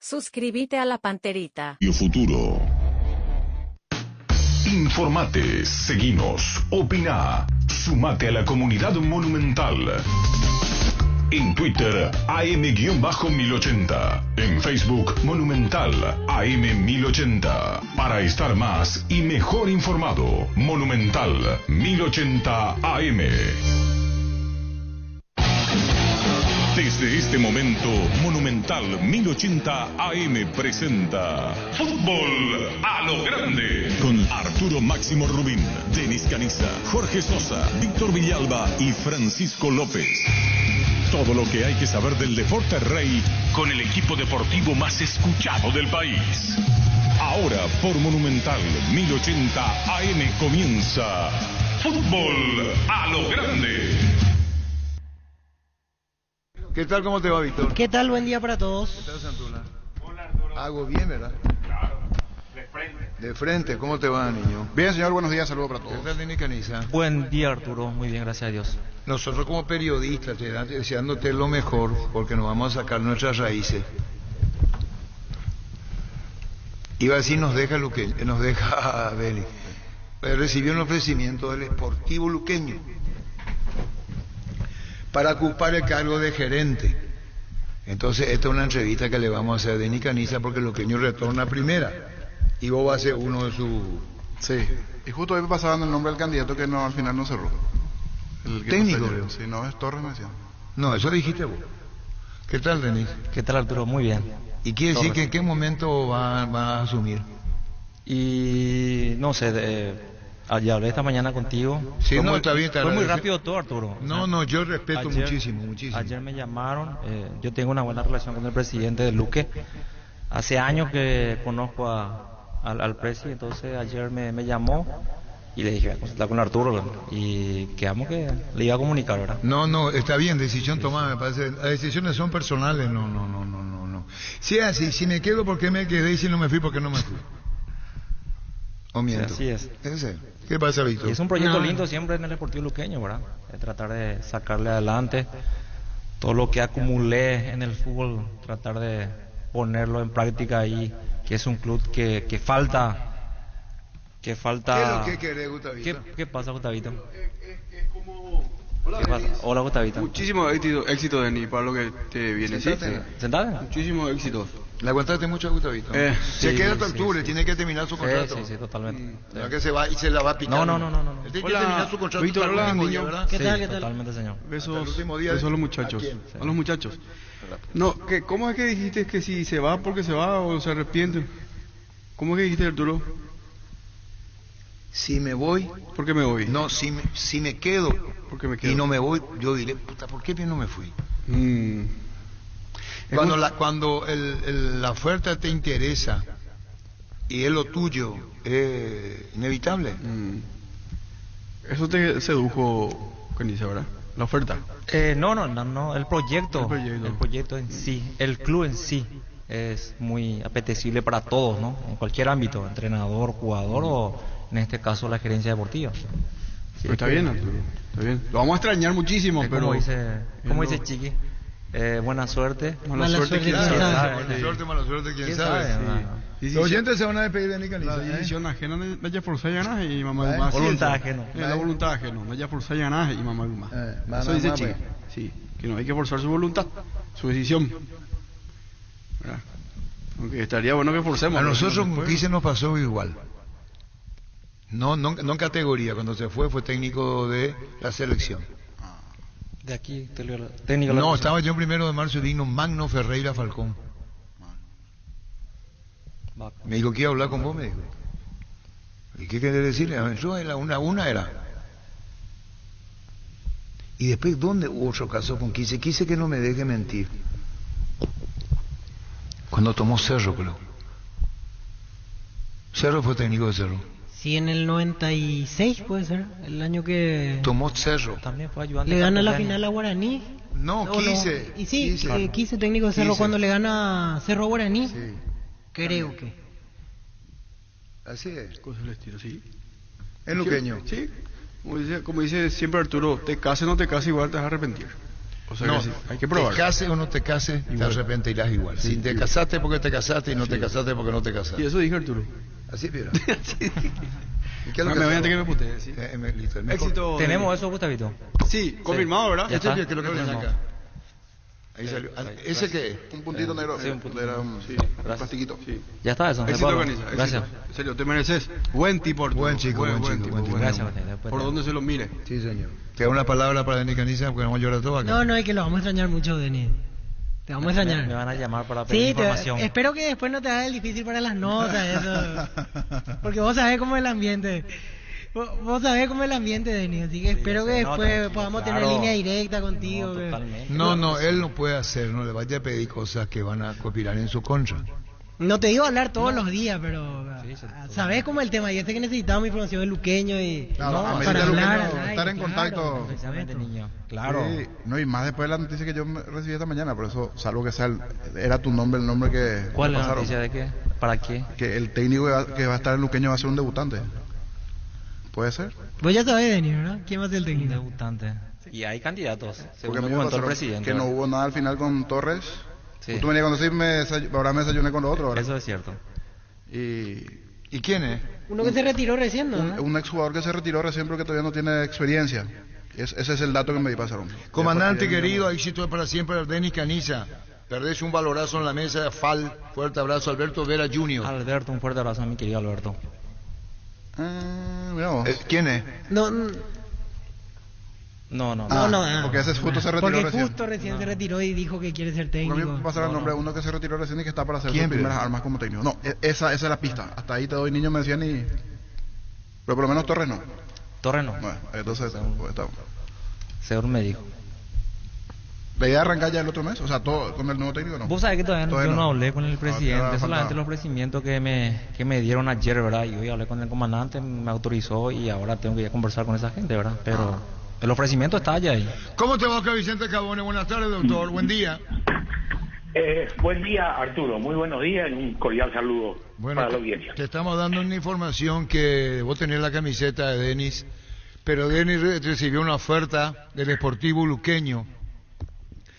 Suscríbete a La Panterita. Y futuro. Informate, seguinos, opina, sumate a la comunidad monumental. En Twitter, AM-1080. En Facebook, Monumental, AM1080. Para estar más y mejor informado, Monumental 1080 AM. Desde este momento, Monumental 1080 AM presenta Fútbol a lo Grande. Con Arturo Máximo Rubín, Denis Caniza, Jorge Sosa, Víctor Villalba y Francisco López. Todo lo que hay que saber del Deporte Rey con el equipo deportivo más escuchado del país. Ahora por Monumental 1080 AM comienza Fútbol a lo Grande. ¿Qué tal? ¿Cómo te va, Víctor? ¿Qué tal? Buen día para todos. ¿Qué tal, Santuna? Hola, Arturo. Hago bien, ¿verdad? Claro, de frente. De frente, ¿cómo te va, niño? Bien, señor, buenos días, saludos para todos. ¿Qué tal, Denis Caniza? Buen día, Arturo, muy bien, gracias a Dios. Nosotros como periodistas, deseándote lo mejor, porque nos vamos a sacar nuestras raíces. Iba a decir, nos deja Beli. Recibió un ofrecimiento del Sportivo Luqueño para ocupar el cargo de gerente. Entonces esta es una entrevista que le vamos a hacer a Denis Caniza porque el Luqueño retorna a primera y vos vas a ser uno de sus... Sí, y justo hoy pasaban el nombre del candidato que no, al final no cerró. El técnico. Sí, no, es Torres, me decían. No, eso dijiste vos. ¿Qué tal, Denis? ¿Qué tal, Arturo? Muy bien. ¿Y quiere decir que en qué momento va a asumir? Y no sé, ya hablé esta mañana contigo. Sí, fue no, muy, está bien. fue muy rápido todo, Arturo. No, yo respeto muchísimo. Ayer me llamaron, yo tengo una buena relación con el presidente de Luque. Hace años que conozco al presidente, entonces ayer me llamó y le dije, voy a consultar con Arturo y quedamos que le iba a comunicar, ¿verdad? No, está bien, decisión tomada, me parece. Las decisiones son personales, no. Si es así, si me quedo, ¿por qué me quedé? Y si no me fui, ¿por qué no me fui? ¿O miento? Sí, así es. ¿Qué pasa, Víctor? Y es un proyecto lindo siempre en el Deportivo Luqueño, ¿verdad? De tratar de sacarle adelante todo lo que acumulé en el fútbol, tratar de ponerlo en práctica ahí, que es un club que falta... ¿Qué es lo que querés, Gustavito? ¿Qué pasa, Gustavito? Es como... ¿Qué pasa? Hola, Gustavito. Muchísimo éxito, Denis, para lo que te viene. Sentate. ¿Sentate? Muchísimo éxito. ¿Le aguantaste mucho a Gustavito? Se queda hasta octubre, tiene que terminar su contrato. Sí, totalmente. No que se va y se la va a picar. No. Él tiene que terminar su contrato. Víctor, hola, niño. ¿verdad? ¿Qué tal? Totalmente, señor. Besos a los muchachos. A los muchachos. No, ¿cómo es que dijiste que si se va porque se va o se arrepiente? ¿Cómo es que dijiste, Arturo? Si me voy... ¿Por qué me voy? No, si me quedo ¿Por qué me quedo? y no me voy, yo diré, puta, ¿por qué no me fui? Cuando la oferta te interesa y es lo tuyo, es inevitable. Eso te sedujo, Caniza, ¿verdad? La oferta. No, el proyecto en sí, el club en sí es muy apetecible para todos, ¿no? En cualquier ámbito, entrenador, jugador o en este caso la gerencia deportiva. Pero está bien, Arturo, está bien. Lo vamos a extrañar muchísimo, pero... Como dice Chiqui, buena suerte. Mala suerte, quién sabe. Mala suerte, quién sabe. Sí. Los oyentes se van a despedir de Nicaniza. La decisión ajena no haya forzado ganas y mamá Guma. Voluntad ajena. La voluntad ajena, no haya forzado ganas y mamá Guma. Eso dice Chiqui. Sí, que no hay que forzar su voluntad, su decisión. ¿Verdad? Aunque estaría bueno que forcemos. A nosotros aquí se nos pasó igual. No en categoría, cuando se fue técnico de la selección. De aquí, técnico. No, estaba yo en 1 de marzo y vino Magno Ferreira Falcón. Me dijo que iba a hablar con vos, me dijo. ¿Y qué querés decirle? Yo era una era. Y después, ¿dónde hubo otro caso con Quise? Quise que no me deje mentir. Cuando tomó Cerro, creo. Cerro fue técnico de Cerro. Sí, en el 96 puede ser, el año que... Tomó Cerro. También fue ayudante. Le gana la final a Guaraní. No, Quise. Y sí, Quise técnico de Cerro cuando le gana Cerro a Guaraní. Sí. Creo que. Así es. Cosas del estilo, sí. En Luqueño. Sí. Como dice siempre Arturo, te cases o no te cases, igual te vas a arrepentir. O sea No, que sí, hay que probar. te cases o no te cases, te arrepentirás igual. Si te casaste porque te casaste y no te casaste porque no te Y casaste. eso dije Arturo. Así, pero. Sí. ¿Y qué es lo No, que me voy hacemos? antes que me putee, sí. Listo, el mejor. Éxito. Tenemos eso, Gustavito. Sí, confirmado, ¿verdad? Ya Este está. es lo que tenés acá. Ahí salió. ¿Ese qué es? Un puntito negro. Sí, un puntito. Era un plastiquito. Sí. Ya está eso. Éxito, Pablo. Caniza. Gracias. Éxito. En serio, te mereces. Buen tipo, Arturo. Buen chico, buen chico, tipo, buen tipo. Gracias, tipo. Martín. Por donde se lo mire. Sí, señor. ¿Te da una palabra para Denis Caniza? Porque vamos a llorar todo acá. No, es que lo vamos a extrañar mucho, Denis. Te vamos a Me extrañar. van a llamar para pedir Sí, información. espero que después no te haga el difícil para las notas, eso. Porque vos sabés cómo es el ambiente. Vos sabés cómo es el ambiente, Denis. Así que espero que se nota, después podamos claro. tener línea directa contigo. No, que- totalmente. No, él no puede hacer, no le vaya a pedir cosas que van a conspirar en su contra. No te digo hablar todos los días, pero Sí, sí, sabés cómo es el tema. Y que necesitamos información del luqueño y Claro, no, amerita para el hablar. luqueño, al aire, estar en claro, contacto. por Precisamente, supuesto. niño. Claro. Sí, no, y más después de la noticia que yo recibí esta mañana, por eso, salvo que sea era tu nombre, el nombre que ¿Cuál es la pasaron. noticia de qué? ¿Para qué? Que el técnico que va a estar en Luqueño va a ser un debutante. ¿Puede ser? Vos ya sabés, Denis, ¿verdad? ¿Quién va a ser el Un técnico? debutante. Y hay candidatos, Porque según a me mí me comentó el pasaron presidente. que no hubo nada al final con Torres. Sí. Tú venías cuando sí, ahora me desayuné con los otros, ¿verdad? Eso es cierto. ¿Y quién es? Uno que se retiró recién, ¿no? Un exjugador que se retiró recién pero que todavía no tiene experiencia. Ese es el dato que me pasaron. Comandante Ya, porque- querido, ahí sí estoy para siempre, Denis Caniza. Perdés un valorazo en la mesa, FAL. Fuerte abrazo, Alberto Vera Jr. Alberto, un fuerte abrazo a mi querido Alberto. Mirá vos. ¿Quién es? No, No. Porque ese justo se retiró porque recién. justo recién se retiró y dijo que quiere ser Porque a mí técnico. me pasaron el nombre de uno que se retiró recién y que está para hacer sus ¿Quién, primeras pero? armas como técnico. No, esa es la pista. Hasta ahí te doy niño, me decían y... Pero por lo menos Torres no. Torres no. Bueno, entonces pues, estamos. Según me dijo. ¿La idea de arrancar ya el otro mes? O sea, todo con el nuevo técnico, ¿no? Vos sabés que todavía Todavía yo no no. hablé con el presidente, Ah, solamente faltaba. los ofrecimientos que me dieron ayer, ¿verdad? Y hoy hablé con el comandante, me autorizó y ahora tengo que ir a conversar con esa gente, ¿verdad? Pero el ofrecimiento está allá ahí. ¿Cómo te va, Oscar Vicente Cabone? Buenas tardes, doctor. Buen día. Buen día, Arturo. Muy buenos días y un cordial saludo para la audiencia. te estamos dando una información que vos tenés la camiseta de Denis, pero Denis recibió una oferta del Deportivo Luqueño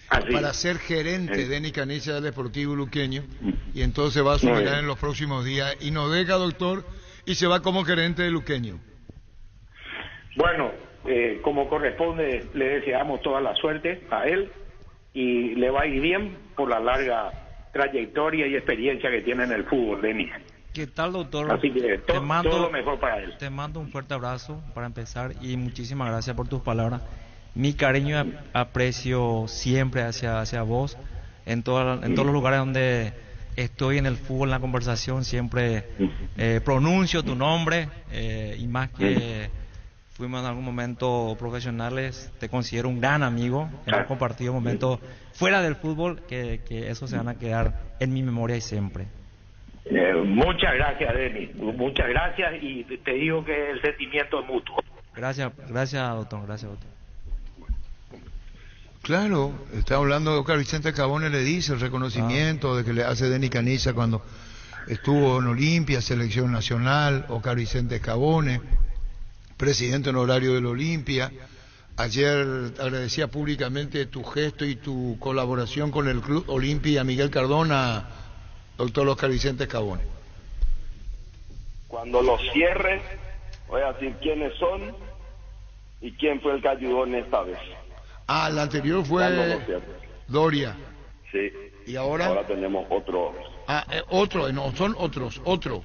Así. para ser gerente, Sí. Denis Caniza del Deportivo Luqueño, y entonces va a Muy asumir bien. en los próximos días y nos deja, doctor, y se va como gerente de Luqueño. Bueno, como corresponde, le deseamos toda la suerte a él y le va a ir bien por la larga trayectoria y experiencia que tiene en el fútbol, Denis. ¿Qué tal, doctor? Así que te mando, todo lo mejor para él. Te mando un fuerte abrazo para empezar y muchísimas gracias por tus palabras. Mi cariño y aprecio siempre hacia vos en todos los lugares donde estoy en el fútbol, en la conversación, siempre pronuncio tu nombre y más que fuimos en algún momento profesionales, te considero un gran amigo, hemos compartido momentos fuera del fútbol que eso se van a quedar en mi memoria y siempre. Muchas gracias, Denis. Muchas gracias y te digo que el sentimiento es mutuo. Gracias, doctor, gracias, doctor. Claro, está hablando de Oscar Vicente Cabone, le dice el reconocimiento de que le hace Denis Caniza cuando estuvo en Olimpia, selección nacional, Oscar Vicente Cabone, presidente honorario del Olimpia. Ayer agradecía públicamente tu gesto y tu colaboración con el Club Olimpia Miguel Cardona, doctor Oscar Vicente Cabone. Cuando los cierres, voy a decir quiénes son y quién fue el que ayudó en esta vez. Ah, la anterior Cuando fue los cierres. Doria. Sí. ¿Y ahora? Ahora tenemos otro, Otro, no, son otros, otro.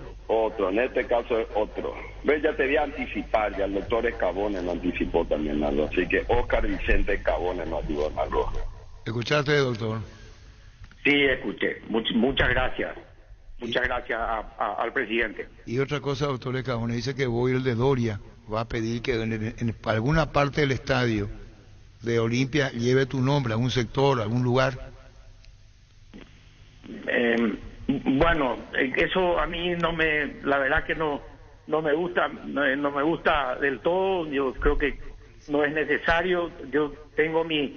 en este caso es otro. Ve, ya te voy a anticipar, ya el doctor Escabone lo anticipó también algo, así que Oscar Vicente Escabone nos ayudó en algo. ¿Escuchaste, doctor? Sí, escuché. Muchas gracias. Muchas gracias al presidente. Y otra cosa, doctor Cabone, dice que voy el de Doria, va a pedir que en alguna parte del estadio de Olimpia lleve tu nombre, a algún sector, a algún lugar. Bueno, eso a mí la verdad que no me gusta, no me gusta del todo. Yo creo que no es necesario. Yo tengo mis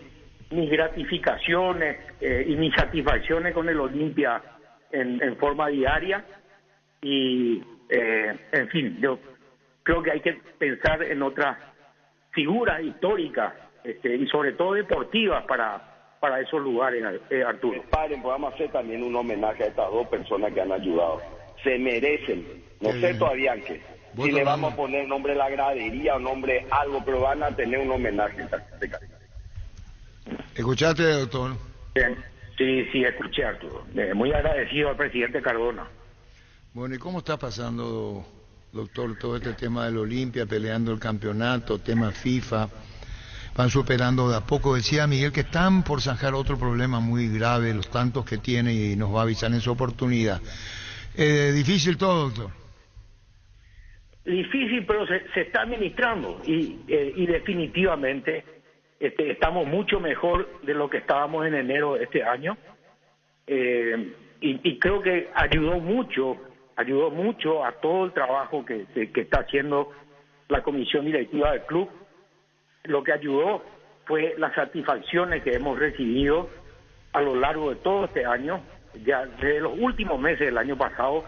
gratificaciones y mis satisfacciones con el Olimpia en forma diaria y en fin, yo creo que hay que pensar en otras figuras históricas y sobre todo deportivas para esos lugares, Arturo. Paren, podamos hacer también un homenaje a estas dos personas que han ayudado. Se merecen, no sé todavía qué. Si le vamos a poner nombre a la gradería o nombre algo, pero van a tener un homenaje. ¿Escuchaste, doctor? Bien. Sí, escuché, Arturo. Muy agradecido al presidente Cardona. Bueno, ¿y cómo está pasando, doctor, todo este tema del Olimpia, peleando el campeonato, tema FIFA? Van superando de a poco. Decía Miguel que están por zanjar otro problema muy grave, los tantos que tiene, y nos va a avisar en su oportunidad. Difícil todo, doctor. Difícil, pero se está administrando y definitivamente estamos mucho mejor de lo que estábamos en enero de este año, y creo que ayudó mucho a todo el trabajo que está haciendo la comisión directiva del club. Lo que ayudó fue las satisfacciones que hemos recibido a lo largo de todo este año, ya desde los últimos meses del año pasado,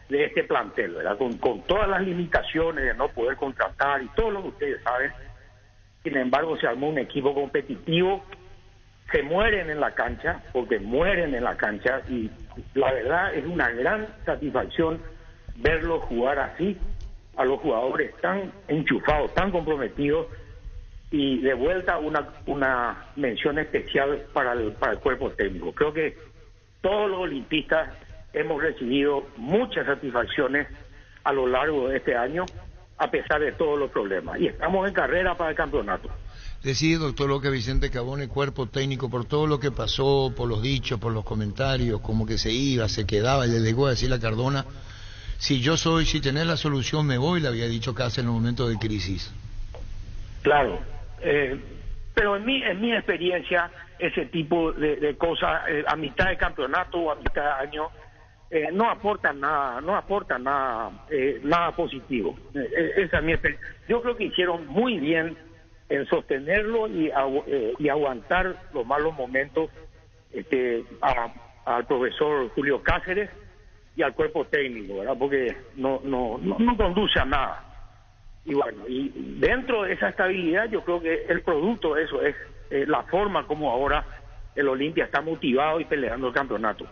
de este plantel, ¿verdad? Con todas las limitaciones de no poder contratar y todo lo que ustedes saben. Sin embargo, se armó un equipo competitivo. Se mueren en la cancha, porque mueren en la cancha, y la verdad es una gran satisfacción verlos jugar así, a los jugadores tan enchufados, tan comprometidos. Y de vuelta una mención especial para el cuerpo técnico. Creo que todos los olimpistas hemos recibido muchas satisfacciones a lo largo de este año, a pesar de todos los problemas, y estamos en carrera para el campeonato. Decía, doctor, lo que Vicente Cabone, cuerpo técnico, por todo lo que pasó, por los dichos, por los comentarios, como que se iba, se quedaba, y le llegó a decir a Cardona, si tenés la solución me voy, le había dicho casi en los momentos de crisis. Claro, pero en mi experiencia, ese tipo de cosas, a mitad de campeonato o a mitad de año, no aporta nada positivo. Esa es mi experiencia. Yo creo que hicieron muy bien en sostenerlo y aguantar los malos momentos al profesor Julio Cáceres y al cuerpo técnico, ¿verdad? Porque no conduce a nada. Y bueno, y dentro de esa estabilidad, yo creo que el producto de eso es la forma como ahora el Olimpia está motivado y peleando el campeonato.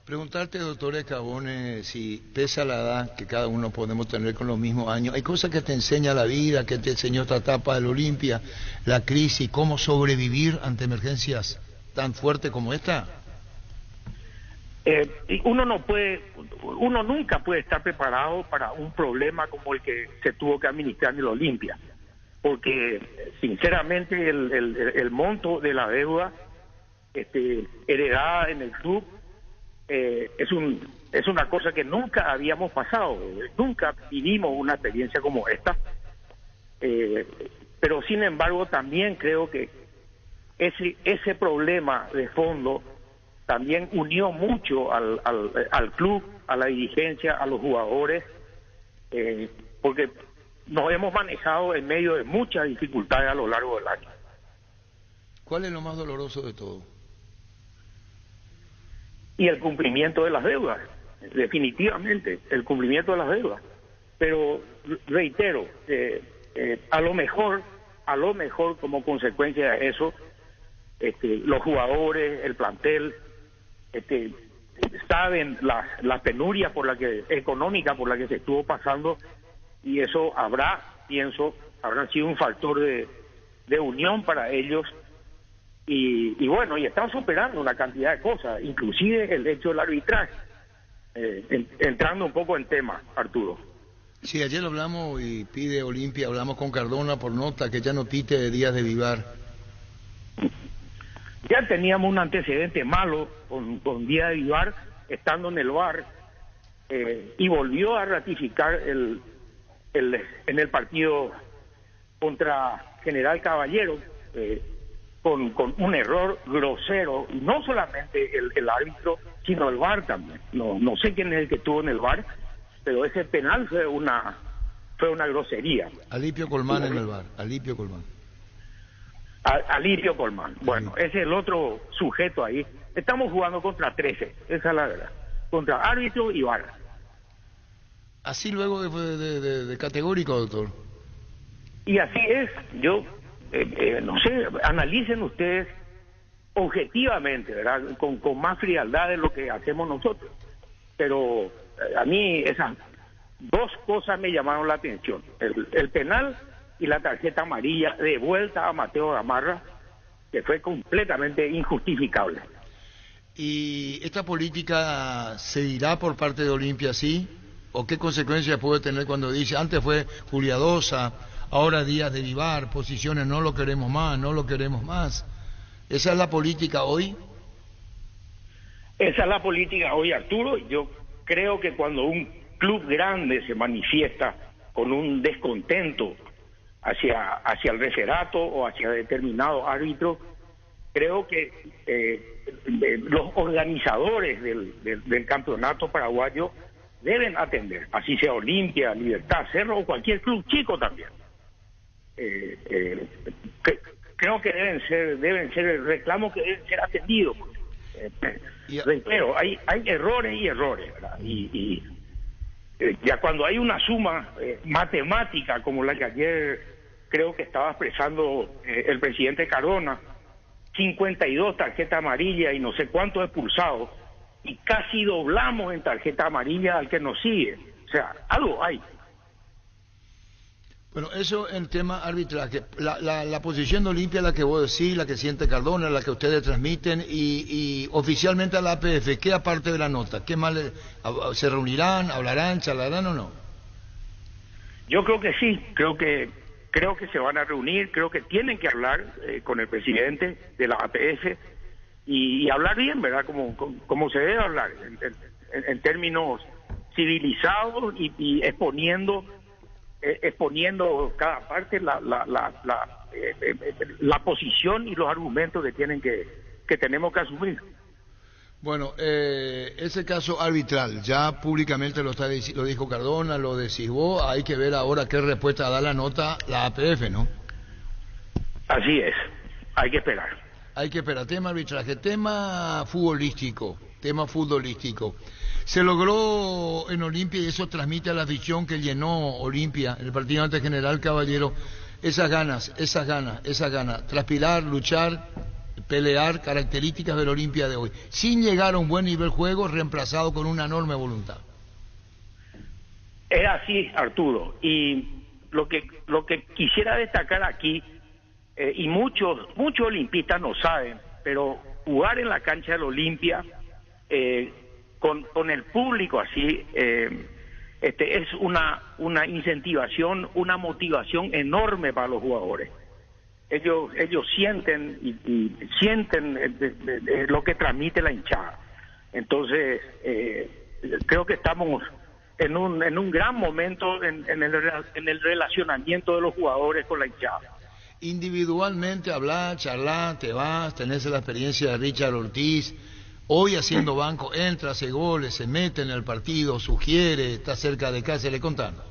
Preguntarte, doctor Cabone, si pese a la edad que cada uno podemos tener con los mismos años, hay cosas que te enseña la vida, que te enseñó esta etapa del Olimpia, la crisis, cómo sobrevivir ante emergencias tan fuertes como esta. Uno nunca puede estar preparado para un problema como el que se tuvo que administrar en el Olimpia, porque sinceramente el monto de la deuda heredada en el club es una cosa que nunca habíamos pasado, nunca vivimos una experiencia como esta, pero sin embargo también creo que ese problema de fondo también unió mucho al club, a la dirigencia, a los jugadores, porque nos hemos manejado en medio de muchas dificultades a lo largo del año. ¿Cuál es lo más doloroso de todo? Y el cumplimiento de las deudas, definitivamente, el cumplimiento de las deudas. Pero reitero, a lo mejor como consecuencia de eso, los jugadores, el plantel, saben las penurias económicas por la que se estuvo pasando, y eso habrá sido un factor de unión para ellos. Y bueno, y están superando una cantidad de cosas, inclusive el hecho del arbitraje, entrando un poco en tema, Arturo. Sí, ayer hablamos y pide Olimpia, hablamos con Cardona por nota que ya no pite de Díaz de Vivar. Ya teníamos un antecedente malo con Díaz de Vivar estando en el VAR, y volvió a ratificar en el partido contra General Caballero, con un error grosero, no solamente el árbitro, sino el VAR también. No sé quién es el que estuvo en el VAR, pero ese penal fue una grosería. Alipio Colmán en el VAR, Alipio Colmán. Alipio Colmán. Bueno, ese es el otro sujeto ahí. Estamos jugando contra 13, esa es la verdad. Contra árbitro y VAR. Así luego de categórico, doctor. Y así es. Yo no sé, analicen ustedes objetivamente, ¿verdad? Con más frialdad de lo que hacemos nosotros. Pero a mí esas dos cosas me llamaron la atención: el penal y la tarjeta amarilla de vuelta a Mateo Gamarra, que fue completamente injustificable. ¿Y esta política se dirá por parte de Olimpia así? ¿O qué consecuencias puede tener cuando dice, antes fue Juliadosa, ahora Díaz de Vivar, posiciones no lo queremos más, no lo queremos más? ¿Esa es la política hoy? Esa es la política hoy, Arturo. Yo creo que cuando un club grande se manifiesta con un descontento hacia el referato o hacia determinado árbitro, creo que los organizadores del campeonato paraguayo deben atender, así sea Olimpia, Libertad, Cerro o cualquier club chico también. Creo que deben ser reclamos que deben ser atendidos. Reitero, hay errores y errores, ¿verdad? Y ya cuando hay una suma matemática como la que ayer creo que estaba expresando el presidente Cardona, 52 tarjetas amarillas y no sé cuántos expulsados, y casi doblamos en tarjeta amarilla al que nos sigue. O sea, algo hay. Bueno, eso en tema arbitraje. La posición de Olimpia, la que vos decís, la que siente Cardona, la que ustedes transmiten, y oficialmente a la APF, ¿qué aparte de la nota? ¿Qué más se reunirán, hablarán, charlarán o no? Yo creo que sí, creo que se van a reunir, creo que tienen que hablar con el presidente de la APF y hablar bien, ¿verdad? Como se debe hablar, en términos civilizados y exponiendo cada parte la posición y los argumentos que tenemos que asumir. Bueno, ese caso arbitral, ya públicamente lo dijo Cardona, lo decís vos, hay que ver ahora qué respuesta da la nota la APF, ¿no? Así es, hay que esperar. Hay que esperar. Tema arbitraje, tema futbolístico. Se logró en Olimpia, y eso transmite a la afición que llenó Olimpia, el partido ante General Caballero, esas ganas, transpirar, luchar, pelear, características del Olimpia de hoy, sin llegar a un buen nivel juego, reemplazado con una enorme voluntad. Es así, Arturo, y lo que quisiera destacar aquí, y muchos olimpistas no saben, pero jugar en la cancha del Olimpia con el público así es una incentivación, una motivación enorme para los jugadores. Ellos sienten y sienten lo que transmite la hinchada. Entonces creo que estamos en un gran momento en el relacionamiento de los jugadores con la hinchada. Individualmente hablar, charlar, te vas, tenés la experiencia de Richard Ortiz, hoy haciendo banco, entra, hace goles, se mete en el partido, sugiere, está cerca de casa, le contando.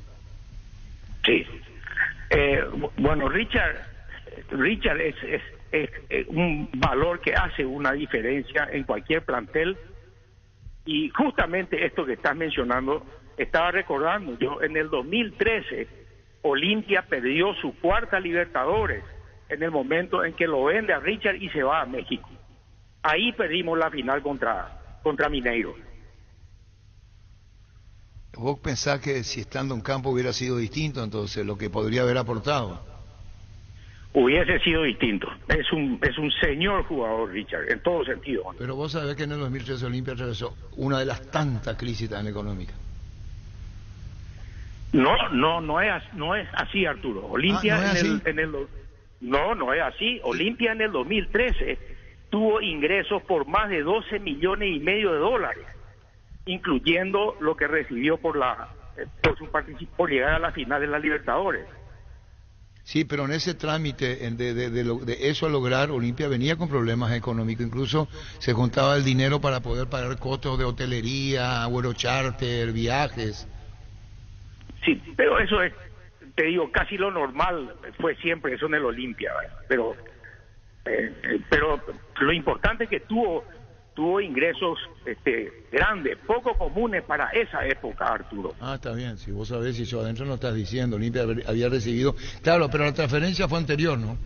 Sí. Bueno, Richard es un valor que hace una diferencia en cualquier plantel, y justamente esto que estás mencionando, estaba recordando yo, en el 2013 Olimpia perdió su cuarta Libertadores en el momento en que lo vende a Richard y se va a México. Ahí perdimos la final contra Mineiro. ¿Vos pensás que si estando en campo hubiera sido distinto, entonces, lo que podría haber aportado? Hubiese sido distinto. Es un señor jugador, Richard, en todo sentido. Pero vos sabés que en el 2013 Olimpia atravesó una de las tantas crisis tan económicas. No es así, Arturo. Olimpia no es así. Olimpia en el 2013 tuvo ingresos por más de 12 millones y medio de dólares, incluyendo lo que recibió por llegar a la final de la Libertadores. Sí, pero en ese trámite de eso a lograr, Olimpia venía con problemas económicos, incluso se juntaba el dinero para poder pagar costos de hotelería, vuelo charter, viajes. Sí, pero eso es, te digo, casi lo normal fue siempre eso en el Olimpia, pero lo importante es que tuvo ingresos grandes, poco comunes para esa época, Arturo. Ah, está bien, si vos sabés, si eso adentro no estás diciendo, Olimpia había recibido, claro, pero la transferencia fue anterior, ¿no?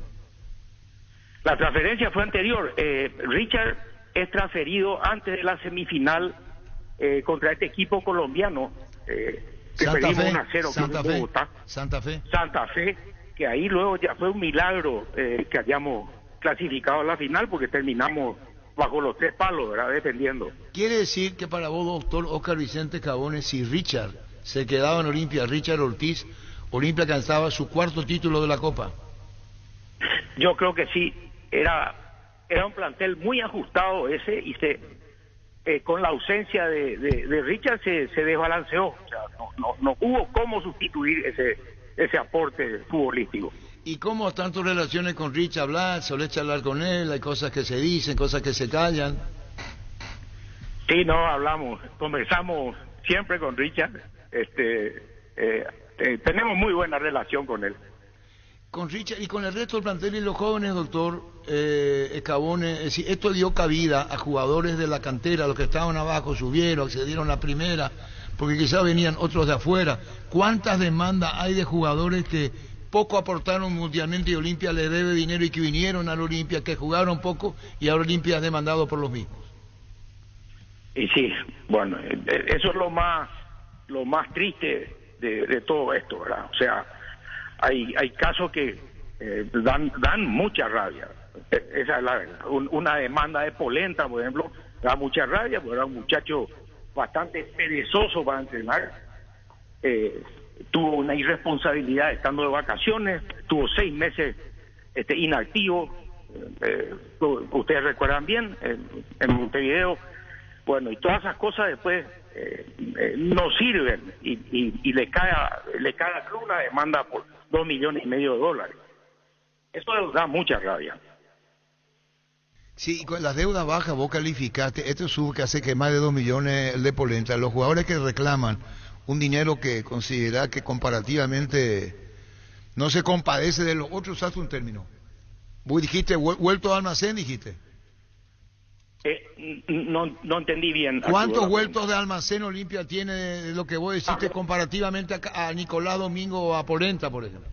La transferencia fue anterior. Richard es transferido antes de la semifinal contra este equipo colombiano que perdimos 1-0 Santa con Bogotá. Santa Fe, que ahí luego ya fue un milagro que hayamos clasificado a la final porque terminamos bajo los 3 palos, ¿verdad? Defendiendo. Quiere decir que para vos, doctor Oscar Vicente Cabones, si Richard se quedaba en Olimpia, Richard Ortiz, Olimpia alcanzaba su 4º título de la Copa. Yo creo que sí, era un plantel muy ajustado ese y con la ausencia de Richard se desbalanceó. O sea, no hubo cómo sustituir ese aporte futbolístico. ¿Y cómo están tus relaciones con Richard? ¿Hablas? ¿Solés charlar con él? ¿Hay cosas que se dicen, cosas que se callan? Sí, no, hablamos, conversamos siempre con Richard. Tenemos muy buena relación con él. Con Richard y con el resto del plantel y los jóvenes, doctor Cabones, es decir, esto dio cabida a jugadores de la cantera, los que estaban abajo subieron, accedieron a la primera, porque quizás venían otros de afuera. ¿Cuántas demandas hay de jugadores que poco aportaron mundialmente y Olimpia les debe dinero y que vinieron al Olimpia, que jugaron poco y ahora Olimpia es demandado por los mismos? Y sí, bueno, eso es lo más triste de todo esto, ¿verdad? O sea, hay casos que dan mucha rabia. Esa es la verdad. Una demanda de Polenta, por ejemplo, da mucha rabia, porque era un muchacho bastante perezoso para entrenar. Tuvo una irresponsabilidad estando de vacaciones, tuvo 6 meses inactivo. Ustedes recuerdan bien, en Montevideo. Bueno, y todas esas cosas después no sirven y le cae a Club una demanda por $2,5 millones. Eso da mucha rabia. Sí, y con las deudas bajas vos calificaste, esto sube que hace que más de 2 millones el de Polenta. Los jugadores que reclaman un dinero que considera que comparativamente no se compadece de los otros, usaste un término. Vos dijiste, vuelto a almacén, dijiste. No entendí bien. ¿Cuántos vueltos de almacén Olimpia tiene de lo que vos deciste comparativamente a Nicolás Domingo o a Polenta, por ejemplo?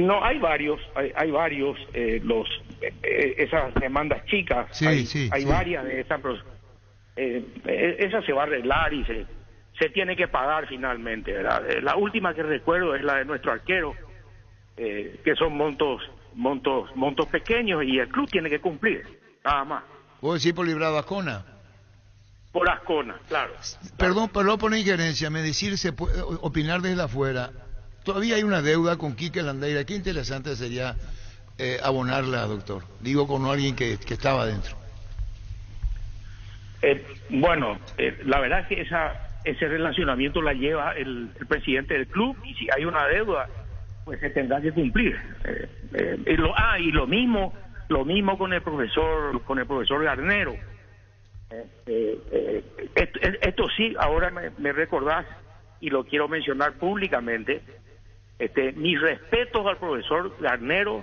No, hay varios, esas demandas chicas, hay varias de esas, esa se va a arreglar y se tiene que pagar finalmente, ¿verdad? La última que recuerdo es la de nuestro arquero, que son montos pequeños y el club tiene que cumplir, nada más. ¿Vos decís por Librado Ascona? Por Ascona, claro. Perdón por la injerencia, me decir, se puede opinar desde afuera. Todavía hay una deuda con Quique Landeira. Qué interesante sería abonarla, doctor. Digo, con alguien que estaba dentro. Bueno, la verdad es que ese relacionamiento la lleva el presidente del club, y si hay una deuda, pues se tendrá que cumplir. Y lo mismo con el profesor Garnero. Esto sí, ahora me recordás y lo quiero mencionar públicamente. Mis respetos al profesor Garnero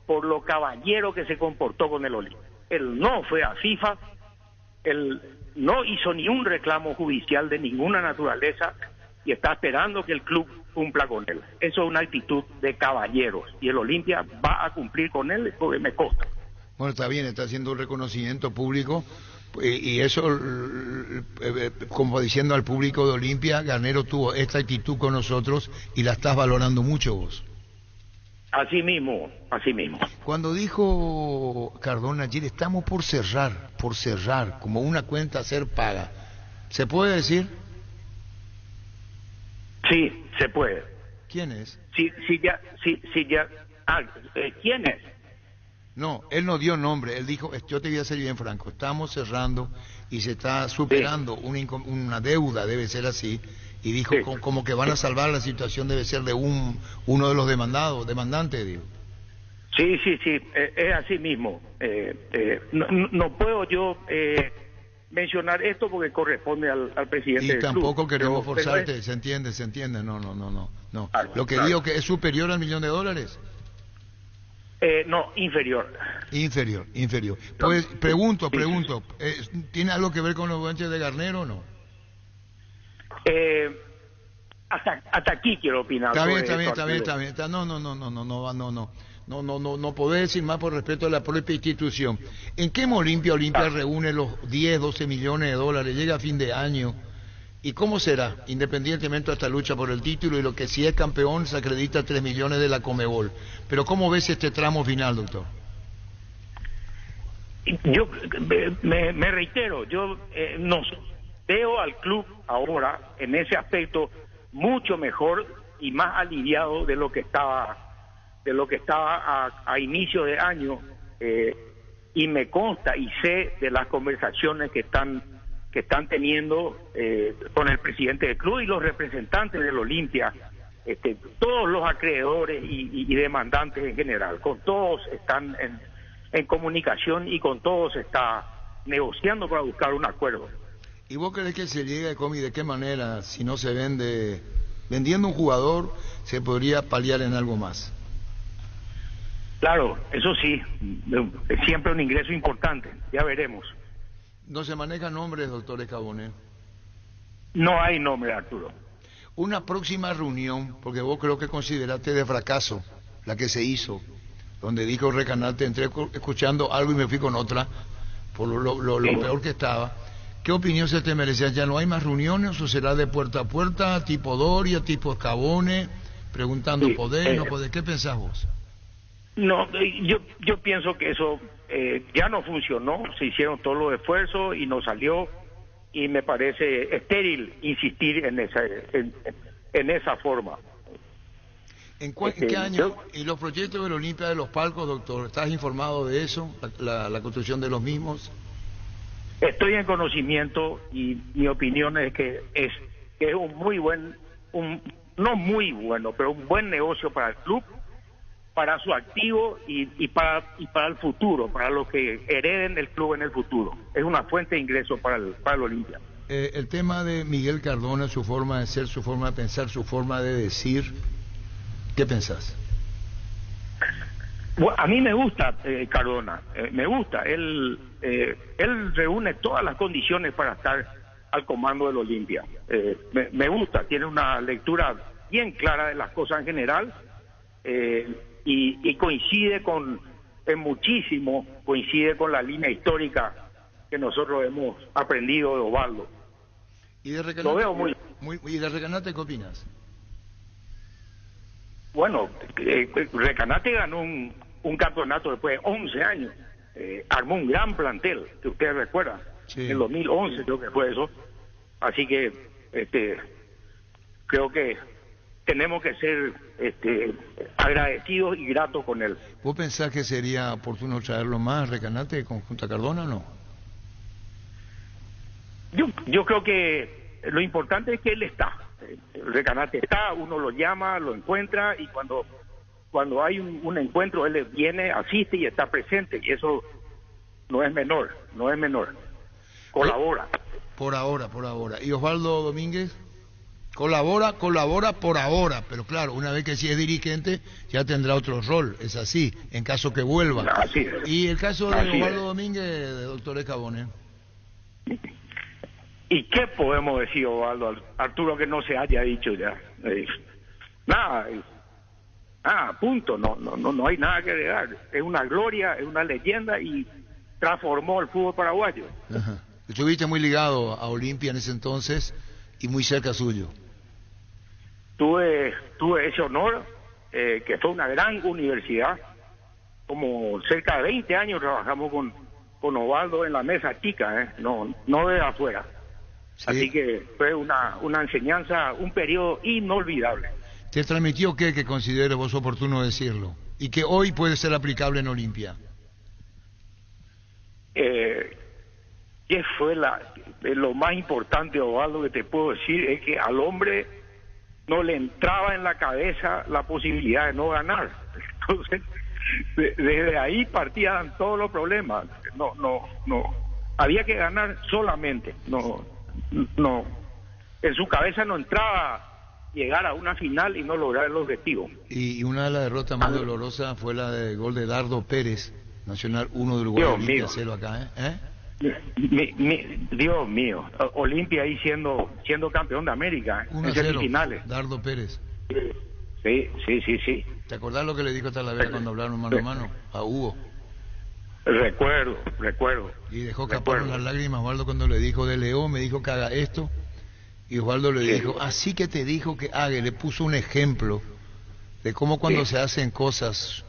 por lo caballero que se comportó con el Olimpia. Él no fue a FIFA, él no hizo ni un reclamo judicial de ninguna naturaleza y está esperando que el club cumpla con él. Eso es una actitud de caballeros y el Olimpia va a cumplir con él, porque me consta. Bueno, está bien, está haciendo un reconocimiento público y eso, como diciendo al público de Olimpia, Garnero tuvo esta actitud con nosotros y la estás valorando mucho vos. Así mismo. Cuando dijo Cardona ayer, estamos por cerrar, como una cuenta a ser paga, ¿se puede decir? Sí, se puede. ¿Quién es? Sí, ya. ¿Quién es? No, él no dio nombre, él dijo, yo te voy a ser bien franco, estamos cerrando y se está superando una deuda, debe ser así, y dijo como que van a salvar la situación, debe ser de uno de los demandantes, digo. Sí, es así mismo. No puedo yo mencionar esto porque corresponde al presidente del club. Y tampoco queremos forzarte, se entiende, no. Lo que digo que es superior al $1 millón. No, inferior. Inferior. Pues pregunto, ¿tiene algo que ver con los guanches de Garnero o no? Hasta aquí quiero opinar. Está bien. No. No podés decir más por respeto a la propia institución. ¿En qué Olimpia reúne los 10, 12 millones de dólares? Llega a fin de año. ¿Y cómo será? Independientemente de esta lucha por el título y lo que si es campeón se acredita 3 millones de la Conmebol. Pero ¿cómo ves este tramo final, doctor? Yo me reitero, yo nos veo al club ahora en ese aspecto mucho mejor y más aliviado de lo que estaba a inicio de año, y me consta y sé de las conversaciones que están teniendo con el presidente del club y los representantes del Olimpia, todos los acreedores y demandantes en general, con todos están en comunicación y con todos se está negociando para buscar un acuerdo. ¿Y vos crees que se llega, Comi, de qué manera, si no se vende, vendiendo un jugador, se podría paliar en algo más? Claro, eso sí, es siempre un ingreso importante, ya veremos. ¿No se manejan nombres, doctor Escabone? No hay nombre, Arturo. Una próxima reunión, porque vos creo que consideraste de fracaso la que se hizo, donde dijo Recanate, entré escuchando algo y me fui con otra, por lo peor que estaba. ¿Qué opinión se te merecía? ¿Ya no hay más reuniones o será de puerta a puerta, tipo Doria, tipo Escabone, preguntando poder, no poder? ¿Qué pensás vos? No, yo pienso que eso ya no funcionó, se hicieron todos los esfuerzos y no salió, y me parece estéril insistir en esa forma. ¿En qué año? ¿Y los proyectos del Olimpia de los Palcos, doctor? ¿Estás informado de eso? ¿La construcción de los mismos? Estoy en conocimiento y mi opinión es que es un muy buen, no muy bueno, pero un buen negocio para el club, para su activo y para el futuro, para los que hereden el club en el futuro. Es una fuente de ingresos para el Olimpia. El tema de Miguel Cardona, su forma de ser, su forma de pensar, su forma de decir, ¿qué pensás? Bueno, a mí me gusta Cardona, me gusta. Él reúne todas las condiciones para estar al comando del Olimpia. Me gusta, tiene una lectura bien clara de las cosas en general, y coincide coincide con la línea histórica que nosotros hemos aprendido de Osvaldo. ¿Y de Recanate, lo veo ¿y de Recanate qué opinas? Bueno, Recanate ganó un campeonato después de 11 años. Armó un gran plantel, que ustedes recuerdan. Sí. En el 2011 creo que fue eso. Así que creo que tenemos que ser agradecidos y gratos con él. ¿Vos pensás que sería oportuno traerlo más, Recanate, con Junta Cardona o no? Yo creo que lo importante es que él está. Recanate está, uno lo llama, lo encuentra, y cuando hay un encuentro, él viene, asiste y está presente, y eso no es menor. Colabora. Por ahora. ¿Y Osvaldo Domínguez? Colabora por ahora, pero claro, una vez que sí es dirigente, ya tendrá otro rol, es así, en caso que vuelva. Así es. ¿Y el caso de Osvaldo Domínguez, de doctor Escabone? ¿Y qué podemos decir, Osvaldo, Arturo, que no se haya dicho ya? Nada, punto, no hay nada que agregar. Es una gloria, es una leyenda y transformó el fútbol paraguayo. Ajá. Estuviste muy ligado a Olimpia en ese entonces y muy cerca suyo. Tuve ese honor, que fue una gran universidad. Como cerca de 20 años trabajamos con Osvaldo en la mesa chica, no de afuera. Sí. Así que fue una enseñanza, un periodo inolvidable. ¿Te transmitió qué que considere vos oportuno decirlo? Y que hoy puede ser aplicable en Olimpia. ¿Qué fue lo más importante, Osvaldo, que te puedo decir? Es que al hombre no le entraba en la cabeza la posibilidad de no ganar. Entonces, desde ahí partían todos los problemas. No. Había que ganar solamente. No. En su cabeza no entraba llegar a una final y no lograr el objetivo. Y una de las derrotas más dolorosas fue la de gol de Dardo Pérez, Nacional 1 de Uruguay. Olimpia 0 acá, Dios mío, Olimpia ahí siendo campeón de América en semifinales. Dardo Pérez. Sí, sí, sí, sí. ¿Te acordás lo que le dijo Talavera cuando hablaron mano a mano a Hugo? Recuerdo. Y dejó escapar las lágrimas Osvaldo cuando le dijo de Leo, me dijo que haga esto. Y Osvaldo le dijo, así que te dijo que haga, y le puso un ejemplo de cómo cuando se hacen cosas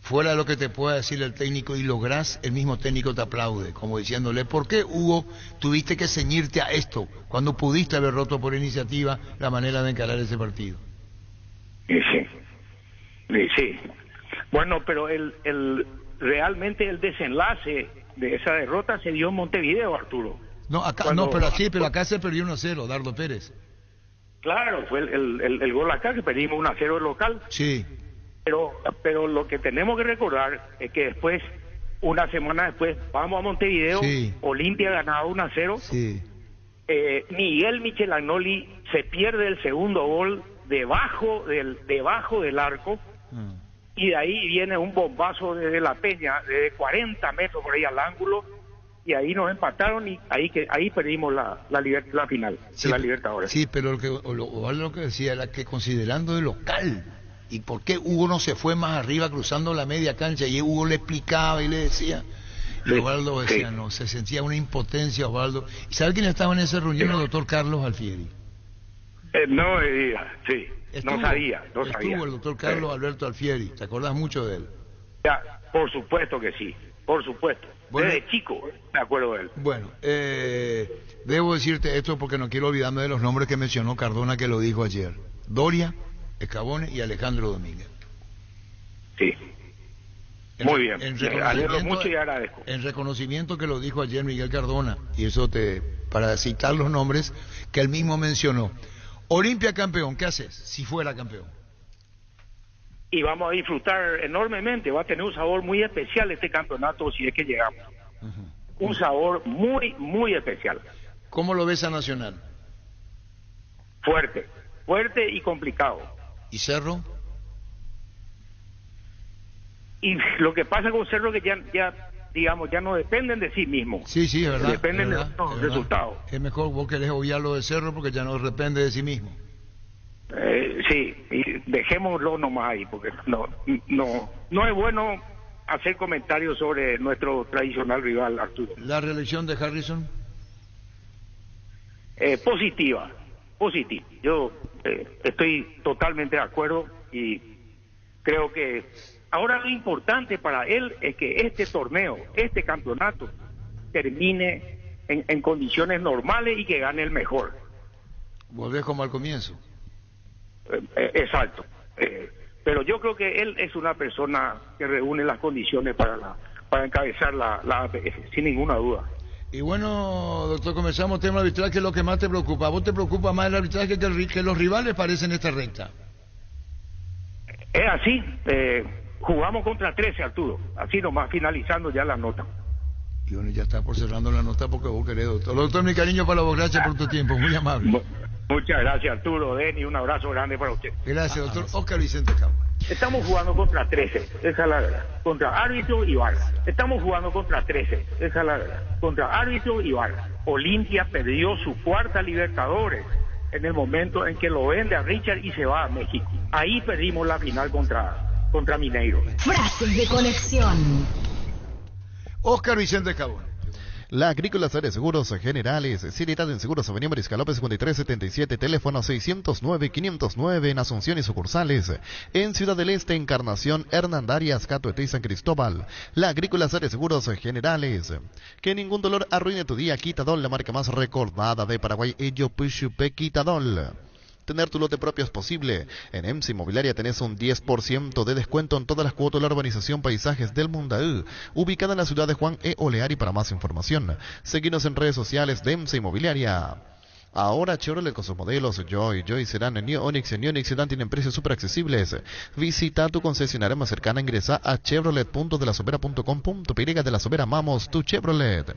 fuera de lo que te pueda decir el técnico y lográs, el mismo técnico te aplaude, como diciéndole, ¿por qué, Hugo, tuviste que ceñirte a esto cuando pudiste haber roto por iniciativa la manera de encarar ese partido? Sí. Bueno, pero realmente el desenlace de esa derrota se dio en Montevideo, Arturo. No, acá pero acá se perdió 1-0, Dardo Pérez. Claro, fue el gol acá que perdimos 1-0 el local. Sí. Pero lo que tenemos que recordar es que después, una semana después, vamos a Montevideo, Olimpia ganaba 1-0. Sí. Miguel Michelagnoli se pierde el segundo gol debajo del arco. Y de ahí viene un bombazo desde la Peña, de 40 metros por ahí al ángulo, y ahí nos empataron y ahí perdimos la final de la Libertadores. Sí, pero lo que decía era que considerando el local, y por qué Hugo no se fue más arriba cruzando la media cancha, y Hugo le explicaba y le decía, y Osvaldo decía, no, se sentía una impotencia, Osvaldo. ¿Y sabe quién estaba en esa reunión? El doctor Carlos Alfieri. No sabía. Estuvo el doctor Carlos Alberto Alfieri, ¿te acordás mucho de él? Ya, por supuesto que sí, por supuesto. Bueno, desde chico me acuerdo de él. Bueno, debo decirte esto porque no quiero olvidarme de los nombres que mencionó Cardona, que lo dijo ayer. Doria, Escabone y Alejandro Domínguez. Sí. Muy bien. Mucho y agradezco. En reconocimiento que lo dijo ayer Miguel Cardona, y eso para citar los nombres que él mismo mencionó. Olimpia campeón, ¿qué haces si fuera campeón? Y vamos a disfrutar enormemente, va a tener un sabor muy especial este campeonato si es que llegamos. Un sabor muy, muy especial. ¿Cómo lo ves a Nacional? Fuerte y complicado. ¿Y Cerro? Y lo que pasa con Cerro que ya no dependen de sí mismos. Sí, es verdad. Dependen de los resultados. Es mejor vos querés obviar lo de Cerro porque ya no depende de sí mismo. Sí, y dejémoslo nomás ahí, porque no es bueno hacer comentarios sobre nuestro tradicional rival, Arturo. ¿La reelección de Harrison? Positiva. Yo estoy totalmente de acuerdo y creo que ahora lo importante para él es que este campeonato, termine en condiciones normales y que gane el mejor. Volvés como al comienzo. Exacto. Pero yo creo que él es una persona que reúne las condiciones para encabezar la APF, sin ninguna duda. Y bueno, doctor, comenzamos tema arbitral, que es lo que más te preocupa. ¿A vos te preocupa más el arbitraje que los rivales parecen esta recta? Es así. Jugamos contra 13, Arturo. Así nomás, finalizando ya la nota. Y bueno, ya está por cerrando la nota porque vos querés, doctor. Doctor, mi cariño para vos, gracias por tu tiempo, muy amable. Muchas gracias, Arturo, Denny, un abrazo grande para usted. Gracias, doctor. Oscar Vicente Cabo. Estamos jugando contra 13, esa es la verdad. Contra árbitro y VAR. Estamos jugando contra 13, esa es la verdad. Contra árbitro y VAR. Olimpia perdió su cuarta Libertadores en el momento en que lo vende a Richard y se va a México. Ahí perdimos la final contra Mineiro. Frases de conexión. Oscar Vicente Cabo. La Agrícola Seres Seguros Generales, Seriedad en Seguros, Avenida Mariscal López 5377, teléfono 609-509 en Asunción y sucursales. En Ciudad del Este, Encarnación, Hernandarias, Catuete y San Cristóbal. La Agrícola Seres Seguros Generales. Que ningún dolor arruine tu día. Quitadol, la marca más recordada de Paraguay. Ello Pushupe Quitadol. Tener tu lote propio es posible. En EMSA Inmobiliaria tenés un 10% de descuento en todas las cuotas de la urbanización Paisajes del Mundaú, ubicada en la ciudad de Juan E. Oleari. Para más información, seguinos en redes sociales de EMSA Inmobiliaria. Ahora Chevrolet con sus modelos Joy Sedan, New Onix y New Onix Sedan tienen precios súper accesibles. Visita tu concesionaria más cercana, ingresa a chevrolet.delasovera.com.py. De La Sobera, amamos tu Chevrolet.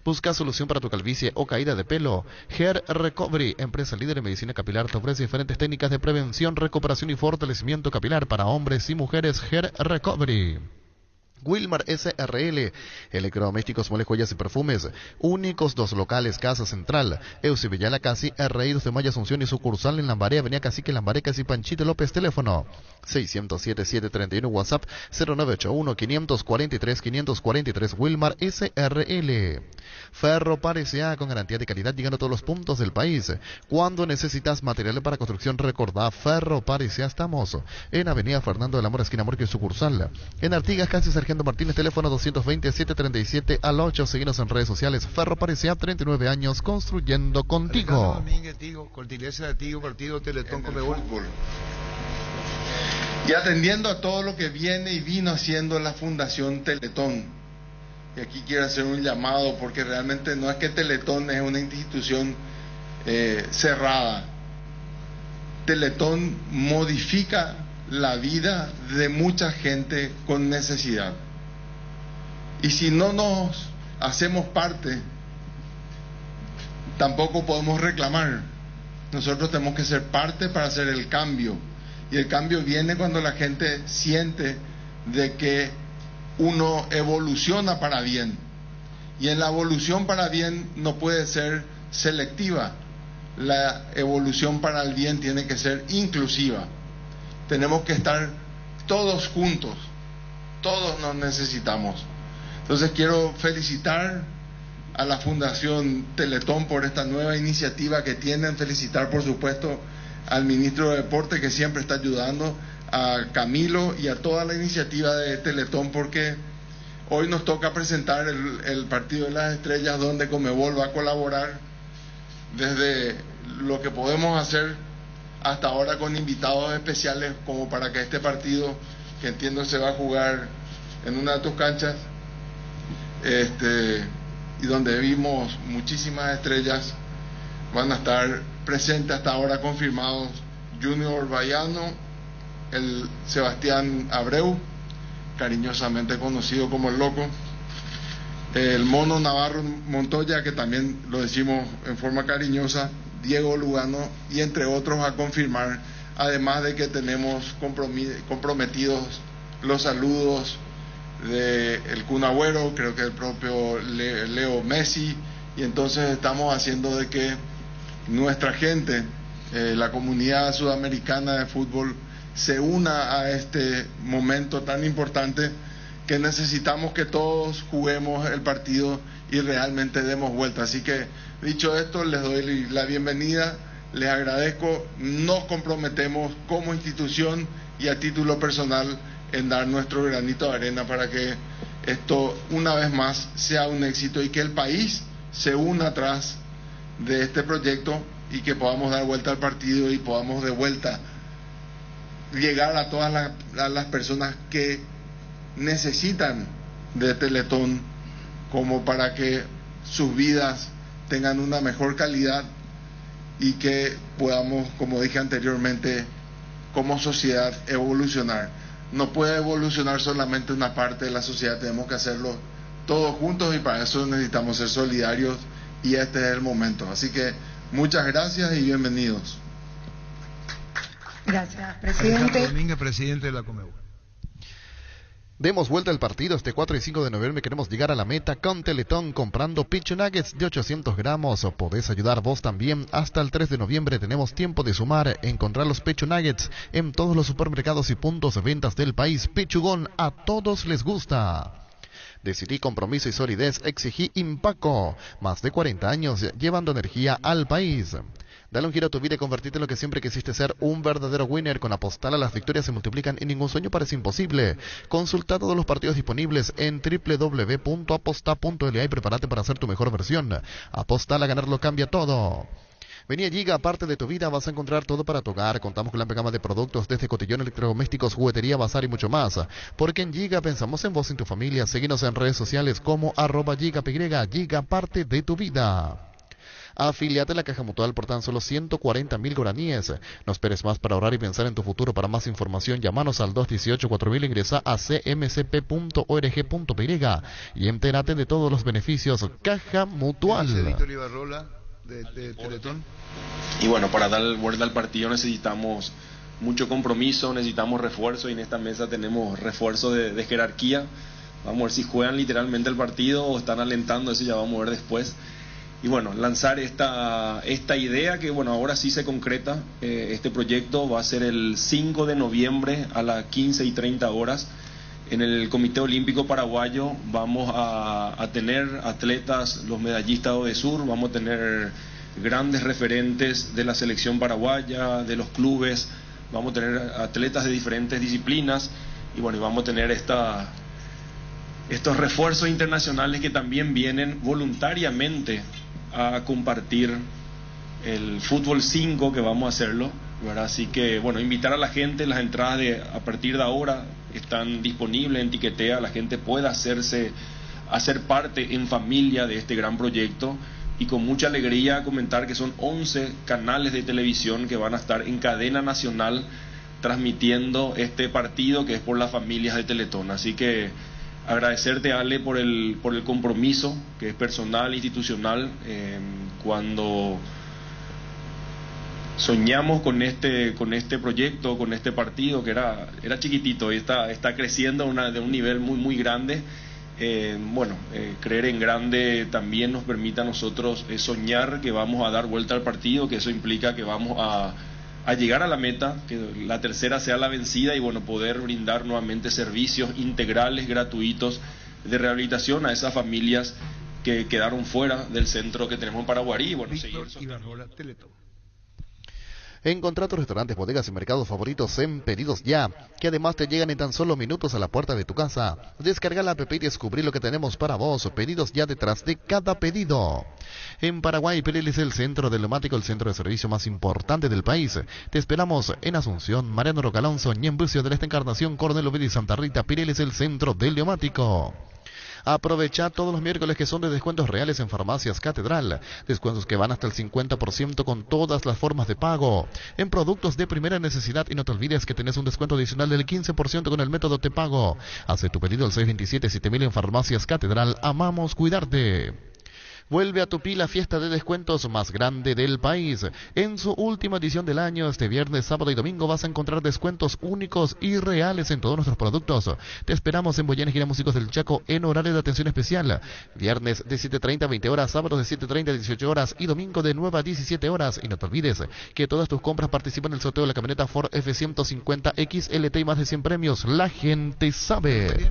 Busca solución para tu calvicie o caída de pelo. Hair Recovery, empresa líder en medicina capilar, te ofrece diferentes técnicas de prevención, recuperación y fortalecimiento capilar para hombres y mujeres. Hair Recovery. Wilmar SRL, electrodomésticos, muebles, joyas y perfumes, únicos 2 locales, Casa Central, Eusebio Casi, R.I. de Maya Asunción y sucursal en Lambaré, Avenida Cacique, Lambaré, Casi Panchito López, teléfono 607-731, WhatsApp 0981-543-543, Wilmar SRL. Ferro Parecea, con garantía de calidad, llegando a todos los puntos del país. Cuando necesitas materiales para construcción, recordá, Ferro Parecea, estamos en Avenida Fernando de la Mora, esquina Morque, sucursal. En Artigas, casi Sargento Martínez, teléfono 220-737-al8. Seguinos en redes sociales. Ferro Parecea, 39 años construyendo contigo. Domínguez, Tigo, Cortileza de Tigo, partido Teletón Comebol. Y atendiendo a todo lo que viene y vino haciendo la Fundación Teletón. Y aquí quiero hacer un llamado, porque realmente no es que Teletón es una institución cerrada. Teletón modifica la vida de mucha gente con necesidad. Y si no nos hacemos parte, tampoco podemos reclamar. Nosotros tenemos que ser parte para hacer el cambio. Y el cambio viene cuando la gente siente de que uno evoluciona para bien. Y en la evolución para bien no puede ser selectiva. La evolución para el bien tiene que ser inclusiva. Tenemos que estar todos juntos. Todos nos necesitamos. Entonces quiero felicitar a la Fundación Teletón por esta nueva iniciativa que tienen. Felicitar, por supuesto, al ministro de Deporte, que siempre está ayudando, a Camilo y a toda la iniciativa de Teletón, porque hoy nos toca presentar el Partido de las Estrellas, donde Conmebol va a colaborar desde lo que podemos hacer hasta ahora con invitados especiales, como para que este partido, que entiendo se va a jugar en una de tus canchas, y donde vimos muchísimas estrellas, van a estar presentes hasta ahora confirmados: Junior Bayano, el Sebastián Abreu, cariñosamente conocido como el Loco, el Mono Navarro Montoya, que también lo decimos en forma cariñosa, Diego Lugano, y entre otros a confirmar, además de que tenemos comprometidos los saludos de el Kun Agüero, creo que el propio Leo Messi, y entonces estamos haciendo de que nuestra gente, la comunidad sudamericana de fútbol, se una a este momento tan importante, que necesitamos que todos juguemos el partido y realmente demos vuelta. Así que, dicho esto, les doy la bienvenida, les agradezco, nos comprometemos como institución y a título personal en dar nuestro granito de arena para que esto una vez más sea un éxito y que el país se una atrás de este proyecto y que podamos dar vuelta al partido y podamos de vuelta llegar a todas las personas que necesitan de Teletón, como para que sus vidas tengan una mejor calidad y que podamos, como dije anteriormente, como sociedad evolucionar. No puede evolucionar solamente una parte de la sociedad, tenemos que hacerlo todos juntos, y para eso necesitamos ser solidarios, y este es el momento. Así que muchas gracias y bienvenidos. Gracias, presidente. Domínguez, presidente de la Conmebol. Demos vuelta al partido este 4 y 5 de noviembre. Queremos llegar a la meta con Teletón comprando Pichu Nuggets de 800 gramos. O podés ayudar vos también. Hasta el 3 de noviembre tenemos tiempo de sumar. Encontrar los Pichu Nuggets en todos los supermercados y puntos de ventas del país. Pichugón, a todos les gusta. Decidí compromiso y solidez, exigí Impaco. Más de 40 años llevando energía al país. Dale un giro a tu vida y convertirte en lo que siempre quisiste ser, un verdadero winner. Con Apostal a las victorias se multiplican y ningún sueño parece imposible. Consulta todos los partidos disponibles en www.aposta.la y prepárate para hacer tu mejor versión. Apostal, a ganarlo cambia todo. Vení a Giga, aparte de tu vida vas a encontrar todo para tu hogar. Contamos con la amplia gama de productos desde cotillón, electrodomésticos, juguetería, bazar y mucho más. Porque en Giga pensamos en vos y en tu familia. Seguinos en redes sociales como @GigaPY. Giga, parte de tu vida. Afíliate a la Caja Mutual por tan solo 140.000 guaraníes. No esperes más para ahorrar y pensar en tu futuro. Para más información, llámanos al 218-4000, ingresa a cmcp.org.py y entérate de todos los beneficios. Caja Mutual. De Teletón. Y bueno, para dar vuelta al partido necesitamos mucho compromiso, necesitamos refuerzo, y en esta mesa tenemos refuerzo de jerarquía. Vamos a ver si juegan literalmente el partido o están alentando, eso ya vamos a ver después. Y bueno, lanzar esta idea que bueno, ahora sí se concreta. Este proyecto va a ser el 5 de noviembre a las 15:30 horas. En el Comité Olímpico Paraguayo vamos a tener atletas, los medallistas de Sur, vamos a tener grandes referentes de la selección paraguaya, de los clubes, vamos a tener atletas de diferentes disciplinas y bueno, y vamos a tener estos refuerzos internacionales que también vienen voluntariamente a compartir el fútbol 5 que vamos a hacerlo, ¿verdad? Así que bueno, invitar a la gente, las entradas a partir de ahora están disponibles en Tiquetea, la gente pueda hacer parte en familia de este gran proyecto y con mucha alegría comentar que son 11 canales de televisión que van a estar en cadena nacional transmitiendo este partido que es por las familias de Teletón. Así que agradecerte, Ale, por el compromiso que es personal, institucional. Cuando soñamos con este proyecto, con este partido que era chiquitito y está creciendo de un nivel muy muy grande. Creer en grande también nos permite a nosotros soñar que vamos a dar vuelta al partido, que eso implica que vamos a llegar a la meta, que la tercera sea la vencida y bueno, poder brindar nuevamente servicios integrales, gratuitos de rehabilitación a esas familias que quedaron fuera del centro que tenemos en Paraguarí. Bueno, Encontrá tus restaurantes, bodegas y mercados favoritos en Pedidos Ya, que además te llegan en tan solo minutos a la puerta de tu casa. Descarga la app y descubrí lo que tenemos para vos. Pedidos Ya detrás de cada pedido. En Paraguay, Pirelli es el centro del neumático, el centro de servicio más importante del país. Te esperamos en Asunción, Mariano Roca Alonso, Ñembucio de la Encarnación, Coronel Oviedo y Santa Rita. Pirelli es el centro del neumático. Aprovecha todos los miércoles que son de descuentos reales en Farmacias Catedral. Descuentos que van hasta el 50% con todas las formas de pago. En productos de primera necesidad y no te olvides que tenés un descuento adicional del 15% con el método Te Pago. Hace tu pedido al 627-7000 en Farmacias Catedral. Amamos cuidarte. Vuelve a Tupí la fiesta de descuentos más grande del país. En su última edición del año, este viernes, sábado y domingo vas a encontrar descuentos únicos y reales en todos nuestros productos. Te esperamos en Boyanes Gira Músicos del Chaco en horario de atención especial. Viernes de 7:30 a 20 horas, sábados de 7:30 a 18 horas y domingo de 9 a 17 horas. Y no te olvides que todas tus compras participan en el sorteo de la camioneta Ford F-150 XLT y más de 100 premios. La gente sabe.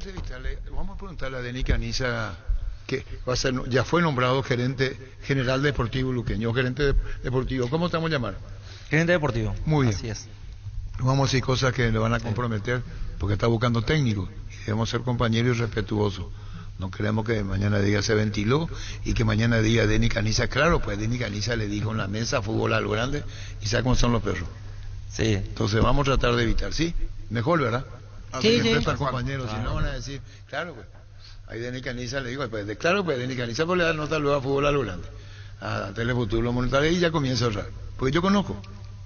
Vamos a preguntarle a Denis Caniza, que ya fue nombrado gerente general deportivo luqueño, gerente deportivo. ¿Cómo estamos llamando? Gerente deportivo. Muy bien. Así es. Vamos a decir cosas que le van a comprometer, porque está buscando técnicos y debemos ser compañeros y respetuosos. No queremos que mañana diga se ventiló y que mañana diga Denis Caniza. Claro, pues Denis Caniza le dijo en la mesa fútbol a lo grande y sabe cómo son los perros. Sí. Entonces vamos a tratar de evitar, ¿sí? Mejor, ¿verdad? Sí, sí. Compañeros, si no van a decir, claro, pues. Ahí Denis Caniza le digo, pues claro, pues Denis Caniza pues le da nota luego a fútbol a lo grande, a Telefuturo Monetario y ya comienza a ahorrar. Porque yo conozco,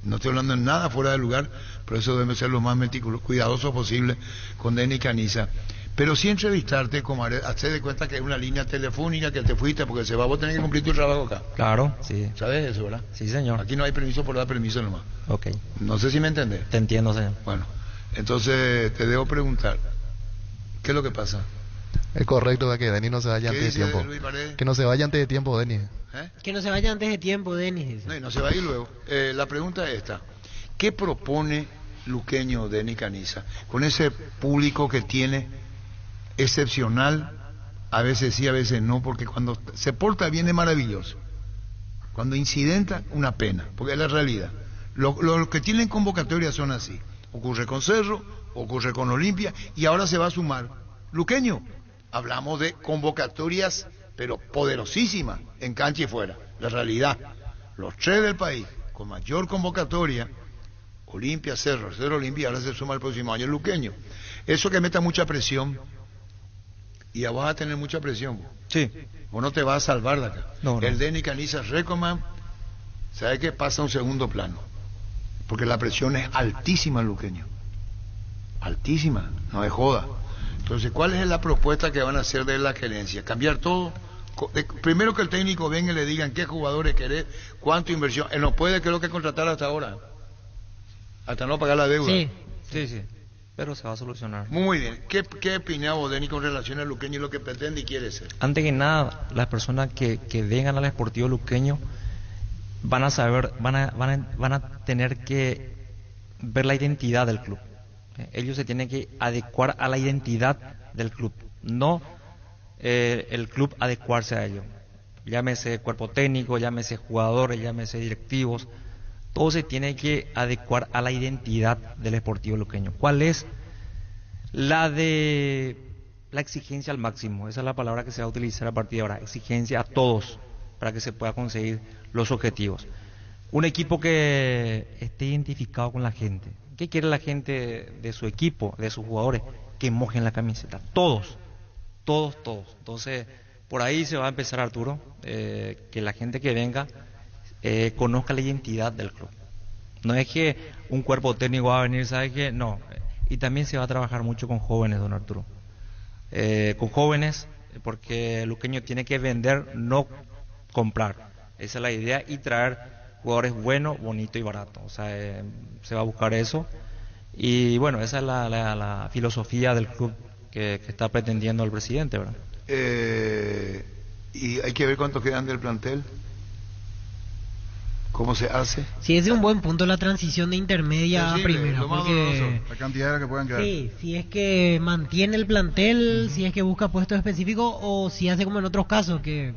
no estoy hablando en nada fuera de lugar, pero eso debe ser lo más meticuloso, cuidadoso posible con Denis Caniza. Pero sí entrevistarte, como hacer de cuenta que es una línea telefónica que te fuiste porque se va, vos tenés que cumplir tu trabajo acá. Claro, sí. ¿Sabes eso, verdad? Sí, señor. Aquí no hay permiso por dar permiso nomás. Ok. No sé si me entendés. Te entiendo, señor. Bueno, entonces te debo preguntar, ¿qué es lo que pasa? Es correcto que Denis no se vaya antes de tiempo. Que no se vaya antes de tiempo, Denis. Que no se vaya antes de tiempo, Denis. No, y no se va a ir luego. La pregunta es esta. ¿Qué propone luqueño Denis Caniza con ese público que tiene excepcional? A veces sí, a veces no, porque cuando se porta bien es maravilloso. Cuando incidenta, una pena, porque es la realidad. Los que tienen convocatoria son así. Ocurre con Cerro, ocurre con Olimpia, y ahora se va a sumar luqueño. Hablamos de convocatorias, pero poderosísimas, en cancha y fuera. La realidad, los tres del país, con mayor convocatoria, Olimpia, Cerro Olimpia, ahora se suma el próximo año el luqueño. Eso que meta mucha presión, y ya vas a tener mucha presión. Sí. Vos no te vas a salvar de acá. No. El Denis Caniza Recoman, ¿sabe qué? Pasa a un segundo plano, porque la presión es altísima el luqueño. Altísima, no es joda. Entonces, ¿cuál es la propuesta que van a hacer de la gerencia? ¿Cambiar todo? Primero que el técnico venga y le digan qué jugadores querés, cuánto inversión. Él no puede, creo que contratar hasta ahora. Hasta no pagar la deuda. Sí. Sí, sí. pero se va a solucionar. Muy bien. ¿Qué opina vos, Denis, con relación al Luqueño y lo que pretende y quiere ser? Antes que nada, las personas que vengan al Sportivo Luqueño van a saber, van a tener que ver la identidad del club. Ellos se tienen que adecuar a la identidad del club, no el club adecuarse a ello. Llámese cuerpo técnico, llámese jugadores, llámese directivos, todo se tiene que adecuar a la identidad del Sportivo Luqueño. ¿Cuál es? La de la exigencia al máximo. Esa es la palabra que se va a utilizar a partir de ahora. Exigencia a todos para que se pueda conseguir los objetivos. Un equipo que esté identificado con la gente. ¿Qué quiere la gente de su equipo, de sus jugadores? Que mojen la camiseta. Todos. Entonces, por ahí se va a empezar, Arturo, que la gente que venga conozca la identidad del club. No es que un cuerpo técnico va a venir, ¿sabe qué? No. Y también se va a trabajar mucho con jóvenes, don Arturo. Con jóvenes, porque el Luqueño tiene que vender, no comprar. Esa es la idea, y traer jugadores buenos, bonitos y baratos. O sea, se va a buscar eso. Y bueno, esa es la filosofía del club que está pretendiendo el presidente, ¿verdad? Y hay que ver cuántos quedan del plantel. ¿Cómo se hace? Sí, ese es un buen punto, la transición de intermedia a primera. Porque la cantidad de que puedan quedar. Sí, si es que mantiene el plantel, si es que busca puestos específicos, o si hace como en otros casos, que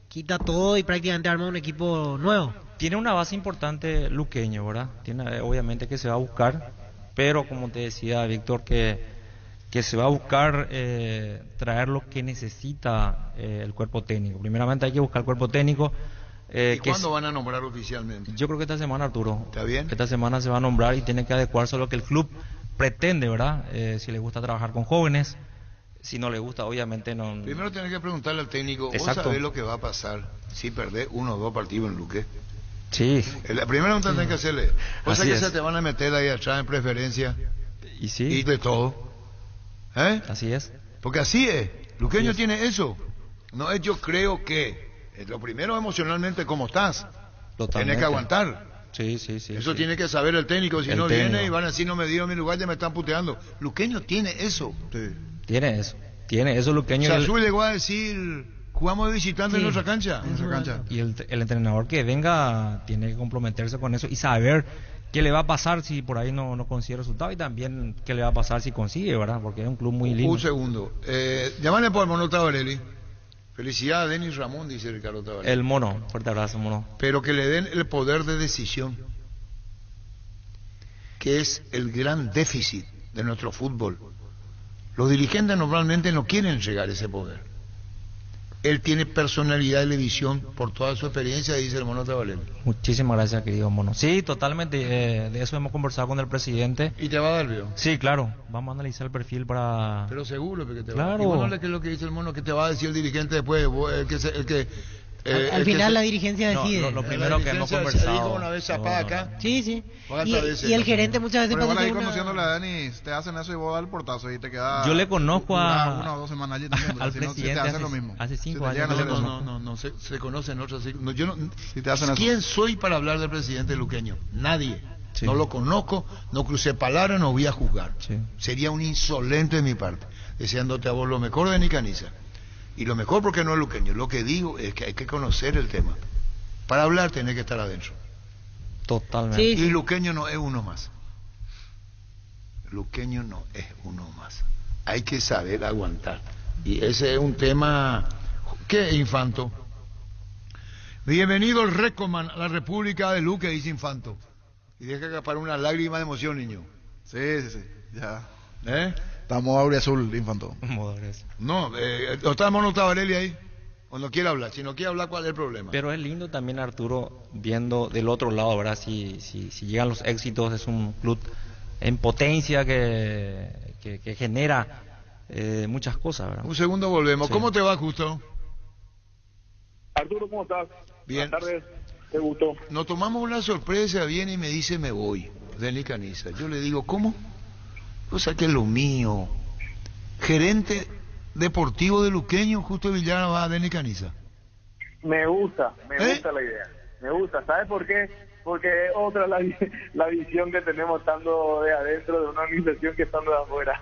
quita todo y prácticamente arma un equipo nuevo. Tiene una base importante Luqueño, ¿verdad? Tiene, obviamente que se va a buscar, pero como te decía Víctor, que se va a buscar traer lo que necesita el cuerpo técnico. Primeramente hay que buscar el cuerpo técnico. ¿Y cuándo van a nombrar oficialmente? Yo creo que esta semana, Arturo. ¿Está bien? Esta semana se va a nombrar y tiene que adecuarse a lo que el club pretende, ¿verdad? Si le gusta trabajar con jóvenes, si no le gusta, obviamente no. Primero tenés que preguntarle al técnico, exacto. ¿vos sabés lo que va a pasar si perdés 1 o 2 partidos en Luque? Sí. La primera pregunta tenés que hacerle, ¿vos sabés que es. se te van a meter ahí atrás en preferencia? Y sí. Y de todo. Así es. Porque así es. Luqueño tiene eso. No es yo creo que. Lo primero, emocionalmente, ¿cómo estás? Totalmente. Tienes que aguantar. Sí. Eso tiene que saber el técnico. Si no viene y van a decir, no me dieron mi lugar, ya me están puteando. Luqueño tiene eso. Sí. Tiene eso Luqueño. Azul llegó a decir, jugamos de visitante en nuestra cancha. Y el entrenador que venga tiene que comprometerse con eso y saber qué le va a pasar si por ahí no consigue resultado, y también qué le va a pasar si consigue, ¿verdad? Porque es un club muy lindo. Un segundo. Llámale por el Mono Tabarelli. Felicidades a Denis Ramón, dice Ricardo Tabarelli. El Mono, fuerte abrazo, Mono. Pero que le den el poder de decisión, que es el gran déficit de nuestro fútbol. Los dirigentes normalmente no quieren llegar a ese poder. Él tiene personalidad de la visión por toda su experiencia, dice el Mono Tabarelli. Muchísimas gracias, querido Mono. Sí, totalmente, de eso hemos conversado con el presidente. ¿Y te va a dar, vio? Sí, claro, vamos a analizar el perfil para... Pero seguro, porque te claro. va. Y bueno, ¿qué es lo que dice el Mono? ¿Qué te va a decir el dirigente después? Al final la dirigencia decide. Lo primero que hemos conversado. Dijo una vez zapada acá. Sí. Y el gerente muchas veces... Pero igual ahí conociendo a Dani, te hacen eso y vos das el portazo y te queda... Yo le conozco a... 1 o 2 semanas allí también. Al presidente hace lo mismo. Hace 5 años. No, se conocen otros. Yo no, si te hacen ¿quién soy para hablar del presidente luqueño? Nadie. Sí. No lo conozco, no crucé palabras, no voy a juzgar. Sí. Sería un insolente de mi parte, deseándote a vos lo mejor de Nicaniza. Y lo mejor porque no es luqueño. Lo que digo es que hay que conocer el tema. Para hablar tenés que estar adentro. Totalmente. Sí. Y luqueño no es uno más. Luqueño no es uno más. Hay que saber aguantar. Y ese es un tema... ¿Qué, Infanto? Bienvenido el Recoman a la República de Luque, dice Infanto. Y deja escapar una lágrima de emoción, niño. Sí, ya. Estamos auriazul, Infanto. No, ¿está el Mono Tabarelli ahí? ¿O no quiere hablar? Si no quiere hablar, ¿cuál es el problema? Pero es lindo también, Arturo, viendo del otro lado, ¿verdad? Si llegan los éxitos, es un club en potencia que genera muchas cosas, ¿verdad? Un segundo, volvemos. Sí. ¿Cómo te va, Justo? Arturo, ¿cómo estás? Bien. Buenas tardes, qué gusto. Nos tomamos una sorpresa, viene y me dice me voy, de Nicaniza. Yo le digo, ¿cómo? O sea que es lo mío. Gerente deportivo de Luqueño, Justo Villar va a Denis Caniza. Me gusta la idea. Me gusta. ¿Sabes por qué? porque es otra la visión que tenemos estando de adentro de una organización que estando de afuera.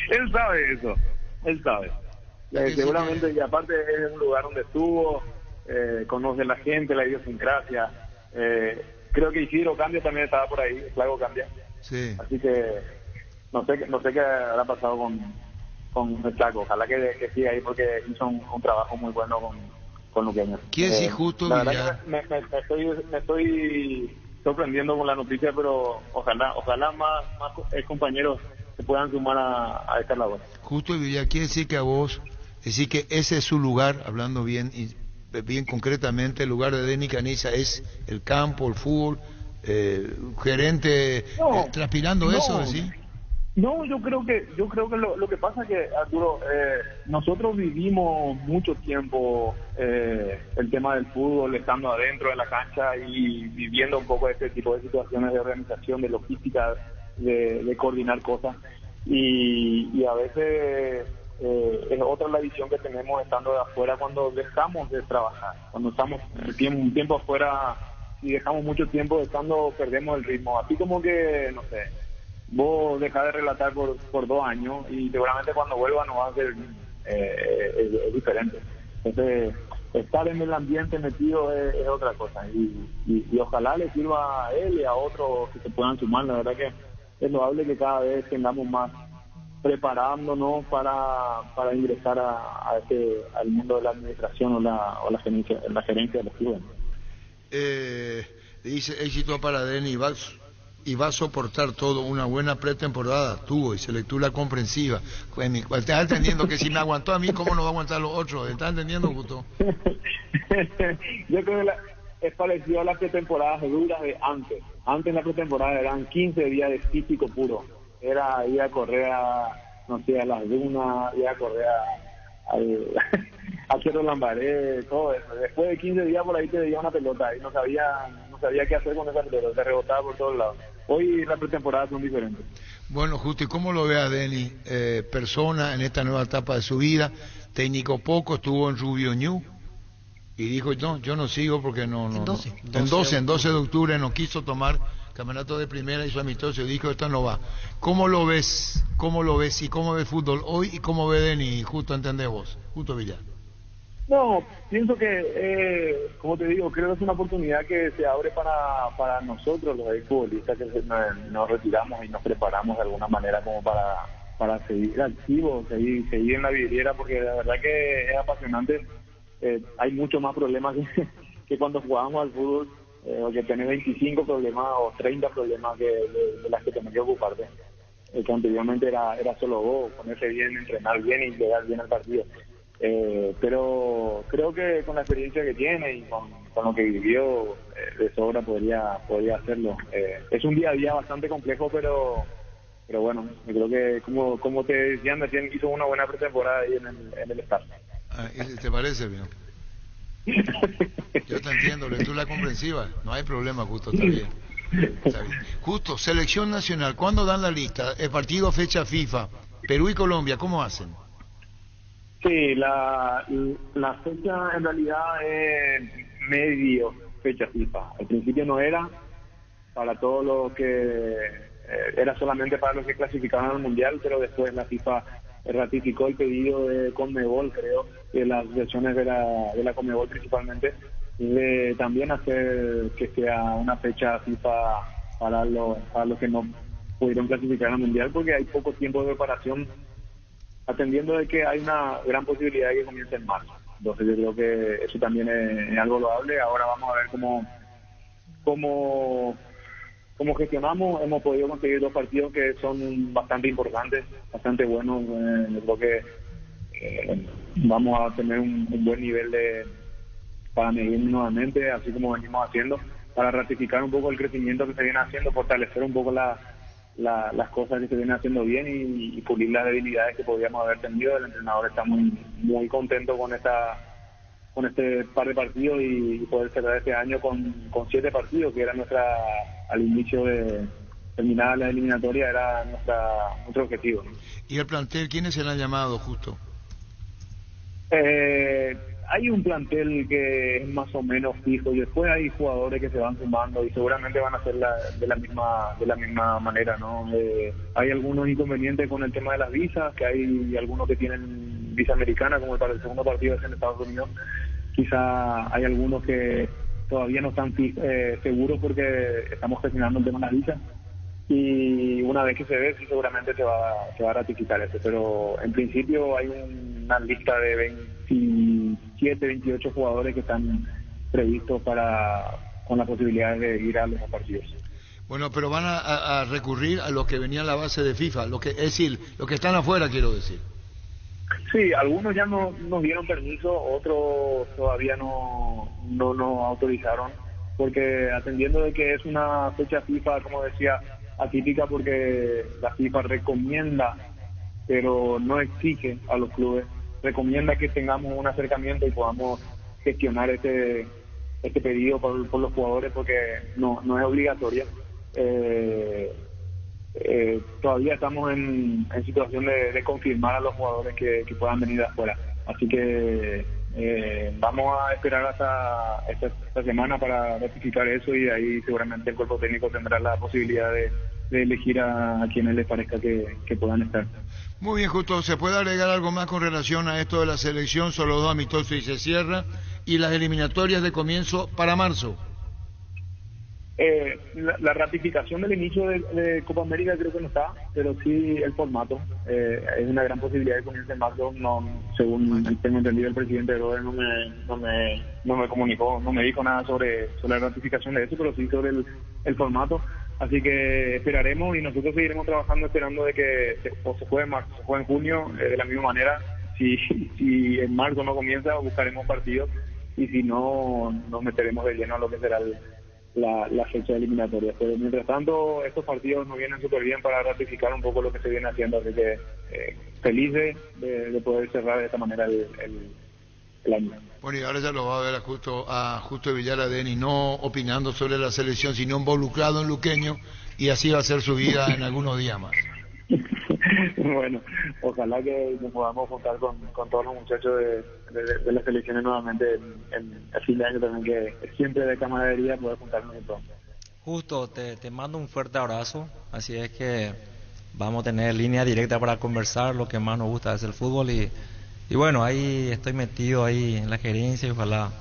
Él sabe eso, él sabe. Seguramente, y aparte es un lugar donde estuvo, conoce la gente, la idiosincrasia. Creo que Isidro Candia también estaba por ahí, Flaco Candia. Sí. Así que no sé qué habrá pasado con el Flaco. Ojalá que siga ahí porque hizo un trabajo muy bueno con Luqueño. ¿Quién es justo la Villar? verdad que me estoy sorprendiendo con la noticia, pero ojalá más compañeros se puedan sumar a esta labor. Justo Villar, quiere decir que a vos, decir que ese es su lugar, hablando bien concretamente, el lugar de Denis Canigia es el campo, el fútbol, gerente, transpirando eso, ¿sí? No, yo creo que lo que pasa es que, Arturo, nosotros vivimos mucho tiempo el tema del fútbol, estando adentro de la cancha y viviendo un poco este tipo de situaciones de organización, de logística, de coordinar cosas. Y a veces es otra la visión que tenemos estando de afuera cuando dejamos de trabajar. Cuando estamos un tiempo afuera y dejamos mucho tiempo estando, perdemos el ritmo. Así como que, no sé, vos dejás de relatar por 2 años y seguramente cuando vuelva no va a ser es diferente. Entonces, estar en el ambiente metido es otra cosa y ojalá le sirva a él y a otros que se puedan sumar. La verdad que es loable que cada vez tengamos más preparándonos para ingresar al mundo de la administración o la gerencia de los clubes. Dice éxito para Denis y va a soportar todo, una buena pretemporada tuvo y se lectura comprensiva. ¿Estás entendiendo que si me aguantó a mí, cómo no va a aguantar a los otros? ¿Estás entendiendo, Justo? Yo creo que es parecido a las pretemporadas duras de antes. Antes la pretemporada eran 15 días de físico puro. Era ir a correr a las dunas, ir a correr a Cerro Lambaré, todo eso. Después de 15 días por ahí te veía una pelota y no sabía qué hacer con esa pelota, te rebotaba por todos lados. Hoy las pretemporadas son diferentes. Bueno, Justo, ¿y cómo lo ve a Denis, persona en esta nueva etapa de su vida? Técnico poco, estuvo en Rubio Ñu y dijo, no, yo no sigo porque en 12 de octubre no quiso tomar campeonato de primera, hizo amistoso y dijo, esto no va. ¿Cómo lo ves y cómo ve el fútbol hoy y cómo ve Denis? Justo, ¿entendés vos? Justo Villar. No, pienso que, como te digo, creo que es una oportunidad que se abre para nosotros los futbolistas que nos retiramos y nos preparamos de alguna manera como para seguir activos, seguir en la vidriera, porque la verdad que es apasionante. Hay mucho más problemas que cuando jugábamos al fútbol, o que tenés 25 problemas o 30 problemas de las que tenés que ocuparte. Que anteriormente era solo vos, ponerse bien, entrenar bien y llegar bien al partido. Pero creo que con la experiencia que tiene y con lo que vivió, de sobra podría hacerlo. Es un día a día bastante complejo, pero bueno, yo creo que como te decía, hizo una buena pretemporada ahí en el Start. ¿Te parece bien? Yo te entiendo, lectura comprensiva, no hay problema, Justo, está bien. Justo, selección nacional, ¿cuándo dan la lista? El partido fecha FIFA, Perú y Colombia, ¿cómo hacen? Sí, la fecha en realidad es medio fecha FIFA. Al principio no era para todo lo que era solamente para los que clasificaban al Mundial, pero después la FIFA ratificó el pedido de Conmebol, creo, de las selecciones de la Conmebol principalmente, de también hacer que sea una fecha FIFA para los que no pudieron clasificar al Mundial, porque hay poco tiempo de preparación, atendiendo de que hay una gran posibilidad de que comience en marzo. Entonces yo creo que eso también es algo loable. Ahora vamos a ver cómo gestionamos. Hemos podido conseguir 2 partidos que son bastante importantes, bastante buenos. Creo que vamos a tener un buen nivel para medir nuevamente, así como venimos haciendo, para ratificar un poco el crecimiento que se viene haciendo, fortalecer un poco las cosas que se vienen haciendo bien y pulir las debilidades que podríamos haber tenido. El entrenador está muy contento con este par de partidos y poder cerrar este año con 7 partidos, que era al inicio de terminada la eliminatoria, era nuestro objetivo, ¿no? ¿Y el plantel quiénes se le han llamado, Justo? hay un plantel que es más o menos fijo y después hay jugadores que se van sumando y seguramente van a ser de la misma manera, ¿no? Hay algunos inconvenientes con el tema de las visas, que hay algunos que tienen visa americana, como para el segundo partido es en Estados Unidos. Quizá hay algunos que todavía no están seguros porque estamos gestionando el tema de las visas. Y una vez que se ve, sí, seguramente se va a ratificar eso, pero en principio hay una lista de 27, 28 jugadores que están previstos con la posibilidad de ir a los partidos. Bueno, pero van a recurrir a los que venían a la base de FIFA, es decir, los que están afuera, quiero decir. Sí, algunos ya nos dieron permiso, otros todavía no nos autorizaron, porque atendiendo de que es una fecha FIFA, como decía, atípica, porque la FIFA recomienda, pero no exige a los clubes, recomienda que tengamos un acercamiento y podamos gestionar este pedido por los jugadores, porque no es obligatoria. Todavía estamos en situación de confirmar a los jugadores que puedan venir de afuera, así que vamos a esperar hasta esta semana para ratificar eso, y de ahí seguramente el cuerpo técnico tendrá la posibilidad de elegir a quienes les parezca que puedan estar. Muy bien, Justo. ¿Se puede agregar algo más con relación a esto de la selección? Solo 2 amistosos y se cierra. ¿Y las eliminatorias de comienzo para marzo? La ratificación del inicio de Copa América creo que no está, pero sí el formato. Es una gran posibilidad de comience en marzo. Según tengo entendido, el presidente Roder no me comunicó, no me dijo nada sobre la ratificación de eso, pero sí sobre el formato. Así que esperaremos y nosotros seguiremos trabajando esperando de que se juegue en marzo, se juegue en junio, de la misma manera. Si en marzo no comienza, buscaremos partidos, y si no, nos meteremos de lleno a lo que será la fecha eliminatoria. Pero mientras tanto, estos partidos nos vienen súper bien para ratificar un poco lo que se viene haciendo, así que felices de poder cerrar de esta manera el año. Bueno, y ahora ya lo va a ver a Justo Villar, Denis, no opinando sobre la selección, sino involucrado en Luqueño, y así va a ser su vida en algunos días más. Bueno, ojalá que nos podamos juntar con todos los muchachos de las selecciones nuevamente en el fin de año también, que siempre de camaradería poder juntarnos en todo. Justo, te mando un fuerte abrazo, así es que vamos a tener línea directa para conversar, lo que más nos gusta es el fútbol, y bueno, ahí estoy metido ahí en la gerencia, y ojalá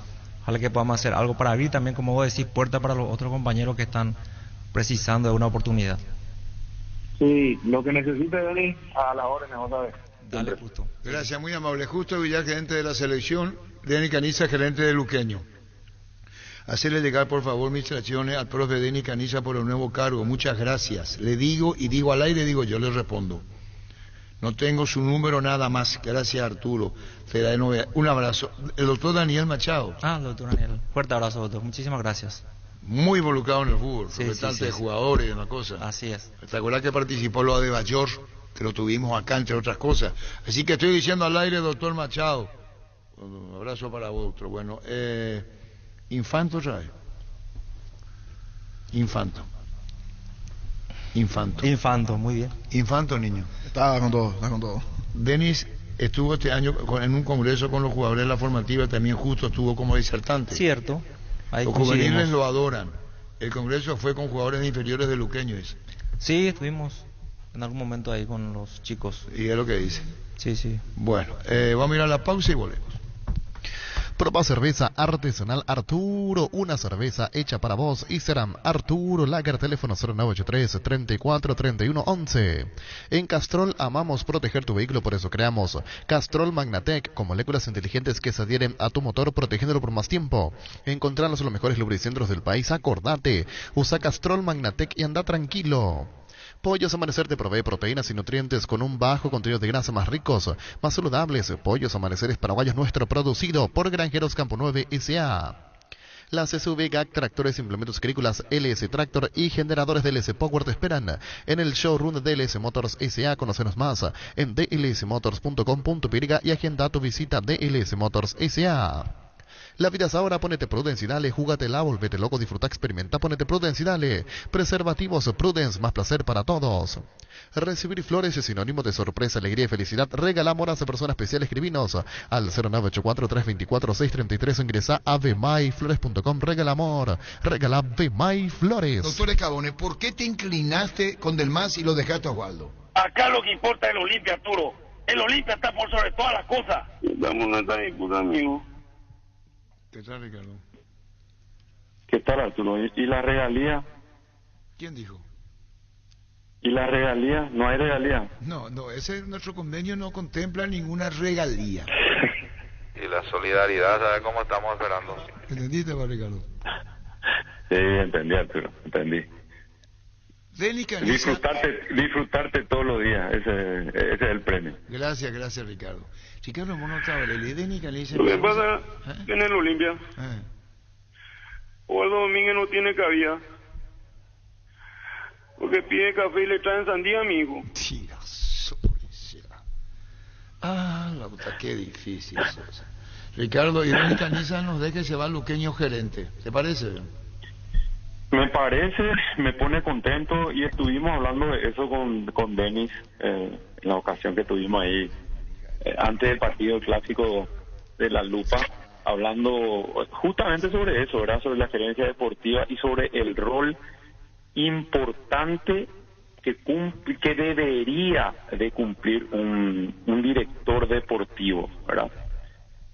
que podamos hacer algo para abrir también, como vos decís, puerta para los otros compañeros que están precisando de una oportunidad. Sí, lo que necesite, Denis, a las órdenes, vamos a ver. Dale, Justo. Gracias, muy amable. Justo Villar, gerente de la selección, Denis Caniza, gerente de Luqueño. Hacerle llegar, por favor, mis felicitaciones al profe Denis Caniza por el nuevo cargo. Muchas gracias. Le digo, y digo al aire, yo le respondo. No tengo su número, nada más. Gracias, Arturo. Un abrazo. El doctor Daniel Machado. El doctor Daniel. Fuerte abrazo, doctor. Muchísimas gracias. Muy involucrado en el fútbol, sí, de jugadores y una cosa. Así es. ¿Te acuerdas que participó lo de Bayor, que lo tuvimos acá, entre otras cosas? Así que estoy diciendo al aire, doctor Machado. Un abrazo para vosotros. Bueno, Infanto otra vez. Infanto, muy bien. Infanto, niño. Está con todo. Denis estuvo este año en un congreso con los jugadores de la formativa, también Justo estuvo como disertante. Cierto. Los juveniles lo adoran. El congreso fue con jugadores inferiores de Luqueño. Sí, estuvimos en algún momento ahí con los chicos. Y es lo que dice. Sí. Bueno, vamos a ir a la pausa y volvemos. Proba cerveza artesanal Arturo, una cerveza hecha para vos y serán Arturo Lager, teléfono 0983 34 31 11. En Castrol amamos proteger tu vehículo, por eso creamos Castrol Magnatec, con moléculas inteligentes que se adhieren a tu motor protegiéndolo por más tiempo. Encontrarlos en los mejores lubricentros del país, acordate, usa Castrol Magnatec y anda tranquilo. Pollos Amanecer te provee proteínas y nutrientes con un bajo contenido de grasa, más ricos, más saludables. Pollos Amaneceres Paraguayos Nuestro, producido por Granjeros Campo 9 S.A. Las SUV GAC, tractores, implementos agrícolas, LS Tractor y generadores DLS Power te esperan en el showroom de DLS Motors S.A. Conocenos más en dlsmotors.com.py y agenda tu visita DLS Motors S.A. La vida es ahora, ponete Prudence y dale, júgatela, volvete loco, disfruta, experimenta, ponete Prudence y dale. Preservativos Prudence, más placer para todos. Recibir flores es sinónimo de sorpresa, alegría y felicidad. Regala amor a esa persona especial, escribinos al 0984-324-633 o ingresa a vmayflores.com. Regala amor, regala Vmay Flores. Doctor Escabone, ¿por qué te inclinaste con Del Mas y lo dejaste a Osvaldo? Acá lo que importa es el Olimpia, Arturo. El Olimpia está por sobre todas las cosas. Damos nuestra disputa, amigo. ¿Qué tal, Ricardo? ¿Qué tal, Arturo? ¿Y la regalía? ¿Quién dijo? ¿Y la regalía? ¿No hay regalía? No, nuestro convenio no contempla ninguna regalía. Y la solidaridad, ¿sabes cómo estamos esperando? ¿Entendiste, Ricardo? Sí, entendí, Arturo, entendí. Disfrutarte todos los días, ese es el premio. Gracias, Ricardo. Ricardo, vos no sabes, le Denis Caniza. Lo que pasa en el Olimpia, Osvaldo Domínguez no tiene cabida, porque pide café y le traen sandía a mi hijo. La puta, qué difícil es eso. Ricardo, y Denis Caniza nos deja que se va Luqueño gerente, ¿te parece? Me parece, me pone contento, y estuvimos hablando de eso con Denis en la ocasión que tuvimos ahí antes del partido clásico de la Lupa, hablando justamente sobre eso, ¿verdad? Sobre la gerencia deportiva y sobre el rol importante que debería de cumplir un director deportivo, ¿verdad?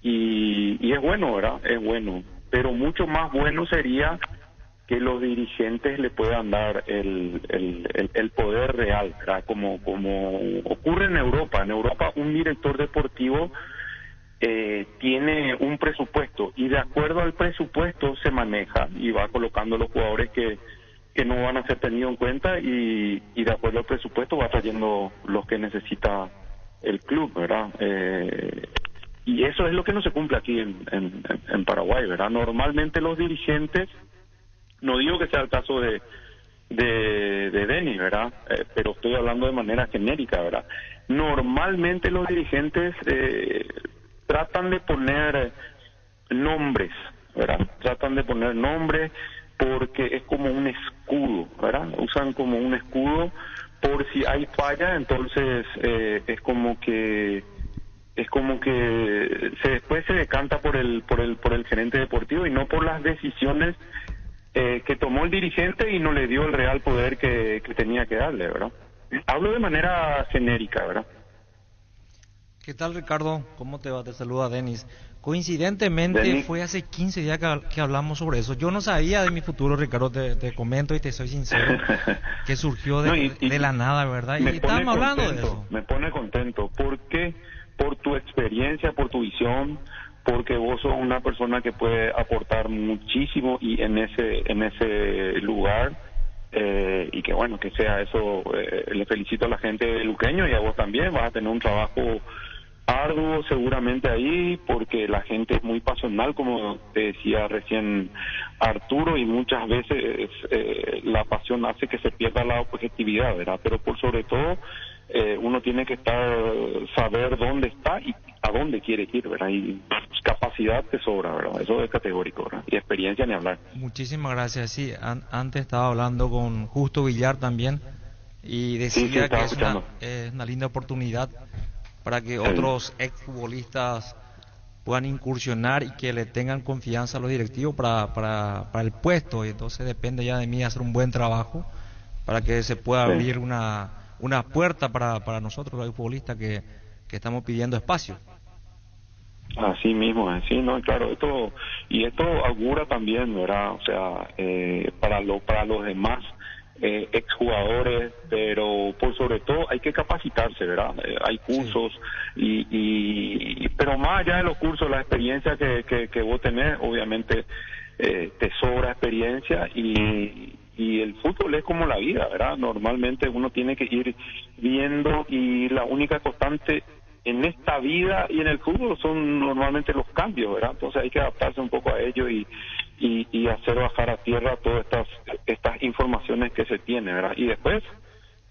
Y es bueno, ¿verdad? Es bueno, pero mucho más bueno sería que los dirigentes le puedan dar el poder real, ¿verdad? Como ocurre en Europa. En Europa un director deportivo tiene un presupuesto y de acuerdo al presupuesto se maneja y va colocando los jugadores que no van a ser tenidos en cuenta y de acuerdo al presupuesto va trayendo los que necesita el club, ¿verdad? Y eso es lo que no se cumple aquí en Paraguay, ¿verdad? Normalmente los dirigentes, no digo que sea el caso de Denis, ¿verdad? Pero estoy hablando de manera genérica, ¿verdad? Normalmente los dirigentes tratan de poner nombres, ¿verdad? Tratan de poner nombres porque es como un escudo, ¿verdad? Usan como un escudo por si hay falla, entonces es como que después se decanta por el gerente deportivo y no por las decisiones que tomó el dirigente y no le dio el real poder que tenía que darle, ¿verdad? Hablo de manera genérica, ¿verdad? ¿Qué tal, Ricardo? ¿Cómo te va? Te saluda Denis. Coincidentemente Denis. Fue hace 15 días que hablamos sobre eso. Yo no sabía de mi futuro, Ricardo, te comento y te soy sincero, que surgió de la nada, ¿verdad? Y estábamos hablando de eso. Me pone contento. ¿Por qué? Por tu experiencia, por tu visión, porque vos sos una persona que puede aportar muchísimo y en ese lugar, y que bueno, que sea eso. Le felicito a la gente de Luqueño y a vos también. Vas a tener un trabajo arduo seguramente ahí, porque la gente es muy pasional, como te decía recién Arturo, y muchas veces la pasión hace que se pierda la objetividad, ¿verdad? Pero por sobre todo uno tiene que saber dónde está y a dónde quiere ir, ¿verdad? Y capacidad te sobra, ¿verdad? Eso es categórico, ¿verdad? Y experiencia ni hablar. Muchísimas gracias. Sí, antes estaba hablando con Justo Villar también y decía que es una linda oportunidad para que otros exfutbolistas puedan incursionar y que le tengan confianza a los directivos para el puesto. Y entonces depende ya de mí hacer un buen trabajo para que se pueda abrir una puerta para nosotros los futbolistas que estamos pidiendo espacio. Así mismo, así, ¿no? Claro, esto augura también, ¿verdad? O sea, para los demás exjugadores, pero por sobre todo hay que capacitarse, ¿verdad? Hay cursos pero más allá de los cursos, la experiencia que vos tenés, obviamente te sobra experiencia y el fútbol es como la vida, ¿verdad? Normalmente uno tiene que ir viendo y la única constante en esta vida y en el fútbol son normalmente los cambios, ¿verdad? Entonces hay que adaptarse un poco a ello y hacer bajar a tierra todas estas informaciones que se tienen, ¿verdad? Y después,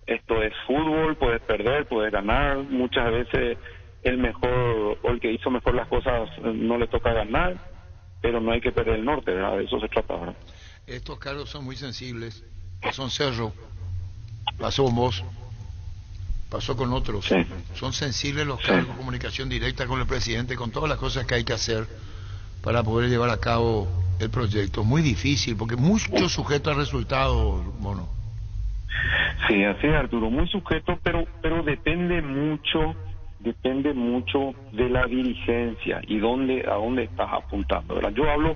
esto es fútbol, puedes perder, puedes ganar, muchas veces el mejor o el que hizo mejor las cosas no le toca ganar, pero no hay que perder el norte, ¿verdad? De eso se trata, ¿verdad? Estos cargos son muy sensibles, son Cerro, pasó con vos, pasó con otros, sí. Son sensibles los cargos, comunicación directa con el presidente, con todas las cosas que hay que hacer para poder llevar a cabo el proyecto. Muy difícil, porque mucho sujeto al resultado, Mono. Sí, así es, Arturo, muy sujeto, pero depende mucho de la dirigencia y a dónde estás apuntando, ¿verdad? Yo hablo,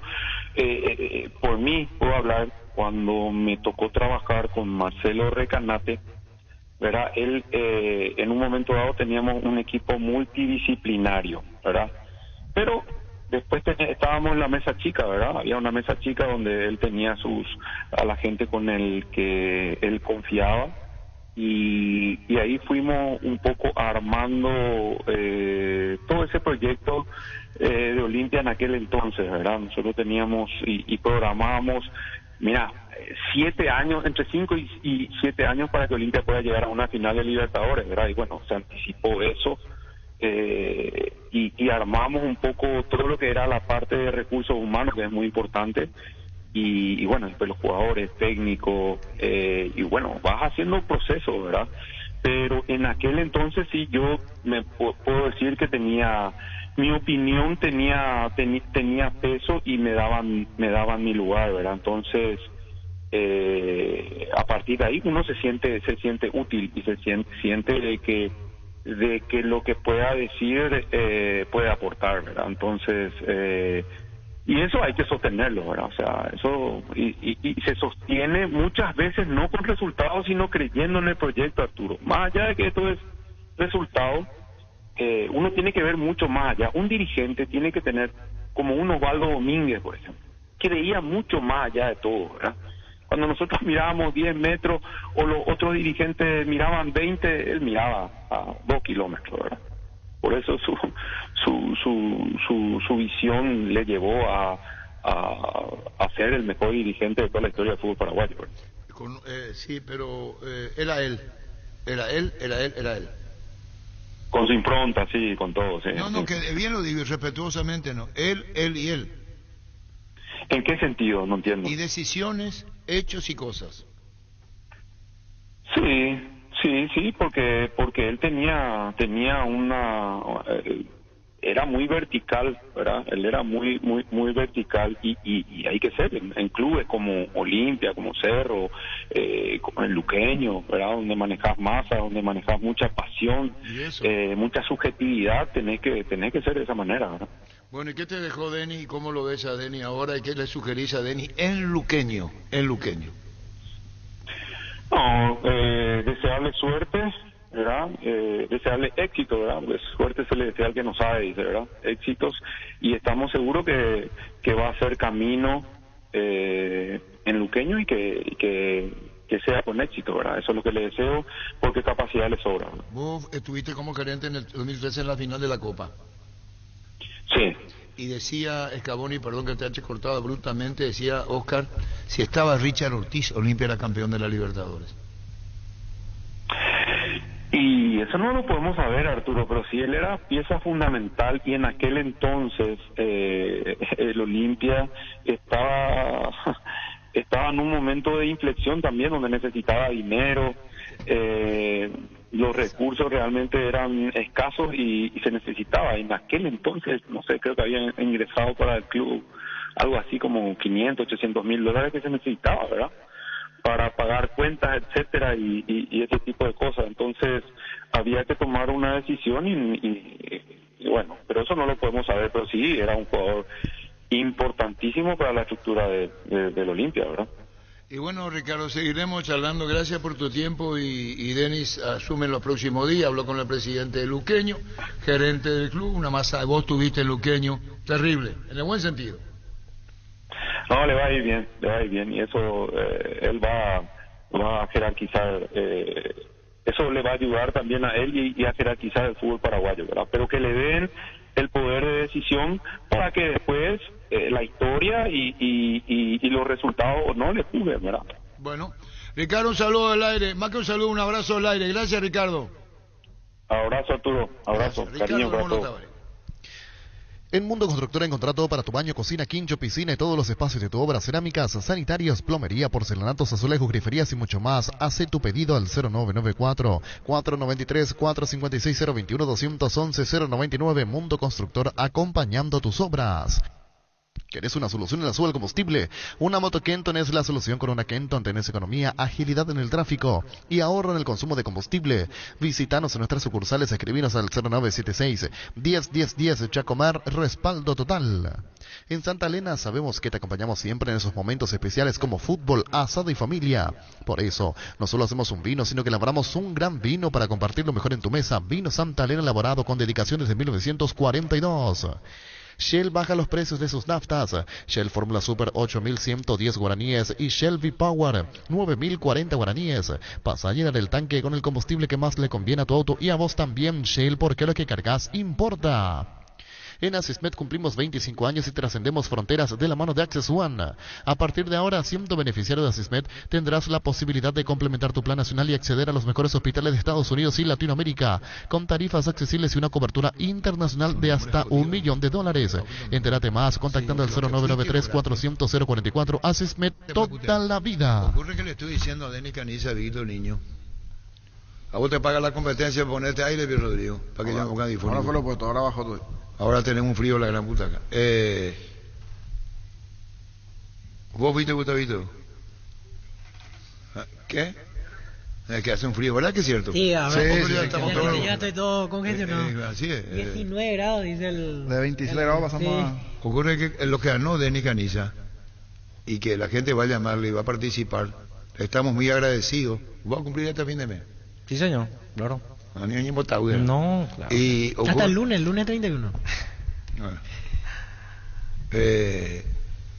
por mí, puedo hablar cuando me tocó trabajar con Marcelo Recanate, ¿verdad? Él, en un momento dado teníamos un equipo multidisciplinario, ¿verdad? Pero después estábamos en la mesa chica, ¿verdad? Había una mesa chica donde él tenía a la gente con el que él confiaba, y ahí fuimos un poco armando todo ese proyecto de Olimpia en aquel entonces, ¿verdad? Nosotros teníamos y programábamos, mira, 7 años, entre 5 y 7 años para que Olimpia pueda llegar a una final de Libertadores, ¿verdad? Y bueno, se anticipó eso. Y armamos un poco todo lo que era la parte de recursos humanos, que es muy importante, y bueno, después los jugadores, técnicos, y bueno, vas haciendo procesos, ¿verdad? Pero en aquel entonces sí, yo me puedo decir que mi opinión tenía peso y me daban mi lugar, ¿verdad? Entonces, a partir de ahí uno se siente útil y se siente de que lo que pueda decir puede aportar, ¿verdad? Entonces, y eso hay que sostenerlo, ¿verdad? O sea, eso y se sostiene muchas veces no con resultados, sino creyendo en el proyecto, Arturo. Más allá de que esto es resultado, uno tiene que ver mucho más allá. Un dirigente tiene que tener, como un Osvaldo Domínguez, por ejemplo, creía mucho más allá de todo, ¿verdad? Cuando nosotros mirábamos 10 metros o los otros dirigentes miraban 20, él miraba a 2 kilómetros, ¿verdad? Por eso su visión le llevó a ser el mejor dirigente de toda la historia del fútbol paraguayo, ¿verdad? Sí, pero era él. Con su impronta, sí, con todo, sí. No, que bien lo digo, respetuosamente no. Él y él. ¿En qué sentido? No entiendo. Y decisiones, hechos y cosas. Sí, porque él tenía era muy vertical, ¿verdad? Él era muy vertical y hay que ser en clubes como Olimpia, como Cerro, como el Luqueño, ¿verdad? Donde manejas masa, donde manejas mucha pasión, mucha subjetividad, tenés que ser de esa manera, ¿verdad? Bueno, ¿y qué te dejó Denny y cómo lo ves a Denny ahora y qué le sugerís a Denny en Luqueño? No, desearle suerte, ¿verdad? Desearle éxito, ¿verdad? Pues suerte se le desea al que no sabe, dice, ¿verdad? Éxitos, y estamos seguros que va a ser camino en Luqueño y que sea con éxito, ¿verdad? Eso es lo que le deseo, porque capacidad le sobra, ¿verdad? Vos estuviste como gerente en el 2013 en la final de la Copa. Sí. Y decía Scavoni, perdón que te haya cortado abruptamente, decía Oscar, si estaba Richard Ortiz, Olimpia era campeón de la Libertadores. Y eso no lo podemos saber, Arturo, pero sí, él era pieza fundamental, y en aquel entonces el Olimpia estaba en un momento de inflexión también, donde necesitaba dinero, los recursos realmente eran escasos y se necesitaba. En aquel entonces, no sé, creo que habían ingresado para el club algo así como 500, 800 mil dólares que se necesitaba, ¿verdad? Para pagar cuentas, etcétera, y ese tipo de cosas. Entonces había que tomar una decisión y bueno, pero eso no lo podemos saber, pero sí, era un jugador importantísimo para la estructura del Olimpia, ¿verdad? Y bueno, Ricardo, seguiremos charlando. Gracias por tu tiempo y Denis asume en los próximos días. Habló con el presidente de Luqueño, gerente del club, una masa. Vos tuviste en Luqueño, terrible, en el buen sentido. No, le va a ir bien, y eso él va a jerarquizar, eso le va a ayudar también a él y a jerarquizar el fútbol paraguayo, ¿verdad? Pero que le den el poder de decisión para que después la historia y los resultados no le juzguen, ¿verdad? Bueno, Ricardo, un saludo al aire, más que un saludo, un abrazo al aire. Gracias, Ricardo. Abrazo, Arturo, abrazo, Ricardo, cariño para todos. En Mundo Constructor encontrá todo para tu baño, cocina, quincho, piscina y todos los espacios de tu obra, cerámicas, sanitarios, plomería, porcelanatos, azulejos, griferías y mucho más. Hace tu pedido al 0994-493-456-021-211-099. Mundo Constructor, acompañando tus obras. ¿Querés una solución en la suba del combustible? Una moto Kenton es la solución. Con una Kenton tenés economía, agilidad en el tráfico y ahorro en el consumo de combustible. Visítanos en nuestras sucursales, escribinos al 0976-101010, Chacomar, respaldo total. En Santa Elena sabemos que te acompañamos siempre en esos momentos especiales como fútbol, asado y familia. Por eso, no solo hacemos un vino, sino que elaboramos un gran vino para compartir lo mejor en tu mesa. Vino Santa Elena elaborado con dedicación desde 1942. Shell baja los precios de sus naftas. Shell Fórmula Super 8.110 guaraníes y Shell V-Power 9.040 guaraníes. Pasa a llenar el tanque con el combustible que más le conviene a tu auto y a vos también, Shell, porque lo que cargas importa. En Asismed cumplimos 25 años y trascendemos fronteras de la mano de Access One. A partir de ahora, siendo beneficiario de Asismed, tendrás la posibilidad de complementar tu plan nacional y acceder a los mejores hospitales de Estados Unidos y Latinoamérica, con tarifas accesibles y una cobertura internacional de hasta $1 millón. Entérate más contactando al 0993-400-044. Asismed, toda la vida. Ocurre que le estoy diciendo a Denis Caniza, Víctor Niño. A vos te paga la competencia de ponerte aire, Pierre Rodrigo, para que ya me ponga difusión. Ahora fue lo puesto, ahora bajó todo. Ahora tenemos un frío la gran puta acá. ¿Vos viste, Gustavito? ¿Qué? Que hace un frío, ¿verdad que es cierto? Sí, ahora ya estoy todo congestionado. Así es. 19 grados, dice el... De 26 grados pasamos a... Ocurre que lo que ganó Denis Caniza, y que la gente va a llamarle y va a participar, estamos muy agradecidos. ¿Vos a cumplir este fin de mes? Sí, señor, claro. No, claro. Y hasta el lunes 31. Bueno.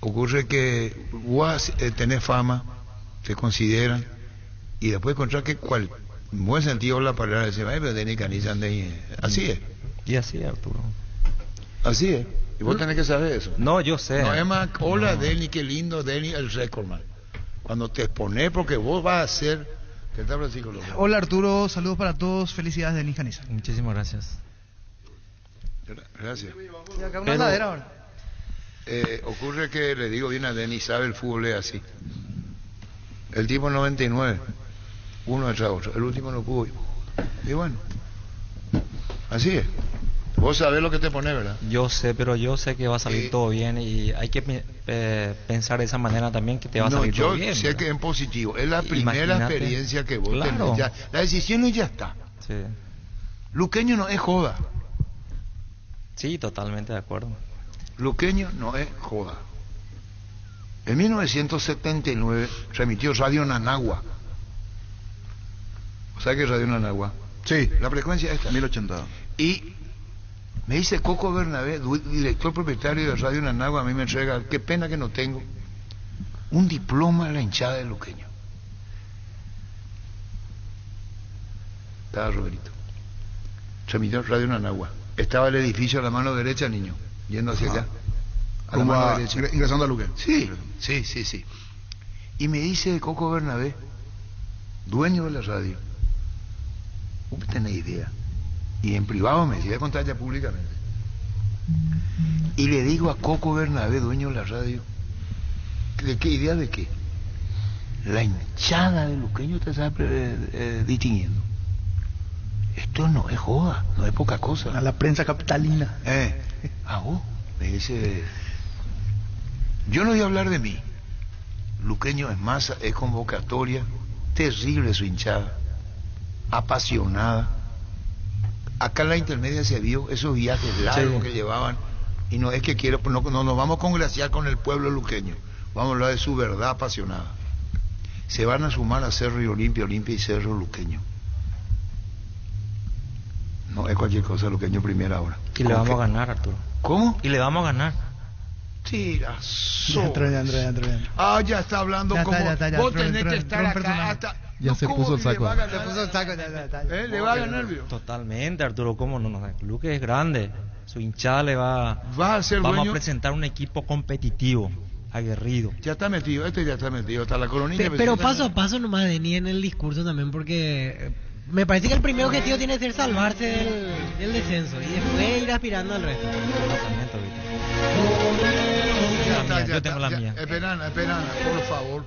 Ocurre que vos tenés fama, te consideran, y después encontrás que en buen sentido la palabra dice, pero Denis Caniza anda ahí. Así es. Y así es, Arturo. Así es. Y vos tenés que saber eso. No, yo sé. No, es más, hola no. Denis, qué lindo Denis, el récord, cuando te exponés, porque vos vas a hacer... ¿Qué tal, Francisco? Hola, Arturo, saludos para todos, felicidades, Denis Caniza. Muchísimas gracias. Gracias. Y acá una ladera ahora. Ocurre que le digo bien a Denis, sabe el fútbol es así. El tipo 99, uno detrás de otro, el último no pudo. Y bueno, así es. Vos sabés lo que te pones, ¿verdad? Yo sé, pero yo sé que va a salir todo bien y hay que pensar de esa manera también que te va a salir todo bien. Yo sé ¿verdad? que es positivo. Es la primera experiencia que vos tenés. Ya, la decisión ya está. Sí. Luqueño no es joda. Sí, totalmente de acuerdo. Luqueño no es joda. En 1979 remitió Radio Nanagua. ¿Sabes qué es Radio Nanagua? Sí. La frecuencia esta. 1080. Y me dice Coco Bernabé, director propietario de Radio Nanagua, a mí me entrega, qué pena que no tengo, un diploma de la hinchada de Luqueño. Estaba Roberito. Remitió Radio Nanagua. Estaba el edificio a la mano derecha, niño, yendo hacia allá. A la mano derecha. Ingresando a Luque. Sí. Y me dice Coco Bernabé, dueño de la radio, ¿usted tiene idea? Y en privado me decía, contar ya públicamente. Y le digo a Coco Bernabé, dueño de la radio, ¿de qué idea de qué? La hinchada de Luqueño te está distinguiendo. Esto no es joda, no es poca cosa. A la prensa capitalina. Vos, me dice, yo no voy a hablar de mí. Luqueño es masa, es convocatoria, terrible su hinchada, apasionada. Acá en la intermedia se vio esos viajes largos que llevaban, y no es que no nos vamos a congraciar con el pueblo luqueño, vamos a hablar de su verdad apasionada. Se van a sumar a Cerro y Olimpia y Cerro Luqueño. No es cualquier cosa, Luqueño primera hora. Y le vamos a ganar, Arturo. ¿Cómo? Y le vamos a ganar. Tirazo. Ya ya está hablando como... Vos tenés que estar acá hasta... Ya se puso el saco. Se puso el saco, le va a ganar, ¿vio? Totalmente, Arturo, ¿cómo no? Luque es grande. Su hinchada le va a ser vamos dueño. A presentar un equipo competitivo, aguerrido. Ya está metido, ya está metido, hasta la coronilla. Pero paso a paso nomás, Denis, en el discurso también, porque Me parece que el primer objetivo tiene que ser salvarse del descenso y después ir aspirando al resto. Yo tengo la mía. Espera, por favor.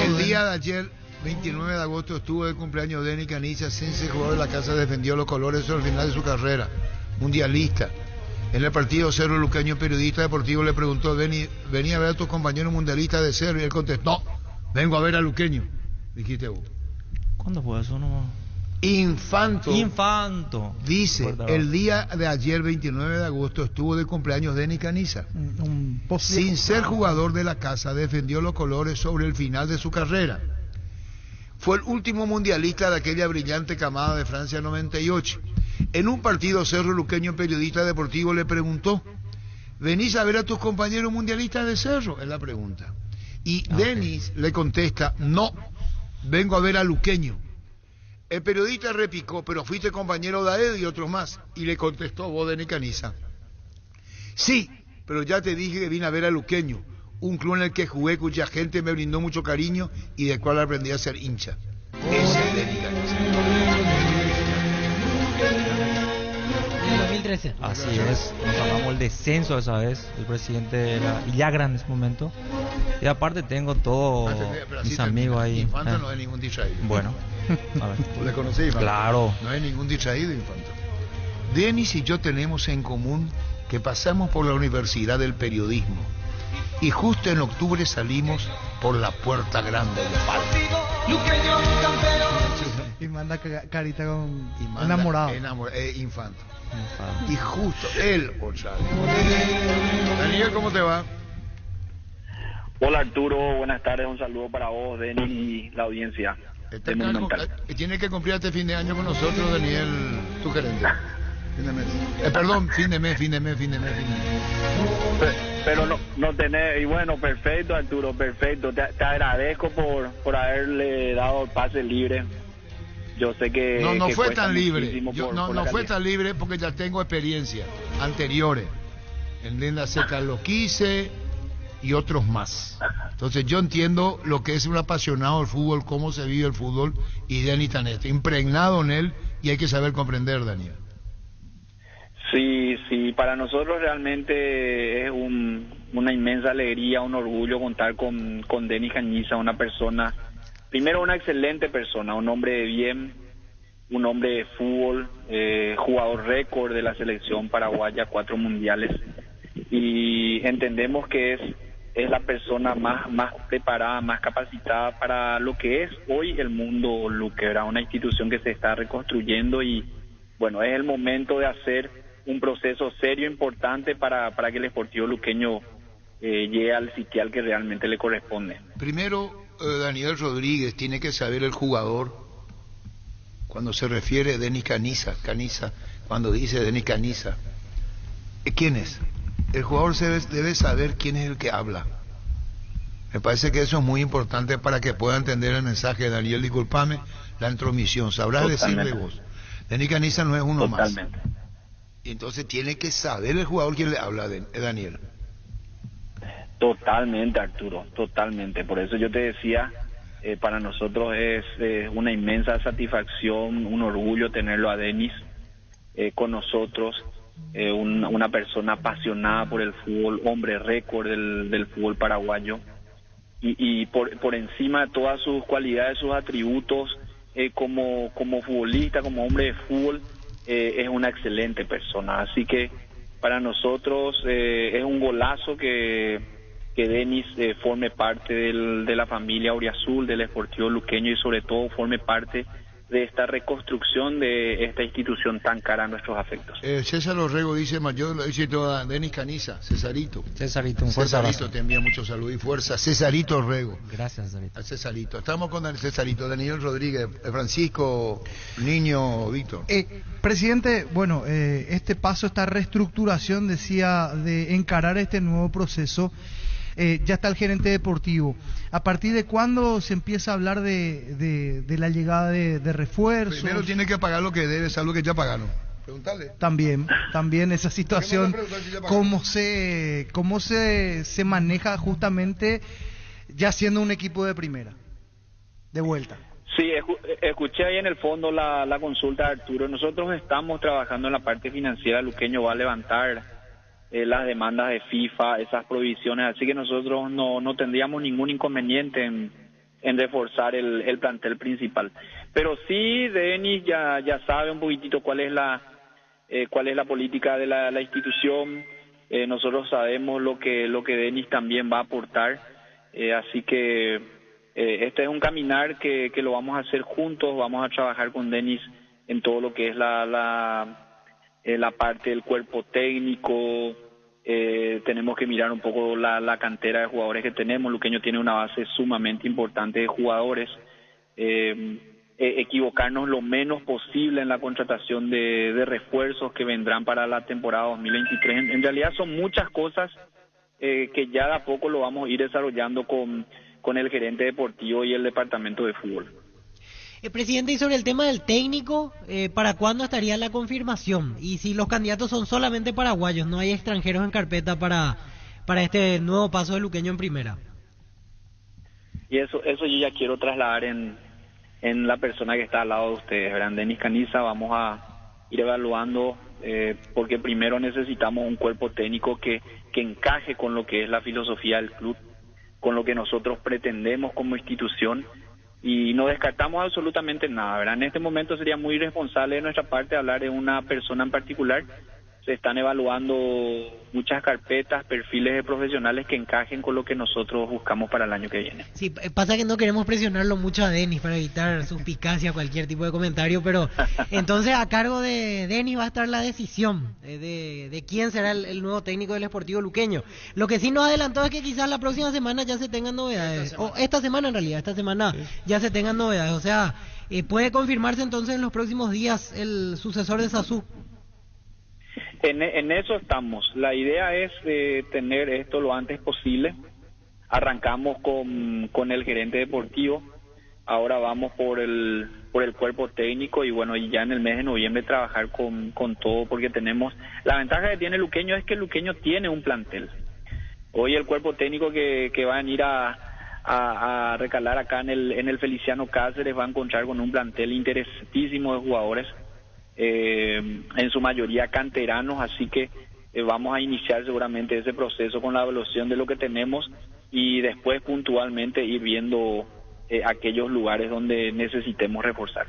El día de ayer, 29 de agosto, estuvo de cumpleaños Denis Caniza, sense jugador de la casa, defendió los colores al final de su carrera, mundialista. En el partido Cerro Luqueño, periodista deportivo, le preguntó: Denis, ¿venía a ver a tus compañeros mundialistas de Cerro? Y él contestó: no, vengo a ver a Luqueño. Dijiste vos. ¿Cuándo fue eso? No. Infanto dice: el día de ayer, 29 de agosto, estuvo de cumpleaños Denis Caniza. Sin ser jugador de la casa, defendió los colores sobre el final de su carrera. Fue el último mundialista de aquella brillante camada de Francia 98. En un partido, Cerro Luqueño, periodista deportivo, le preguntó: ¿venís a ver a tus compañeros mundialistas de Cerro? Es la pregunta. Y Denis le contesta: no, vengo a ver a Luqueño. El periodista replicó: pero fuiste compañero de Aed y otros más. Y le contestó vos, Denis Caniza: sí, pero ya te dije que vine a ver a Luqueño, un club en el que jugué, cuya gente me brindó mucho cariño y del cual aprendí a ser hincha. Ese es Denis Caniza. 2013. Así es, nos ganamos el descenso esa vez, el presidente era Villagra en ese momento. Y aparte tengo todos mis amigos ahí. Infanta no es ningún distraído. Bueno, a ver. ¿Le conocí, Infanta? Claro. No es ningún distraído, Infanta. Denis y yo tenemos en común que pasamos por la Universidad del Periodismo y justo en octubre salimos por la Puerta Grande de Palma. Y manda carita con enamorado. Infanta. Y justo él, otra vez. Daniel, ¿cómo te va? Hola Arturo, buenas tardes, un saludo para vos, Denis y la audiencia. Tiene que cumplir este fin de año con nosotros, Daniel, tu gerente. Fin de mes. Perdón, fin de mes. Pero no tenés, y bueno, perfecto Arturo, perfecto. Te agradezco por haberle dado pase libre. Yo sé que... No que fue tan libre. No fue tan libre porque ya tengo experiencia anteriores. En Lenda Seca lo quise y otros más. Entonces yo entiendo lo que es un apasionado del fútbol, cómo se vive el fútbol, y Denis está impregnado en él y hay que saber comprender, Daniel. Sí, para nosotros realmente es una inmensa alegría, un orgullo contar con Denis Caniza, una persona, primero una excelente persona, un hombre de bien, un hombre de fútbol, jugador récord de la selección paraguaya, 4 mundiales, y entendemos que es la persona más preparada, más capacitada para lo que es hoy el mundo luquera, una institución que se está reconstruyendo y bueno, es el momento de hacer un proceso serio, importante para que el Sportivo Luqueño llegue al sitial que realmente le corresponde. Primero, Daniel Rodríguez, tiene que saber el jugador, cuando se refiere a Denis Caniza, cuando dice Denis Caniza, ¿quién es? El jugador debe saber quién es el que habla. Me parece que eso es muy importante para que pueda entender el mensaje. Daniel, discúlpame la intromisión, sabrás decirle vos. Denis Caniza no es uno Totalmente. Más. Y entonces tiene que saber el jugador quién le habla, Daniel. Totalmente, Arturo, totalmente. Por eso yo te decía, para nosotros es una inmensa satisfacción, un orgullo tenerlo a Denis con nosotros, una persona apasionada por el fútbol, hombre récord del fútbol paraguayo, y por encima de todas sus cualidades, sus atributos, como futbolista, como hombre de fútbol, es una excelente persona. Así que para nosotros es un golazo que Denis forme parte de la familia auriazul, del Sportivo Luqueño, y sobre todo forme parte de esta reconstrucción de esta institución tan cara a nuestros afectos. César Orrego dice: yo lo dice toda Denis Caniza, Cesarito, un fuerte abrazo. Te envía mucho salud y fuerza. Cesarito Orrego. Gracias, Cesarito. Cesarito. Estamos con Cesarito, Daniel Rodríguez, Francisco, Niño, Víctor. Presidente, bueno, este paso, esta reestructuración, decía, de encarar este nuevo proceso. Ya está el gerente deportivo. ¿A partir de cuándo se empieza a hablar de la llegada de refuerzos? Primero tiene que pagar lo que debe, es algo que ya pagaron. Preguntarle. También esa situación, cómo se maneja justamente ya siendo un equipo de primera, de vuelta. Sí, escuché ahí en el fondo la consulta de Arturo. Nosotros estamos trabajando en la parte financiera. Luqueño va a levantar las demandas de FIFA, esas provisiones, así que nosotros no tendríamos ningún inconveniente en reforzar el plantel principal. Pero sí, Denis ya sabe un poquitito cuál es la política de la institución. Nosotros sabemos lo que Denis también va a aportar, así que este es un caminar que lo vamos a hacer juntos. Vamos a trabajar con Denis en todo lo que es la parte del cuerpo técnico. Tenemos que mirar un poco la cantera de jugadores que tenemos. Luqueño tiene una base sumamente importante de jugadores. Equivocarnos lo menos posible en la contratación de refuerzos que vendrán para la temporada 2023. En realidad son muchas cosas que ya de a poco lo vamos a ir desarrollando con el gerente deportivo y el departamento de fútbol. Presidente, y sobre el tema del técnico, ¿para cuándo estaría la confirmación? Y si los candidatos son solamente paraguayos, no hay extranjeros en carpeta para este nuevo paso de Luqueño en primera. Y eso yo ya quiero trasladar en la persona que está al lado de ustedes, ¿verdad? Denis Caniza. Vamos a ir evaluando, porque primero necesitamos un cuerpo técnico que encaje con lo que es la filosofía del club, con lo que nosotros pretendemos como institución, y no descartamos absolutamente nada, ¿verdad? En este momento sería muy irresponsable de nuestra parte hablar de una persona en particular. Se están evaluando muchas carpetas, perfiles de profesionales que encajen con lo que nosotros buscamos para el año que viene. Sí, pasa que no queremos presionarlo mucho a Denis para evitar suspicacia, cualquier tipo de comentario, pero entonces a cargo de Denis va a estar la decisión de quién será el nuevo técnico del Sportivo Luqueño. Lo que sí nos adelantó es que quizás la próxima semana ya se tengan novedades, esta semana ya se tengan novedades, o sea, puede confirmarse entonces en los próximos días el sucesor de Sasú. En eso estamos. La idea es tener esto lo antes posible. Arrancamos con el gerente deportivo, ahora vamos por el cuerpo técnico y bueno, y ya en el mes de noviembre trabajar con todo, porque tenemos, la ventaja que tiene Luqueño es que Luqueño tiene un plantel. Hoy el cuerpo técnico que va a venir a recalar acá en el Feliciano Cáceres va a encontrar con un plantel interesantísimo de jugadores, en su mayoría canteranos, así que vamos a iniciar seguramente ese proceso con la evaluación de lo que tenemos y después puntualmente ir viendo aquellos lugares donde necesitemos reforzar.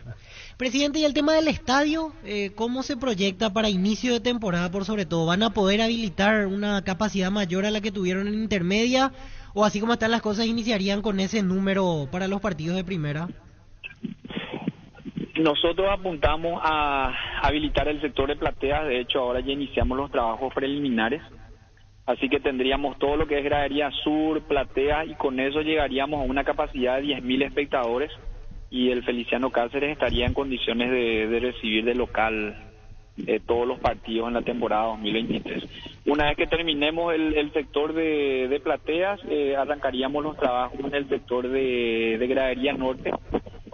Presidente, y el tema del estadio, ¿cómo se proyecta para inicio de temporada por sobre todo? ¿Van a poder habilitar una capacidad mayor a la que tuvieron en intermedia o así como están las cosas iniciarían con ese número para los partidos de primera? Nosotros apuntamos a habilitar el sector de plateas. De hecho, ahora ya iniciamos los trabajos preliminares, así que tendríamos todo lo que es gradería sur, platea, y con eso llegaríamos a una capacidad de 10.000 espectadores y el Feliciano Cáceres estaría en condiciones de recibir de local todos los partidos en la temporada 2023. Una vez que terminemos el sector de plateas, arrancaríamos los trabajos en el sector de gradería norte.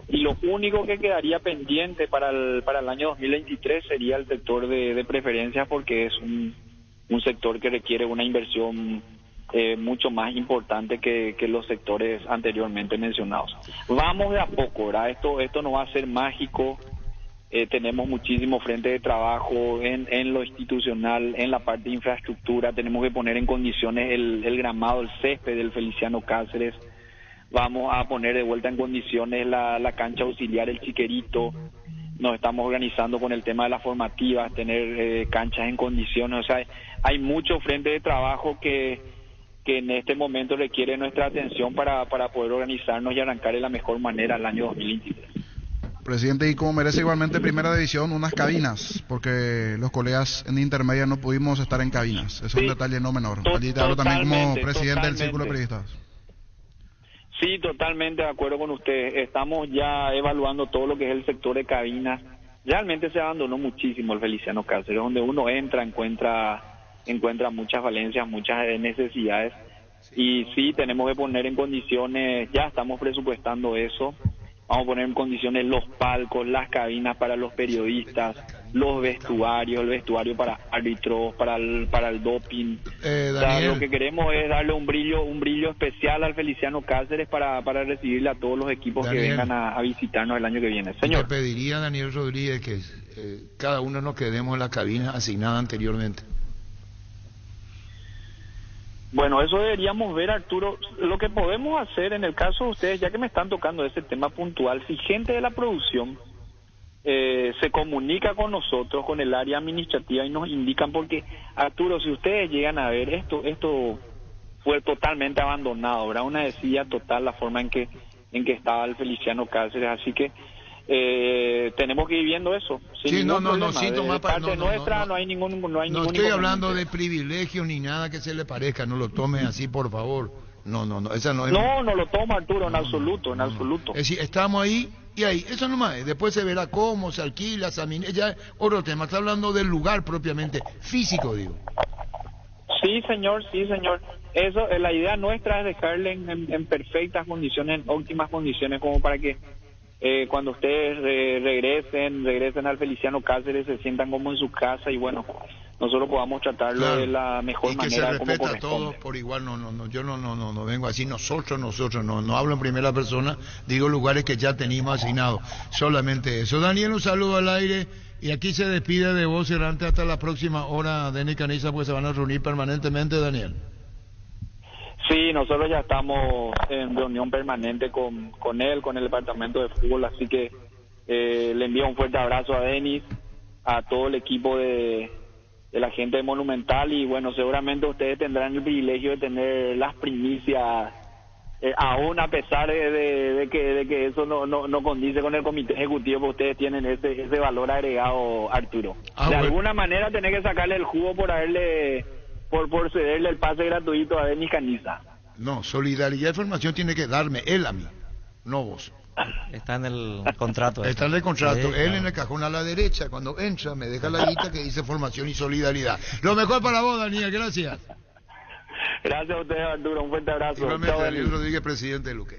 Y lo único que quedaría pendiente para el año 2023 sería el sector de preferencias, porque es un sector que requiere una inversión mucho más importante que los sectores anteriormente mencionados. Vamos de a poco, ¿verdad? Esto no va a ser mágico. Tenemos muchísimo frente de trabajo en lo institucional, en la parte de infraestructura. Tenemos que poner en condiciones el gramado, el césped del Feliciano Cáceres. Vamos a poner de vuelta en condiciones la cancha auxiliar, el Chiquerito. Nos estamos organizando con el tema de las formativas, tener canchas en condiciones. O sea, hay mucho frente de trabajo que en este momento requiere nuestra atención para poder organizarnos y arrancar de la mejor manera el año 2023. Presidente, y como merece igualmente Primera División, unas cabinas, porque los colegas en intermedia no pudimos estar en cabinas. Es un detalle no menor. Allí te hablo también como presidente del Círculo de Periodistas. Sí, totalmente de acuerdo con usted. Estamos ya evaluando todo lo que es el sector de cabinas. Realmente se abandonó muchísimo el Feliciano Cáceres, donde uno encuentra muchas falencias, muchas necesidades. Y sí, tenemos que poner en condiciones, ya estamos presupuestando eso. Vamos a poner en condiciones los palcos, las cabinas para los periodistas, los vestuarios, el vestuario para árbitros, para el doping. O sea, Daniel, lo que queremos es darle un brillo especial al Feliciano Cáceres para recibirle a todos los equipos Daniel, que vengan a visitarnos el año que viene. Señor. te pediría, Daniel Rodríguez, que cada uno nos quedemos en la cabina asignada anteriormente. Bueno, eso deberíamos ver, Arturo. Lo que podemos hacer en el caso de ustedes, ya que me están tocando ese tema puntual, si gente de la producción se comunica con nosotros, con el área administrativa y nos indican, porque Arturo, si ustedes llegan a ver esto fue totalmente abandonado, ¿verdad? Una desidia total la forma en que estaba el Feliciano Cáceres, así que tenemos que ir viendo eso. Sí, no, sí, de parte nuestra no hay ningún No estoy hablando de privilegios ni nada que se le parezca, no lo tome así, por favor. No, esa no es. No lo toma, Arturo, en absoluto. Es decir, estamos ahí y ahí, eso nomás es. Después se verá cómo se alquila, ya es otro tema. Está hablando del lugar propiamente, físico, digo. Sí, señor. Eso, la idea nuestra es dejarle en perfectas condiciones, en óptimas condiciones, como para que cuando ustedes regresen al Feliciano Cáceres, se sientan como en su casa y bueno, nosotros podamos tratarlo de la mejor manera, que se como respeta a corresponde. todos por igual. Yo no vengo así, nosotros, no hablo en primera persona, digo lugares que ya teníamos asignados, solamente eso. Daniel, un saludo al aire, y aquí se despide de vos, errante, hasta la próxima hora, Denis Caniza, pues se van a reunir permanentemente, Daniel. Sí, nosotros ya estamos en reunión permanente con él, con el departamento de fútbol, así que le envío un fuerte abrazo a Denis, a todo el equipo de la gente de Monumental, y bueno, seguramente ustedes tendrán el privilegio de tener las primicias, aún a pesar de que eso no condice con el comité ejecutivo, porque ustedes tienen ese valor agregado, Arturo. De alguna manera tenés que sacarle el jugo por cederle el pase gratuito a Denis Caniza. No, solidaridad de formación tiene que darme él a mí, no vos. Está en el contrato. Está en el contrato. Sí, él claro. en el cajón a la derecha, cuando entra, me deja la guita que dice formación y solidaridad. Lo mejor para vos, Daniel, gracias. Gracias a ustedes, Arturo, un fuerte abrazo. Igualmente, Chao, Daniel Denis. Rodríguez, presidente de Luque.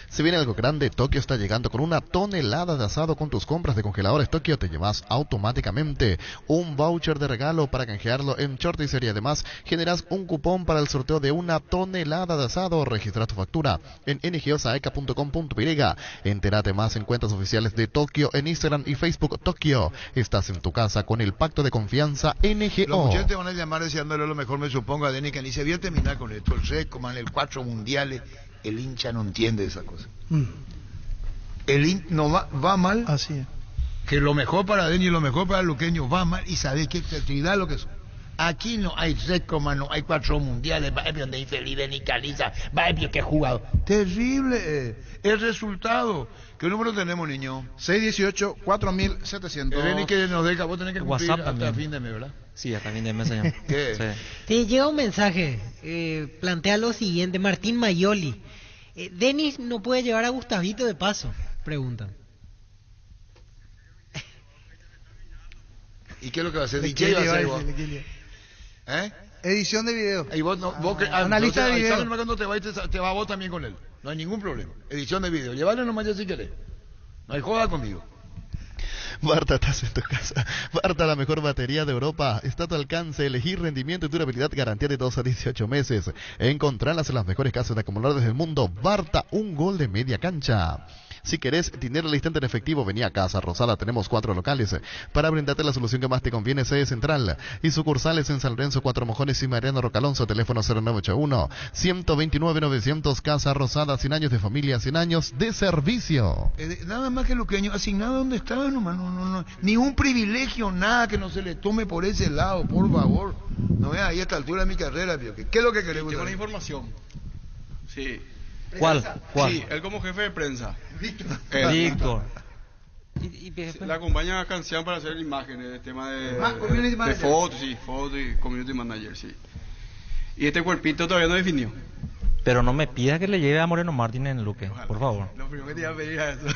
Se viene algo grande. Tokio está llegando con 1 tonelada de asado. Con tus compras de congeladores Tokio te llevas automáticamente un voucher de regalo para canjearlo en Shorties, y además generas un cupón para el sorteo de 1 tonelada de asado. Registra tu factura en ngosaeca.com.py. Entérate más en cuentas oficiales de Tokio en Instagram y Facebook. Tokio, estás en tu casa con el pacto de confianza NGO. Los muchachos te van a llamar deseándole lo mejor, me supongo, a Denis Caniza. Voy a terminar con esto, el Recoman, el 4 mundiales. El hincha no entiende esa cosa. No va mal. Así es. Que lo mejor para Denis y lo mejor para el luqueño va mal, y sabe qué actividad lo que es. Aquí no hay Recoman, no hay 4 mundiales, va donde infeliz Denis Caniza, va que jugado. Terrible el resultado. ¿Qué número tenemos, niño? 618-4700. Denis, que nos deja, vos tenés que cumplir WhatsApp hasta también. fin de mes, ¿verdad? Sí, hasta fin de mes, señor. ¿Qué? Sí. Te llega un mensaje, plantea lo siguiente, Martín Mayoli. Denis no puede llevar a Gustavito de paso, preguntan. ¿Y qué es lo que va a hacer? Le DJ va a hacer vos. quiere. Edición de video. Y vos Una lista de ahí video. sabes cuando te va vos también con él. No hay ningún problema. Edición de video. Llévale nomás ya si querés. No hay joda conmigo. Barta, estás en tu casa. Barta, la mejor batería de Europa. Está a tu alcance. Elegir rendimiento y durabilidad, garantía de 2 a 18 meses. Encontrarlas en las mejores casas de acumuladores del mundo. Barta, un gol de media cancha. Si querés dinero al instante en efectivo, vení a Casa Rosada. Tenemos 4 locales para brindarte la solución que más te conviene. Sede central y sucursales en San Lorenzo, 4 Mojones y Mariano Rocalonso. Teléfono 0981-129-900. Casa Rosada, 100 años de familia, 100 años de servicio. Nada más que luqueño, asignado donde está, nomás. No. Ni un privilegio, nada que no se le tome por ese lado, por favor. No veas ahí a esta altura de mi carrera, ¿qué es lo que queremos? Tengo la información. Sí. ¿Cuál? Sí, él como jefe de prensa. Víctor. Le acompaña a Cancián para hacer imágenes, el tema community de manager. fotos y community manager, sí. Y este cuerpito todavía no definió. Pero no me pida que le lleve a Moreno Martín en Luque, por favor. Lo primero que te iba a pedir es eso.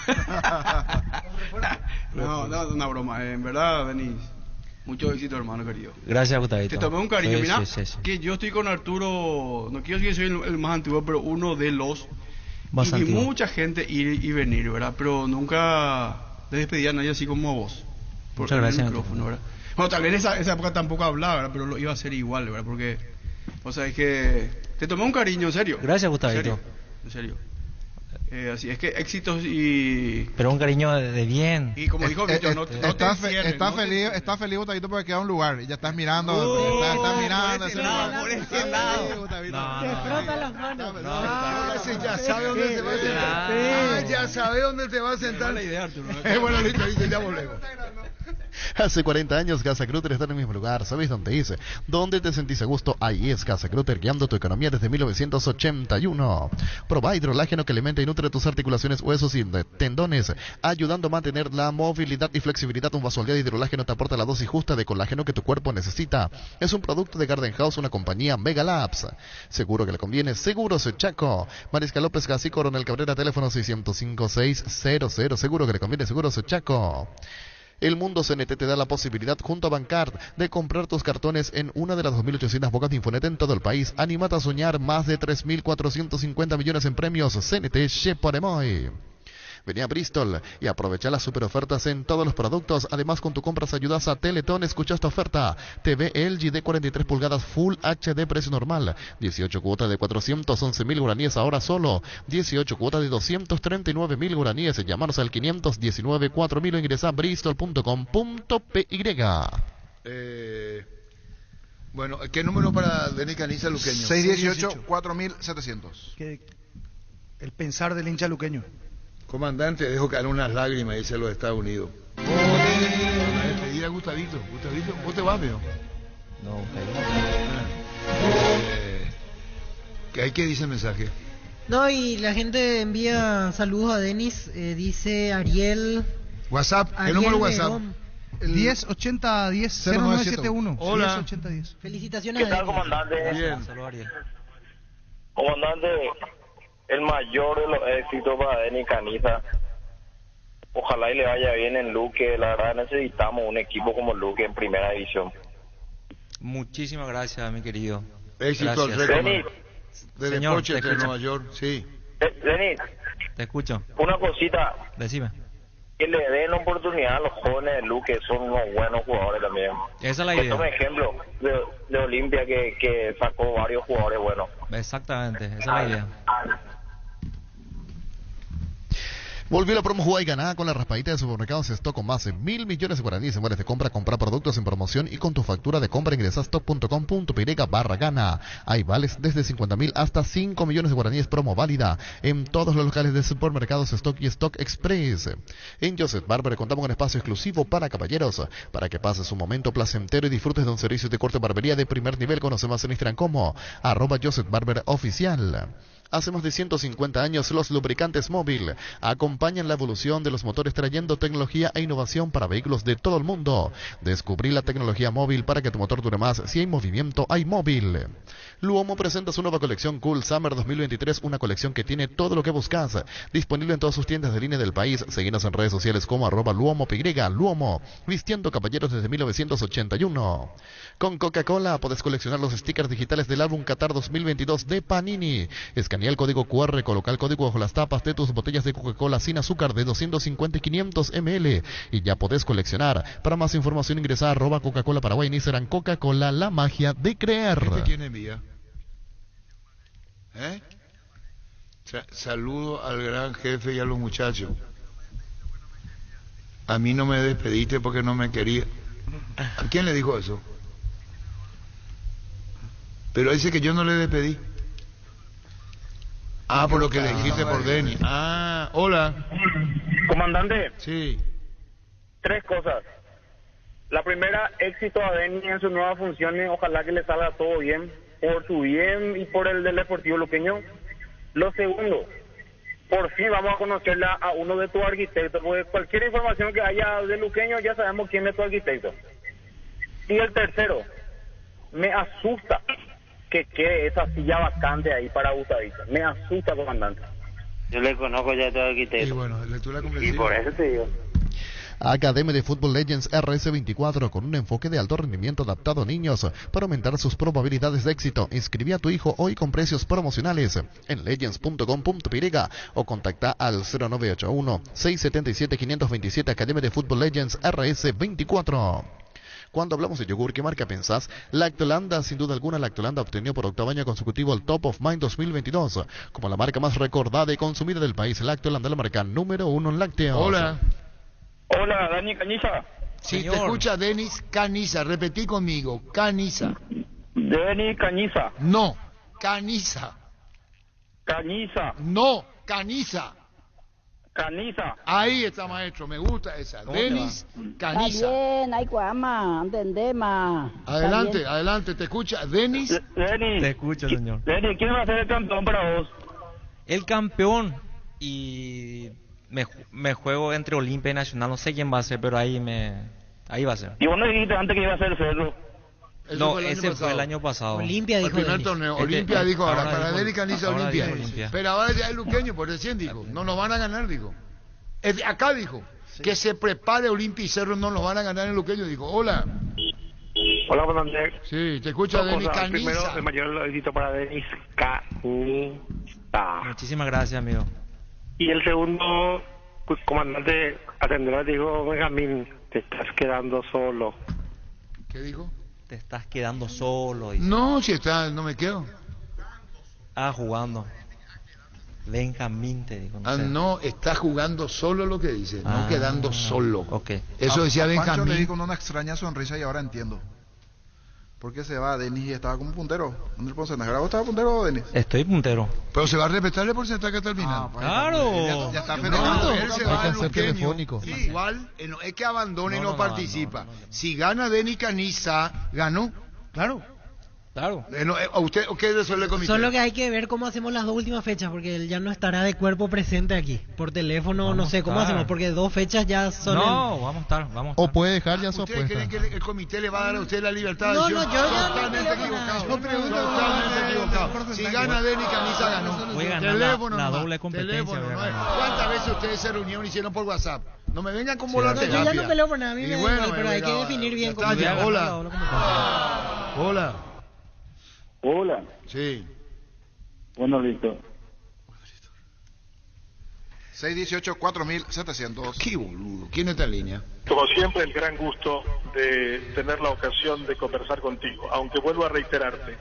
No, una broma. En verdad, Denis, mucho éxito, hermano querido. Gracias, Gustavito. Te tomé un cariño. Sí, Mira, sí. que yo estoy con Arturo, no quiero decir que soy el más antiguo, pero uno de los. Más y antiguo. mucha gente ir y venir, ¿verdad? Pero nunca le despedí a nadie así como a vos. por el micrófono, ¿verdad? Bueno, tal vez en esa época tampoco hablaba, ¿verdad? Pero lo iba a hacer igual, ¿verdad? Porque, o sea, es que te tomé un cariño, en serio. Gracias, Gustavito. En serio. Así es que éxitos y... Pero un cariño de bien. Y como dijo Víctor, está feliz Gustavito porque queda un lugar y ya estás mirando. Estás mirando ese lugar. Por ese lado. Te frota las manos. Ya sabe dónde se va a sentar. Ya sabe dónde te va a sentar. Buena idea, Arturo. Bueno, listo, ya volvemos. Hace 40 años Casa Cruter está en el mismo lugar. ¿Sabéis dónde dice? ¿Dónde te sentís a gusto? Ahí es Casa Cruter, guiando tu economía desde 1981. Proba hidrolágeno que alimenta y nutre tus articulaciones, huesos y tendones, ayudando a mantener la movilidad y flexibilidad. Un vaso al día de hidrolágeno te aporta la dosis justa de colágeno que tu cuerpo necesita. Es un producto de Garden House, una compañía Mega Labs. Seguro que le conviene. Seguros Chaco. Mariscal López Gasí, Coronel Cabrera, teléfono 605-600. Seguro que le conviene. Seguros Chaco. El Mundo CNT te da la posibilidad, junto a Bancard, de comprar tus cartones en una de las 2.800 bocas de Infonet en todo el país. Anímate a soñar más de 3.450 millones en premios. CNT Cheporemoy. Vení a Bristol y aprovecha las super ofertas en todos los productos. Además, con tu compras ayudas a Teletón. Escucha esta oferta. TV LG de 43 pulgadas Full HD, precio normal. 18 cuotas de 411.000 guaraníes, ahora solo 18 cuotas de 239.000 guaraníes. Llámanos al 519-4000 o ingresa a bristol.com.py. Bueno, ¿qué número para Denis Caniza luqueño? 618-4700. El pensar del hincha luqueño. Comandante, dejo caer unas lágrimas, dice los Estados Unidos. Una despedida, Gustavito. Gustavito, ¿vos te vas, veo? No, ¿Qué dice el mensaje? No, y la gente envía saludos a Denis, dice Ariel. WhatsApp, ¿qué número WhatsApp? El 1080100971. Hola. 108010. Felicitaciones. ¿Qué tal, comandante? Bien. Saludos, Ariel. Comandante, el mayor de los éxitos para Denis Caniza. Ojalá y le vaya bien en Luque. La verdad necesitamos un equipo como Luque en primera división. Muchísimas gracias, mi querido. Éxito al Denis. De Señor, Deportes de escucho. Nueva York, sí. Denis, Te escucho. una cosita. Decime. Que le den oportunidad a los jóvenes de Luque, son unos buenos jugadores también. Esa es la Que idea. tome ejemplo de Olimpia que sacó varios jugadores buenos. Exactamente, esa es la idea. Volvió la promo Juega y Ganá con la raspadita de supermercados Stock con más de 1.000 millones de guaraníes en vales de compra. Compra productos en promoción y con tu factura de compra ingresa a stock.com.py/gana. Hay vales desde 50.000 hasta 5 millones de guaraníes, promo válida en todos los locales de supermercados Stock y Stock Express. En Joseph Barber contamos con espacio exclusivo para caballeros, para que pases un momento placentero y disfrutes de un servicio de corte barbería de primer nivel. Conoce más en Instagram como @Joseph Barber Oficial. Hace más de 150 años, los lubricantes Móvil acompañan la evolución de los motores, trayendo tecnología e innovación para vehículos de todo el mundo. Descubrí la tecnología Móvil para que tu motor dure más. Si hay movimiento, hay Móvil. Luomo presenta su nueva colección Cool Summer 2023, una colección que tiene todo lo que buscas. Disponible en todas sus tiendas de línea del país. Seguinos en redes sociales como @LuomoPY. Luomo, vistiendo caballeros desde 1981. Con Coca-Cola podés coleccionar los stickers digitales del álbum Qatar 2022 de Panini. Escanea el código QR, coloca el código bajo las tapas de tus botellas de Coca-Cola sin azúcar de 250 y 500 ml y ya podés coleccionar. Para más información ingresa a @Coca-Cola Paraguay en Instagram. Coca-Cola, la magia de creer. ¿Quién envía? Saludo al gran jefe y a los muchachos. A mí no me despediste porque no me quería. ¿A quién le dijo eso? Pero dice que yo no le despedí. Por lo que le dijiste por Denis. Hola. Comandante. Sí. 3 cosas. La primera, éxito a Denis en sus nuevas funciones. Ojalá que le salga todo bien, por su bien y por el del Deportivo Luqueño. Lo segundo, por fin vamos a conocerle a uno de tus arquitectos, porque cualquier información que haya de Luqueño ya sabemos quién es tu arquitecto. Y el tercero, me asusta que quede esa silla vacante ahí para Gustavito. Me asusta, comandante. Yo le conozco ya a tu arquitecto. Y bueno, lectura Y comprensiva. por eso te digo. Academia de Football Legends RS24 con un enfoque de alto rendimiento adaptado a niños para aumentar sus probabilidades de éxito. Inscribí a tu hijo hoy con precios promocionales en legends.com.py o contacta al 0981-677-527 Academia de Football Legends RS24. Cuando hablamos de yogur, ¿qué marca pensás? Lactolanda, sin duda alguna, Lactolanda obtenió por octavo año consecutivo el Top of Mind 2022 como la marca más recordada y consumida del país. Lactolanda, la marca número 1 en lácteos. Hola. Hola, Dani Cañiza. Sí, te escucha Denis Caniza. Repetí conmigo, Caniza. Denis Cañiza. No, Caniza. Cañiza. No, Caniza. Caniza. Ahí está, maestro, me gusta esa. Denis Caniza. Está bien, hay cuama, entendé más. Adelante, adelante, te escucha. Denis. Denis. Te escucho, señor. Denis, ¿quién va a ser el campeón para vos? El campeón, y me juego entre Olimpia y Nacional, no sé quién va a ser, pero ahí va a ser. Y vos no dijiste antes que iba a ser Cerro. No, ese fue el año pasado. Olimpia dijo. El primer torneo. Olimpia dijo ahora, para Denis Caniza Olimpia. Olimpia. Pero ahora ya es luqueño, por recién dijo. No nos van a ganar, dijo. Acá dijo. Sí. Que se prepare Olimpia y Cerro, no nos van a ganar en luqueño. Dijo, hola. Hola, buenas noches. Sí, te escucha Denis Caniza. Primero, el mayor éxito para Denis Caniza. Muchísimas gracias, amigo. Y el segundo, comandante, atenderá, dijo, Benjamín, te estás quedando solo. ¿Qué dijo? Te estás quedando solo. Dice. No, si está, no me quedo. Jugando. Benjamín te digo. No, está jugando solo lo que dice, no quedando solo. Okay. Eso decía Benjamín. Pancho le di con una extraña sonrisa y ahora entiendo. ¿Por qué se va Denis y estaba como puntero? ¿Dónde el porcentaje? ¿Ahora vos estabas puntero, Denis? Estoy puntero. Pero se va a respetar el porcentaje hasta el final. Claro. Ya está festejando. Él se va al luqueño. Igual, no es que abandone y no participa. Si gana Denis Caniza, ganó. Claro. Claro. ¿A usted qué resuelve el comité? Solo que hay que ver cómo hacemos las dos últimas fechas, porque él ya no estará de cuerpo presente aquí. Por teléfono, vamos no sé cómo hacemos, porque 2 fechas ya son. No, vamos a estar. O puede dejar ya su apuesta. ¿Ustedes creen que el comité le va a dar a usted la libertad? No, yo ya. Totalmente equivocado. Totalmente equivocado. Si gana Denis Caniza, ganó. Voy a ganar teléfono la nomás. doble competencia. Teléfono, ¿no? ¿Cuántas veces ustedes se reunieron y hicieron por WhatsApp? No me vengan con bola terapia. Yo ya no peleo por nada, a mí me da igual, pero hay que definir bien cómo. Hola. Hola. Hola. Sí. Bueno, listo. 618-4700. Qué boludo. ¿Quién está en línea? Como siempre, el gran gusto de tener la ocasión de conversar contigo. Aunque vuelvo a reiterarte,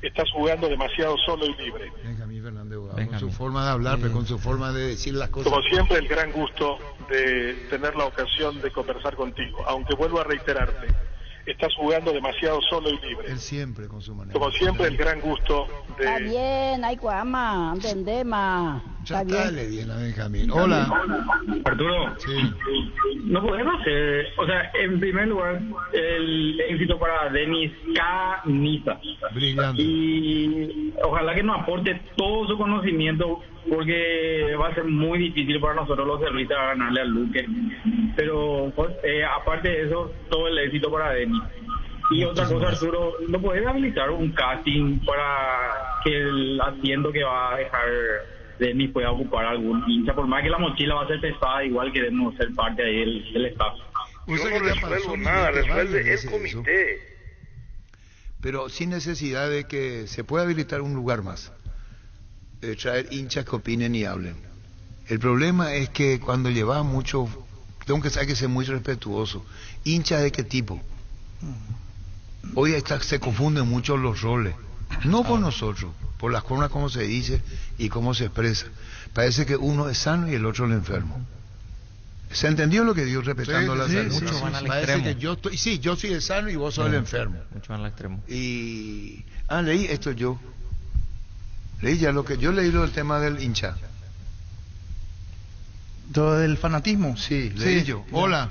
estás jugando demasiado solo y libre. Benjamín Fernández, con su forma de hablar, pero con su forma de decir las cosas. Como siempre, el gran gusto de tener la ocasión de conversar contigo. Aunque vuelvo a reiterarte, estás jugando demasiado solo y libre. Él siempre con su manera. Como siempre, el gran gusto de... Está bien, hay cuama, entendé más. Ya dale bien a Benjamín. Hola. Arturo. Sí. No podemos hacer, o sea, en primer lugar, el éxito para Denis Caniza. Brillante. Y ojalá que nos aporte todo su conocimiento, porque va a ser muy difícil para nosotros los servicios ganarle al Luque. Pero pues, aparte de eso, todo el éxito para Denis. Y otra cosa, Arturo, ¿no puedes habilitar un casting para que el asiento que va a dejar Denis pueda ocupar algún hincha? Por más que la mochila va a ser pesada, igual queremos ser parte ahí del staff. Yo no resuelvo nada, resuelve el comité. Pero sin necesidad de que se pueda habilitar un lugar más. Traer hinchas que opinen y hablen. El problema es que cuando llevas mucho, tengo que saber que ser muy respetuoso. ¿Hinchas de qué tipo? Hoy se confunden mucho los roles. No con nosotros, por las formas como se dice y cómo se expresa. Parece que uno es sano y el otro es el enfermo. ¿Se entendió lo que digo respetando la salud? Muchos van al Parece extremo. que yo soy el sano y vos sos el enfermo. Muchos van al extremo. Y leí esto yo. Leí ya lo que yo leí lo del tema del hincha. ¿Todo del fanatismo? Sí, leí yo. Hola.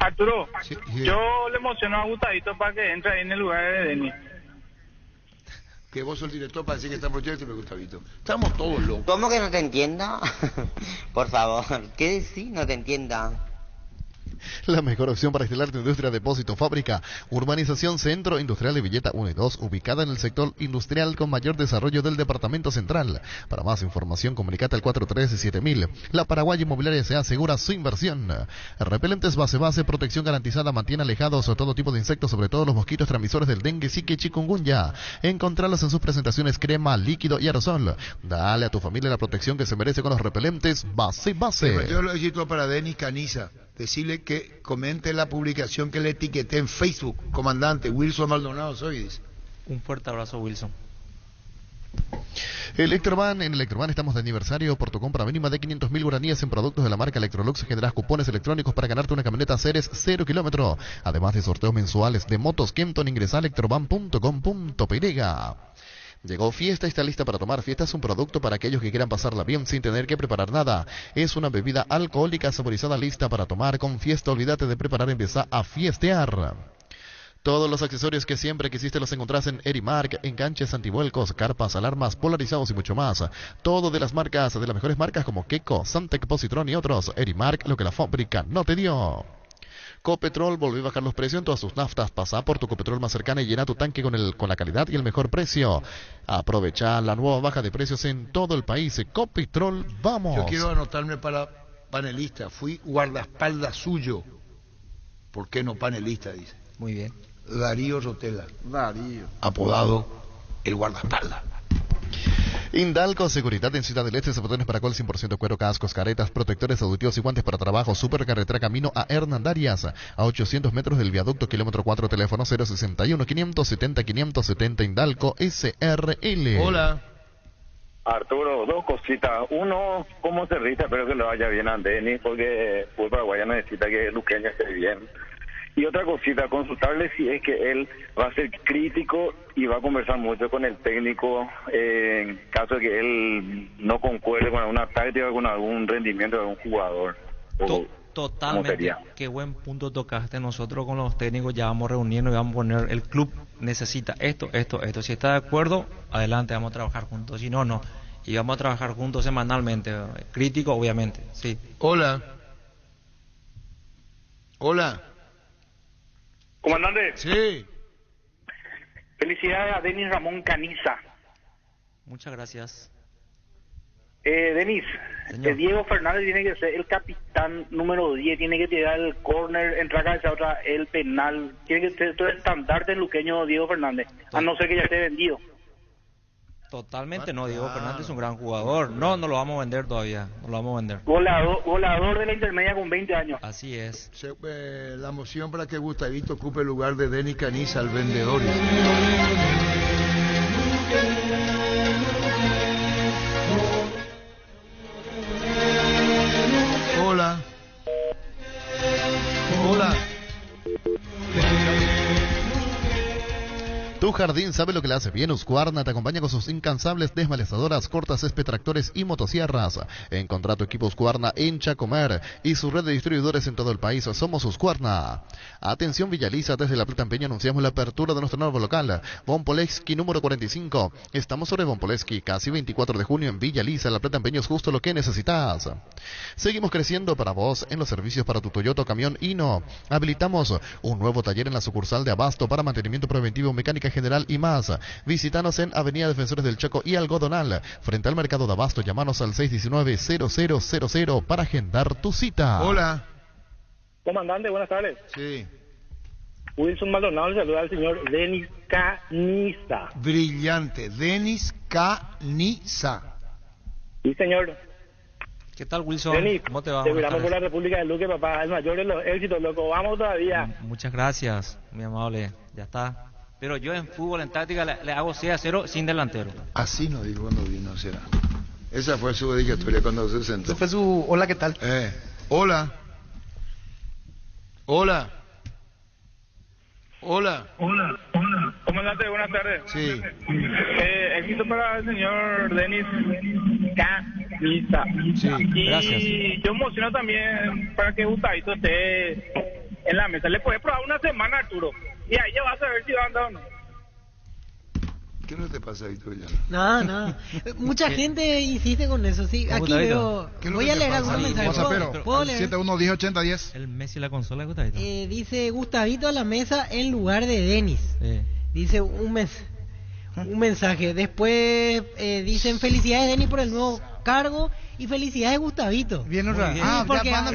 Arturo, sí. Yo le emociono a Gustavito para que entre ahí en el lugar de Denis. Que vos sos el director para decir que está proyecto, me gusta, Vito. Estamos todos locos. ¿Cómo que no te entienda? Por favor, ¿qué decís? No te entienda. La mejor opción para instalar tu industria, depósito, fábrica. Urbanización Centro Industrial de Villeta 1 y 2, ubicada en el sector industrial con mayor desarrollo del departamento central. Para más información, comunicate al 413-7000. La Paraguay Inmobiliaria se asegura su inversión. Repelentes base, protección garantizada, mantiene alejados a todo tipo de insectos, sobre todo los mosquitos transmisores del dengue, zika y chikungunya. Encontralos en sus presentaciones crema, líquido y aerosol. Dale a tu familia la protección que se merece con los repelentes base. Yo lo necesito para Denis Caniza. Decirle que comente la publicación que le etiqueté en Facebook. Comandante Wilson Maldonado soy, dice. Un fuerte abrazo, Wilson. Electroban, en Electroban estamos de aniversario. Por tu compra mínima de 500.000 guaraníes en productos de la marca Electrolux generarás cupones electrónicos para ganarte una camioneta Ceres 0 kilómetro. Además de sorteos mensuales de motos Kempton, ingresa a electroban.com.py. Llegó Fiesta y está lista para tomar. Fiesta es un producto para aquellos que quieran pasarla bien sin tener que preparar nada. Es una bebida alcohólica saborizada lista para tomar. Con Fiesta, olvídate de preparar, empieza a fiestear. Todos los accesorios que siempre quisiste los encontrás en Erimark, enganches, antivuelcos, carpas, alarmas, polarizados y mucho más. Todo de las marcas, de las mejores marcas como Keco, Santec, Positron y otros. Erimark, lo que la fábrica no te dio. Copetrol volvió a bajar los precios en todas sus naftas. Pasa por tu Copetrol más cercana y llena tu tanque con la calidad y el mejor precio. Aprovecha la nueva baja de precios en todo el país. Copetrol, vamos. Yo quiero anotarme para panelista. Fui guardaespaldas suyo. ¿Por qué no panelista? Dice. Muy bien. Darío Rotela. Darío. Apodado el guardaespaldas. Indalco Seguridad en Ciudad del Este, zapatones para col 100% cuero, cascos, caretas, protectores auditivos y guantes para trabajo. Supercarretera camino a Hernandarias, a 800 metros del viaducto, kilómetro 4, teléfono 061-570-570, Indalco SRL. Hola. Arturo, dos cositas. Uno, como cerrista, espero que le vaya bien a Denis, porque el Paraguay necesita que Luqueña esté bien. Y otra cosita, consultarle si es que él va a ser crítico y va a conversar mucho con el técnico en caso de que él no concuerde con alguna táctica o con algún rendimiento de algún jugador. Totalmente. Qué buen punto tocaste. Nosotros con los técnicos ya vamos reuniendo y vamos a poner, el club necesita esto. Si está de acuerdo, adelante, vamos a trabajar juntos. Si no, no. Y vamos a trabajar juntos semanalmente. Crítico, obviamente, sí. Hola. Comandante. Sí. Felicidades a Denis Ramón Caniza. Muchas gracias. Denis, Diego Fernández tiene que ser el capitán número 10, tiene que tirar el córner, entrar a cabeza otra, el penal, tiene que ser todo el estandarte del luqueño Diego Fernández, a no ser que ya esté vendido. Totalmente no, Diego Fernández es un gran jugador. No lo vamos a vender todavía, no lo vamos a vender. Goleador de la intermedia con 20 años. Así es. La moción para que Gustavito ocupe el lugar de Denis Caniza, el vendedor. Hola. Tu jardín sabe lo que le hace bien. Husqvarna te acompaña con sus incansables desmalezadoras, cortas, césped, tractores y motosierras. Encontrá tu equipo Husqvarna en Chacomer y su red de distribuidores en todo el país. Somos Husqvarna. Atención Villaliza, desde La Plata Empeño anunciamos la apertura de nuestro nuevo local, Von Poleski número 45. Estamos sobre Von Poleski, casi 24 de junio en Villaliza. La Plata Empeño es justo lo que necesitas. Seguimos creciendo para vos en los servicios para tu Toyota o camión Hino. Habilitamos un nuevo taller en la sucursal de Abasto para mantenimiento preventivo, mecánica general y más. Visítanos en Avenida Defensores del Chaco y Algodonal, frente al mercado de Abasto. Llámanos al 619-0000 para agendar tu cita. Hola. Comandante, buenas tardes. Sí. Wilson Maldonado le saluda al señor Denis Caniza. Brillante, Denis Caniza. Sí, señor. ¿Qué tal, Wilson? Denis, ¿Cómo te va? Te miramos por la República de Luque, papá. El mayor de los éxitos, loco. Vamos todavía. Muchas gracias, mi amable. Ya está. Pero yo en fútbol, en táctica, le hago 6-0 sin delantero. Así nos dijo cuando vino, será. Esa fue su dedicatoria cuando se sentó. Esa fue su... Hola, ¿qué tal? Hola. Comandante, buenas tardes. Sí. Éxito para el señor Denis Caniza. Sí, gracias. Y yo emociono también para que Gustavito esté en la mesa. Le puede probar una semana, Arturo. Y ahí ya vas a ver si va a andar o no. ¿Qué no te pasa, Víctor? No. Mucha gente insiste con eso, sí. Aquí veo. Voy a leer algunos mensajes. ¿Puedo leer? 71108010. El Messi la consola, Gustavito. Dice Gustavito a la mesa en lugar de Denis. Dice un mensaje. Después dicen felicidades, Denis, por el nuevo cargo. Y felicidades, Gustavito. Bien, otra vez. Porque más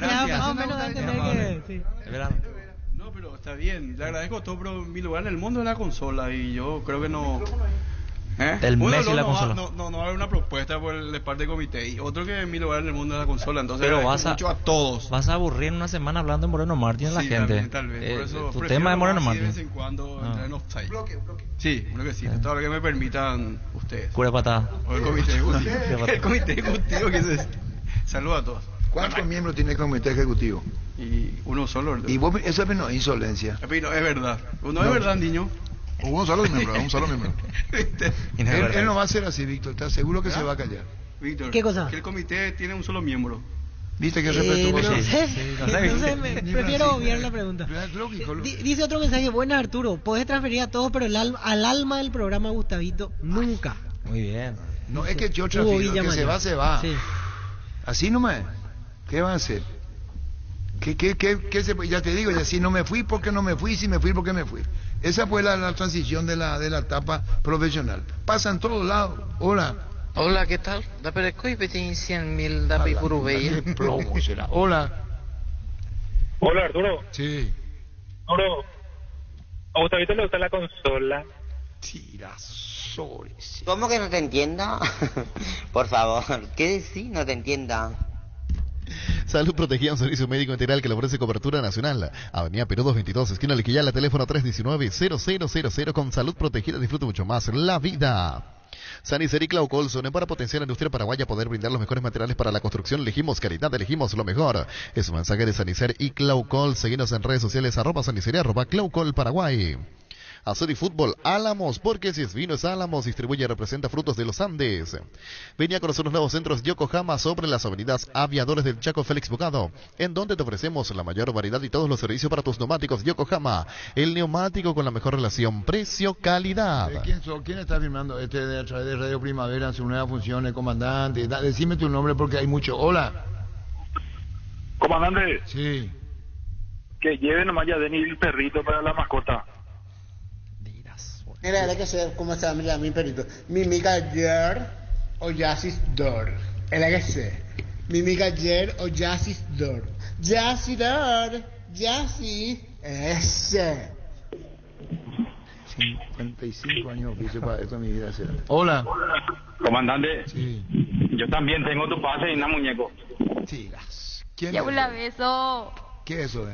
o menos va a entender que... No, pero está bien. Le agradezco todo, pero mi lugar en el mundo es la consola. Y yo creo que no... El Messi la consola. No va a haber una propuesta por de parte del comité. Y otro que en mi lugar en el mundo es la consola. Entonces, pero mucho a todos. Vas a aburrir una semana hablando de Moreno Martín a la gente. Tal vez. Por eso tu tema es Moreno Martín. De vez en cuando entrar en offside. Sí, uno que sí. Todo lo que me permitan ustedes. Cura patada. O el comité ejecutivo. El comité ejecutivo que se... Saluda a todos. ¿Cuántos miembros tiene el comité ejecutivo? Y uno solo. Y vos, eso no es insolencia. No, es verdad. No es verdad, niño. Un solo miembro. Él no va a ser así, Víctor. ¿Estás seguro que se va a callar? Víctor, ¿qué cosa? Que el comité tiene un solo miembro. ¿Viste que respetuoso? Prefiero obviar la pregunta. Dice otro mensaje. Buenas, Arturo. Podés transferir a todos, pero al alma del programa, Gustavito, nunca. Muy bien. No, es que yo transfiero. Que se va. Sí. Así nomás. ¿Qué va a hacer? Ya te digo, ya si no me fui, ¿por qué no me fui? Si me fui, ¿por qué me fui? Esa fue la transición de la etapa profesional. Pasa en todos lados. Hola, ¿qué tal? Da per coi vedi 100.000 da per Uruguay. Plomo será. Hola, Arturo. Sí. Arturo, ¿a Gustavito le gusta la consola? Tirazores. ¿Cómo que no te entienda? Por favor, ¿qué decís? No te entienda. Salud Protegida, un servicio médico integral que le ofrece cobertura nacional. Avenida Perú 222, esquina Liquillala, teléfono 319-0000. Con Salud Protegida disfruta mucho más la vida. Sanicer y Claucol son para potenciar la industria paraguaya, poder brindar los mejores materiales para la construcción. Elegimos calidad, elegimos lo mejor. Es un mensaje de Sanicer y Claucol. Seguinos en redes sociales, @Sanicer y @Claucol Paraguay. Azul y Fútbol Álamos, porque si es vino es Álamos, distribuye y representa frutos de los Andes. Venía a conocer los nuevos centros Yokohama sobre las avenidas Aviadores del Chaco, Félix Bogado, en donde te ofrecemos la mayor variedad y todos los servicios para tus neumáticos. Yokohama, el neumático con la mejor relación precio-calidad. ¿Quién está firmando a través de Radio Primavera en su nueva función, el comandante? Decime tu nombre porque hay mucho. Hola. Comandante. Sí. Que lleve nomás ya Denis el perrito para la mascota. Mira, hay que ser, ¿cómo se llama mi perrito? Mimica Yer o Yasis Dor. El que sé. Mimica Yer o Yasis Dor. Yasis Dor. Yasis. Ese. 55 años oficio para eso mi vida será. Hola. Comandante. Sí. Yo también tengo tu pase y una muñeco. Sí. ¿Quién Ya es? la beso. ¿Qué es eso?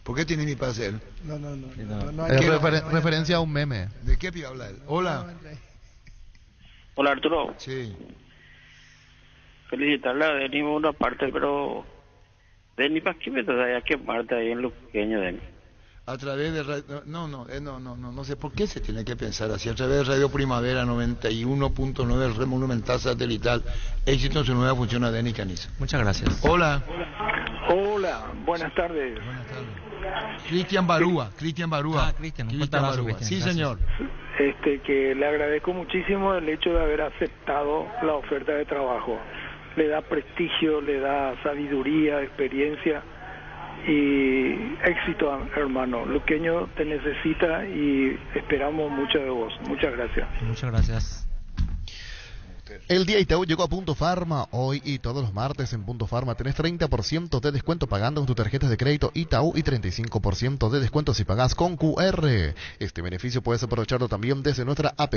¿Por qué tiene mi pase él? No. Es referencia a un meme. ¿De qué pibe habla él? Hola. Hola, Arturo. Sí. Felicitarle a Denis por una parte, pero Denis, ¿para qué me traes a quemarte ahí en lo pequeño, Denis? A través de no sé por qué se tiene que pensar así. A través de Radio Primavera 91.9, el Red Monumental Satelital, éxito en su nueva función a Denis Caniza. Muchas gracias. Hola. Hola, buenas tardes. Cristian Barúa. Cristian, Barúa. Sí, señor. Que le agradezco muchísimo el hecho de haber aceptado la oferta de trabajo. Le da prestigio, le da sabiduría, experiencia y éxito, hermano. Luqueño te necesita y esperamos mucho de vos. Muchas gracias. Muchas gracias. El día Itaú llegó a Punto Farma. Hoy y todos los martes en Punto Farma tenés 30% de descuento pagando con tu tarjeta de crédito Itaú y 35% de descuento si pagás con QR. Este beneficio puedes aprovecharlo también desde nuestra app,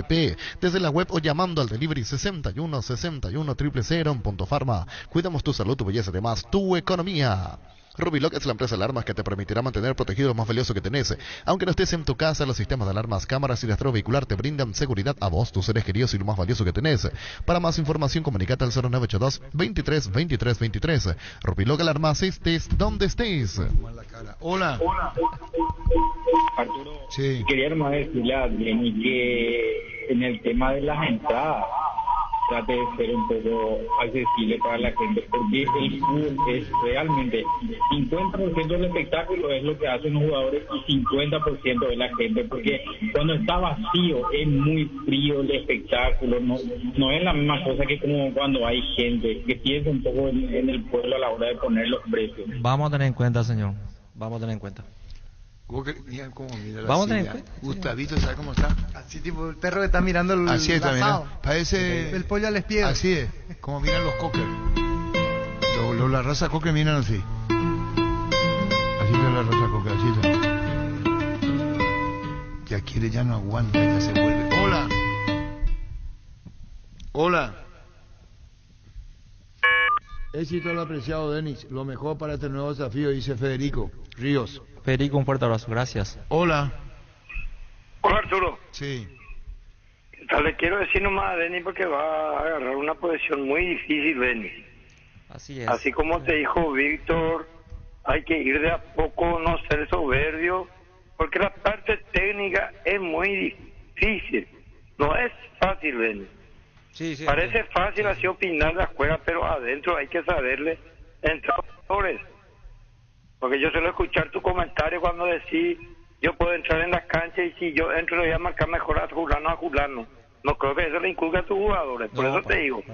desde la web o llamando al delivery 61 61 000 en Punto Farma. Cuidamos tu salud, tu belleza, además tu economía. Rubiloc es la empresa de alarmas que te permitirá mantener protegido lo más valioso que tenés. Aunque no estés en tu casa, los sistemas de alarmas, cámaras y rastreo vehicular te brindan seguridad a vos, tus seres queridos y lo más valioso que tenés. Para más información, comunicate al 0982 23 23 23. Rubiloc Alarmas, estés donde estés. Hola. Arturo, sí. Quería nomás decirle a Denis que en el tema de las entradas, trate de ser un poco accesible para la gente, porque el fútbol es realmente 50% del espectáculo es lo que hacen los jugadores y 50% de la gente, porque cuando está vacío es muy frío el espectáculo, no es la misma cosa que como cuando hay gente que piensa un poco en el pueblo a la hora de poner los precios. Vamos a tener en cuenta, señor. Vamos a tener en cuenta. Mira cómo mira la Vamos a silla. tener en cuenta. Gustavito, ¿sabes cómo está? Así tipo el perro que está mirando el Así está, asado. mira. Parece... El pollo al espiedo. Así es, como miran los cocker. La raza cocker miran así. Así es la raza cocker, así es. Ya quiere, ya no aguanta, ya se vuelve. ¡Hola! ¡Hola! Éxito al apreciado Denis, lo mejor para este nuevo desafío, dice Federico Ríos. Federico, un fuerte abrazo, gracias. Hola. Hola Arturo. Sí. Le quiero decir nomás a Denis porque va a agarrar una posición muy difícil, Denis. Así es. Así como te dijo Víctor, hay que ir de a poco, no ser soberbio, porque la parte técnica es muy difícil. No es fácil, Denis. Sí, sí, parece fácil así opinar la escuela, pero adentro hay que saberle entrar a los jugadores. Porque yo suelo escuchar tu comentario cuando decís, yo puedo entrar en la cancha y si yo entro le voy a marcar mejor a Julano. No creo que eso le inculque a tus jugadores. Por eso te digo,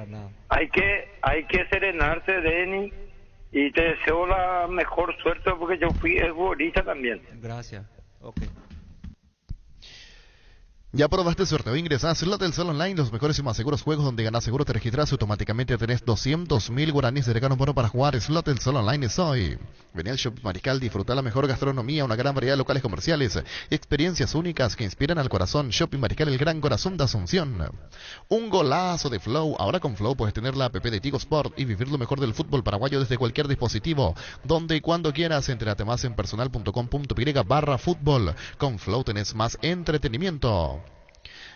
hay que serenarse, Denis, y te deseo la mejor suerte porque yo fui futbolista también. Gracias. Okay. ¿Ya probaste sorteo? Ingresa a Slot del Sol Online, los mejores y más seguros juegos donde ganas seguro, te registras automáticamente, tenés 200.000 guaraníes de regalo bueno para jugar. Slot del Sol Online es hoy. Vení al Shop Mariscal, disfruta la mejor gastronomía, una gran variedad de locales comerciales, experiencias únicas que inspiran al corazón. Shopping Mariscal, el gran corazón de Asunción. Un golazo de Flow. Ahora con Flow puedes tener la app de Tigo Sport y vivir lo mejor del fútbol paraguayo desde cualquier dispositivo, donde y cuando quieras. Entérate más en personal.com.py/fútbol. Con Flow tenés más entretenimiento.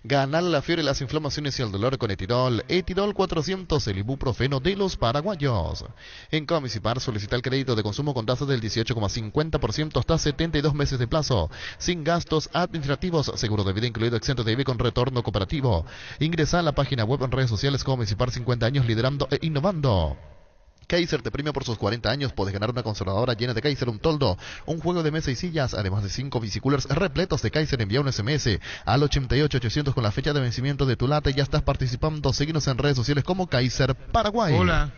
Ganar la fiebre, las inflamaciones y el dolor con Etirol. Etirol 400, el ibuprofeno de los paraguayos. En Comisipar solicita el crédito de consumo con tasa del 18,50% hasta 72 meses de plazo, sin gastos administrativos, seguro de vida incluido, exento de IVA con retorno cooperativo. Ingresa a la página web, en redes sociales. Comisipar, 50 años liderando e innovando. Kaiser te premia por sus 40 años. Puedes ganar una consoladora llena de Kaiser, un toldo, un juego de mesa y sillas, además de 5 bicicoolers repletos de Kaiser. Envía un SMS al 88800 con la fecha de vencimiento de tu lata y ya estás participando. Síguenos en redes sociales como Kaiser Paraguay. Hola.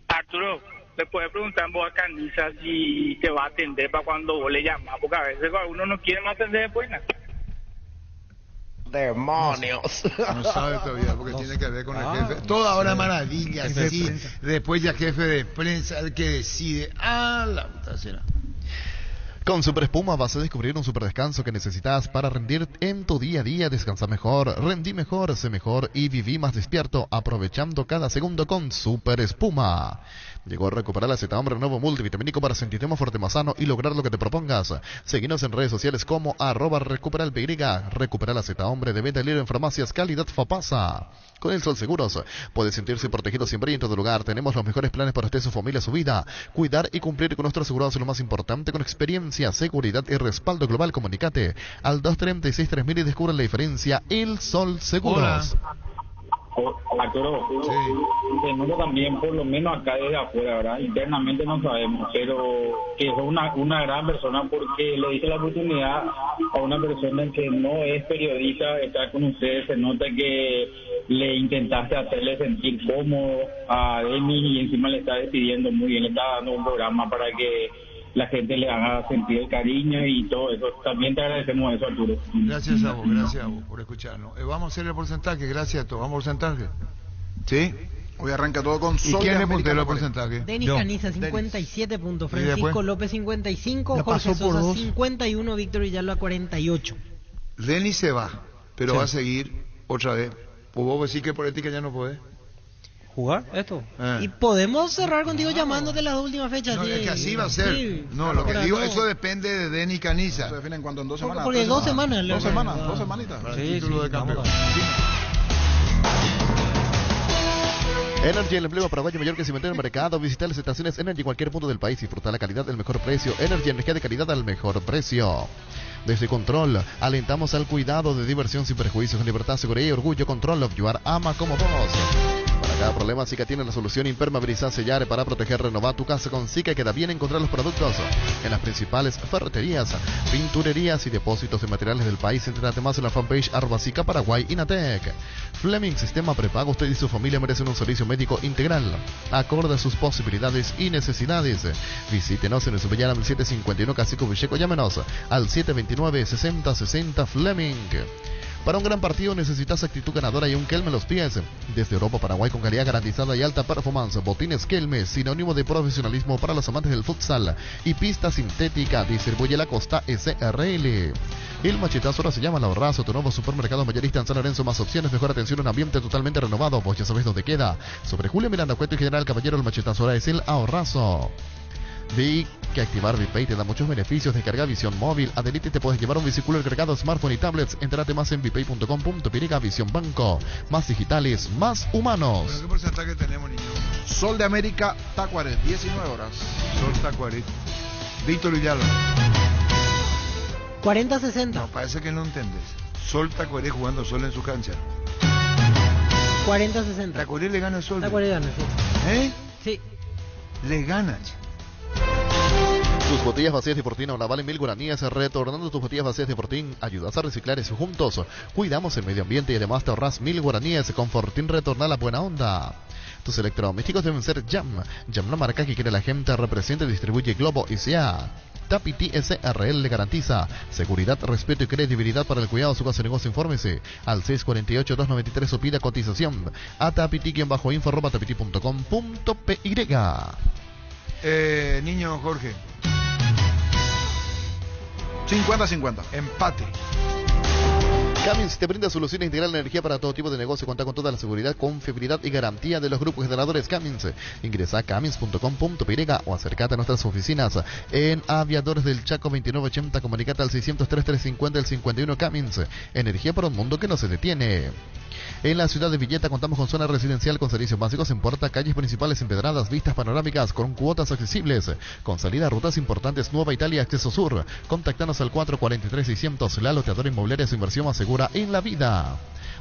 Arturo, le puedes preguntar en voz a Canisa si te va a atender para cuando vos le llamas, porque a veces uno no quiere más atender después. ¡Demonios! No sabe todavía porque tiene que ver con el jefe. Toda hora maravilla, sí. Después ya jefe de prensa, el que decide. La puta será. Con Super Espuma vas a descubrir un super descanso que necesitas para rendir en tu día a día. Descansa mejor, rendí mejor, sé mejor y viví más despierto, aprovechando cada segundo con Super Espuma. Llegó a recuperar la Z Hombre nuevo multivitamínico para sentirte más fuerte, más sano y lograr lo que te propongas. Seguinos en redes sociales como @recuperalpy. Recupera la Z Hombre de venta libre en farmacias, calidad Fapasa. Con el Sol Seguros puedes sentirse protegido siempre y en todo lugar. Tenemos los mejores planes para usted, su familia, su vida. Cuidar y cumplir con nuestro asegurado es lo más importante, con experiencia, seguridad y respaldo global. Comunicate al 236-3000 y descubre la diferencia. El Sol Seguros. Arturo, se nota también, por lo menos acá desde afuera, ¿verdad? Internamente no sabemos, pero que es una gran persona porque le dice la oportunidad a una persona que no es periodista estar con ustedes. Se nota que le intentaste hacerle sentir cómodo a Denis y encima le está despidiendo muy bien, le está dando un programa para que la gente le haga sentir el cariño y todo eso. También te agradecemos eso, Arturo. Gracias a vos por escucharnos. Vamos a hacer el porcentaje, gracias a todos. Vamos al porcentaje. ¿Sí? Hoy arranca todo con ¿Y quién le puso el porcentaje? Denis Caniza, 57 puntos. Francisco López, 55. La Jorge pasó por Sosa, dos. 51. Víctor Villalba, 48. Denis se va, pero Sí. va a seguir otra vez. Pues vos decís que por ética ya no podés. ¿Jugar esto? Y podemos cerrar contigo llamándote las dos últimas fechas. No, sí. es que así va a ser. Sí. No, lo que Ahora digo, no. eso depende de Denis Caniza. Se definen cuánto, en 2 semanas. Porque 2 semanas. Dos semanitas. Para el título de campeón. Energy, el empleo paraguayo mayor que se mete en el mercado. Visita las estaciones Energy en cualquier punto del país y disfruta la calidad del mejor precio. Energy, energía de calidad al mejor precio. Desde Control, alentamos al cuidado de diversión sin prejuicios, en libertad, seguridad y orgullo. Control of Your ama como vos. Para cada problema, Sica tiene la solución: impermeabilizar, sellar para proteger, renovar tu casa con Sica. Queda bien encontrar los productos en las principales ferreterías, pinturerías y depósitos de materiales del país. Entérate más en la fanpage @Sica Paraguay Inatec. Fleming Sistema Prepago. Usted y su familia merecen un servicio médico integral acorde a sus posibilidades y necesidades. Visítenos en el Subellanam 751 Cacico Villeco. Llámenos al 729-6060 Fleming. Para un gran partido necesitas actitud ganadora y un Kelme en los pies. Desde Europa, Paraguay, con calidad garantizada y alta performance. Botines Kelme, sinónimo de profesionalismo para los amantes del futsal y pista sintética. Distribuye la Costa SRL. El Machetazo ahora se llama La Ahorrazo, tu nuevo supermercado mayorista en San Lorenzo. Más opciones, mejor atención, un ambiente totalmente renovado. Vos ya sabés dónde queda. Sobre Julio Miranda Cueto y General Caballero, el Machetazo ahora es el Ahorrazo. Vi que activar VPay te da muchos beneficios. Descarga visión móvil, adherite y te puedes llevar un vehículo cargado, smartphone y tablets. Entérate más en vpay.com.py. Visión Banco, más digitales, más humanos. Bueno, ¿qué porcentaje tenemos, niño? Sol de América, Tacuaret, 19 horas. Sol Tacuaret. Víctor Villalba. 40-60. No, parece que no entendés. Sol Tacuaret jugando Sol en su cancha. 40-60. Tacuaret le gana el Sol. Tacuaret gana, sí. ¿Eh? Sí. Le gana. Tus botellas vacías de Fortín ahora valen 1000 guaraníes. Retornando tus botellas vacías de Fortín, ayudas a reciclar eso juntos. Cuidamos el medio ambiente y además te ahorras 1000 guaraníes. Con Fortín retorna la buena onda. Tus electrodomésticos deben ser Jam. Jam, la marca que quiere la gente, representa y distribuye Globo S.A. Tapiti SRL le garantiza seguridad, respeto y credibilidad para el cuidado de su casa de negocio. Infórmese al 648-293 o pida cotización a tapiti@info@tapiti.com.py. Niño Jorge. 50-50. Empate. Cummins te brinda soluciones integrales de energía para todo tipo de negocio. Cuenta con toda la seguridad, confiabilidad y garantía de los grupos generadores Cummins. Ingresa a cummins.com.py o acércate a nuestras oficinas en Aviadores del Chaco 2980. Comunicate al 603-350 el 51. Cummins, energía para un mundo que no se detiene. En la ciudad de Villeta contamos con zona residencial con servicios básicos en puerta, calles principales empedradas, vistas panorámicas con cuotas accesibles, con salida a rutas importantes. Nueva Italia, acceso sur. Contactanos al 443-600. La loteadora inmobiliaria, su inversión más segura en la vida.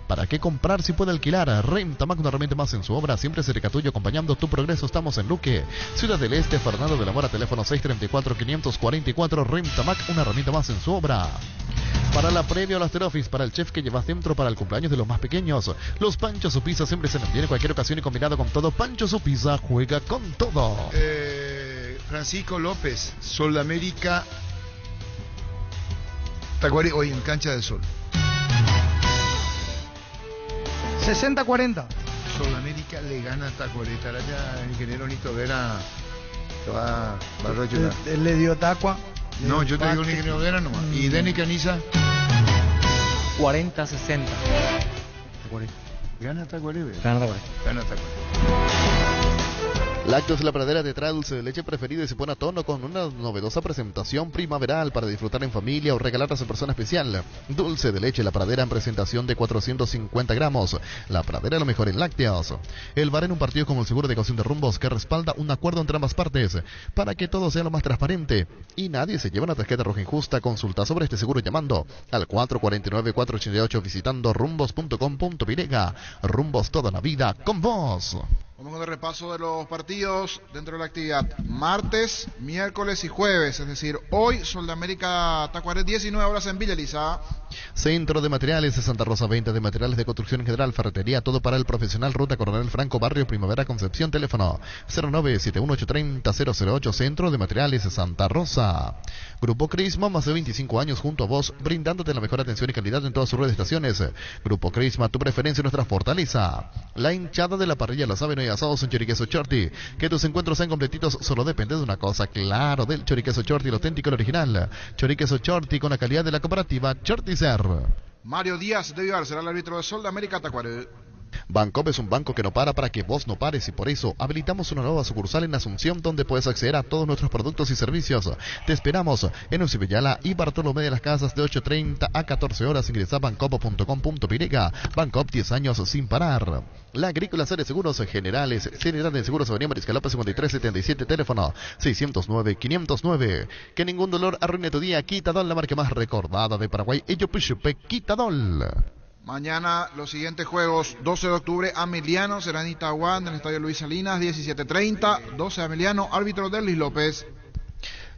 ¿Para qué comprar si puede alquilar? Rentamac, una herramienta más en su obra, siempre cerca tuyo, acompañando tu progreso. Estamos en Luque, Ciudad del Este, Fernando de la Mora, teléfono 634-544. Rentamac, una herramienta más en su obra. Para la previa o las terofis, para el chef que llevas dentro, para el cumpleaños de los más pequeños, los Panchos o Pizza siempre se nos viene en cualquier ocasión y combinado con todo. Panchos o Pizza, juega con todo. Francisco López, Sol de América, Tacuaret, hoy en Cancha del Sol. 60-40. Sol de América le gana a Tacuaret. Ahora ya el ingeniero Nito Vera lo va a ayudar. Él le dio Tacua. No, yo te digo el ingeniero Vera nomás. ¿Y Denny Caniza? 40-60. Gana Tacuaret. Gana Tacuaret. Gana Tacuaret. Lácteos La Pradera te trae dulce de leche preferido y se pone a tono con una novedosa presentación primaveral para disfrutar en familia o regalar a su persona especial. Dulce de leche La Pradera en presentación de 450 gramos. La Pradera, lo mejor en lácteos. El bar en un partido como el seguro de caución de Rumbos, que respalda un acuerdo entre ambas partes para que todo sea lo más transparente y nadie se lleve una tarjeta roja injusta. Consulta sobre este seguro llamando al 449-488, visitando rumbos.com.py. Rumbos, toda la vida con vos. Vamos con el repaso de los partidos dentro de la actividad. Martes, miércoles y jueves, es decir, hoy Sol de América Tacuaret, 19 horas en Villa Elisa. Centro de Materiales de Santa Rosa, venta de materiales de construcción en general, ferretería, todo para el profesional. Ruta Coronel Franco, Barrio Primavera, Concepción. Teléfono 0971830-008. Centro de Materiales de Santa Rosa. Grupo Crisma, más de 25 años junto a vos, brindándote la mejor atención y calidad en todas sus redes de estaciones. Grupo Crisma, tu preferencia, nuestra fortaleza. La hinchada de la parrilla lo sabe, no hay asados en Choriqueso Chorti. Que tus encuentros sean completitos solo depende de una cosa, claro, del Choriqueso Chorti, el auténtico, el original. Choriqueso Chorti con la calidad de la cooperativa Chortizer. Mario Díaz de Vivar será el árbitro de Sol de América Tacuaret. Bancopp es un banco que no para que vos no pares y por eso habilitamos una nueva sucursal en Asunción donde puedes acceder a todos nuestros productos y servicios. Te esperamos en Ucibellala y Bartolomé de las Casas de 8:30 a 14 horas. Ingresa a bancopp.com.py. Bancopp, 10 años sin parar. La Agrícola Serie Seguros Generales, Seriedad de Seguros Avenida Mariscal López 5377, teléfono 609-509. Que ningún dolor arruine tu día. Quitadol, la marca más recordada de Paraguay. Ello Pichupe, Quitadol. Mañana los siguientes juegos: 12 de octubre, Ameliano, será en Itagua, en el Estadio Luis Salinas, 17:30, 12 Ameliano, árbitro Delis López.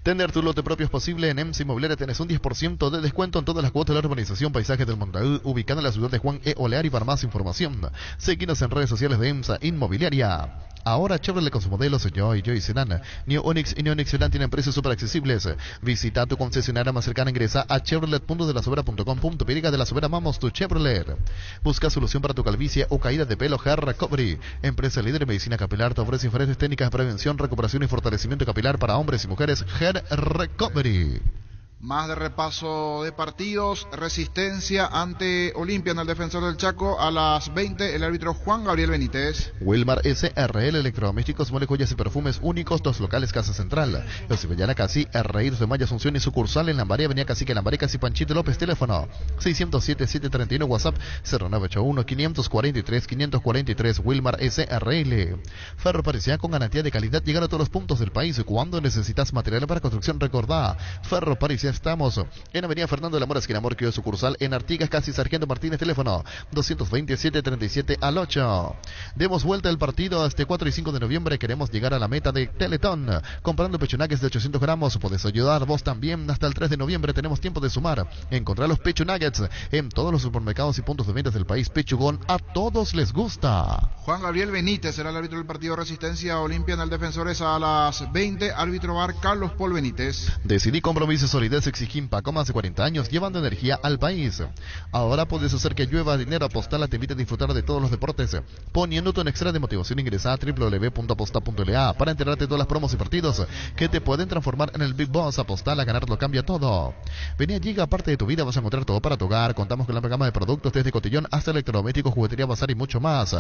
Tener tu lote propio es posible. En EMSA Inmobiliaria tenés un 10% de descuento en todas las cuotas de la urbanización Paisajes del Montaú, ubicada en la ciudad de Juan E. Olear. Y para más información, seguinos en redes sociales de EMSA Inmobiliaria. Ahora Chevrolet con sus modelos Joy Sedan, New Onix y Neonix Sedan tienen precios súper accesibles. Visita tu concesionaria más cercana, ingresa a chevrolet.delasobera.com.py. De La Sobera, amamos tu Chevrolet. Busca solución para tu calvicie o caída de pelo. Hair Recovery, empresa líder en medicina capilar, te ofrece diferentes técnicas de prevención, recuperación y fortalecimiento capilar para hombres y mujeres. Hair Recovery. Más de repaso de partidos. Resistencia ante Olimpia en el Defensor del Chaco a las 20. El árbitro Juan Gabriel Benítez. Wilmar SRL, electrodomésticos, mole, joyas y perfumes únicos. 2 locales, Casa Central. Eusebellana Casi, Reídos de Maya, Asunción y sucursal en Lambaré, Avenida Cacique, Lambaré, Casi Panchito López. Teléfono 607-731, WhatsApp 0981-543-543. Wilmar SRL. Ferro Parecía, con garantía de calidad, llegar a todos los puntos del país. Cuando necesitas material para construcción, recordá Ferro Parecía. Estamos en Avenida Fernando de la Mora, esquina Morquio, sucursal en Artigas, Casi Sargento Martínez, teléfono 227-37 Demos vuelta al partido este 4 y 5 de noviembre. Queremos llegar a la meta de Teletón. Comprando pechunagues de 800 gramos, podés ayudar vos también. Hasta el 3 de noviembre tenemos tiempo de sumar. Encontrar los pechunuggets en todos los supermercados y puntos de ventas del país. Pechugón, a todos les gusta. Juan Gabriel Benítez será el árbitro del partido Resistencia Olimpia en el Defensores a las 20. Árbitro VAR Carlos Paul Benítez. Decidí compromiso, solidez, exigín Paco, más de 40 años llevando energía al país. Ahora puedes hacer que llueva dinero. Apostala te invita a disfrutar de todos los deportes, poniéndote un extra de motivación. Ingresa a www.aposta.la para enterarte de todas las promos y partidos que te pueden transformar en el Big Boss. Apostala, ganar lo cambia todo. Vení a Giga, parte de tu vida, vas a encontrar todo para tu hogar. Contamos con la gama de productos desde cotillón hasta electrodomésticos, juguetería, bazar y mucho más.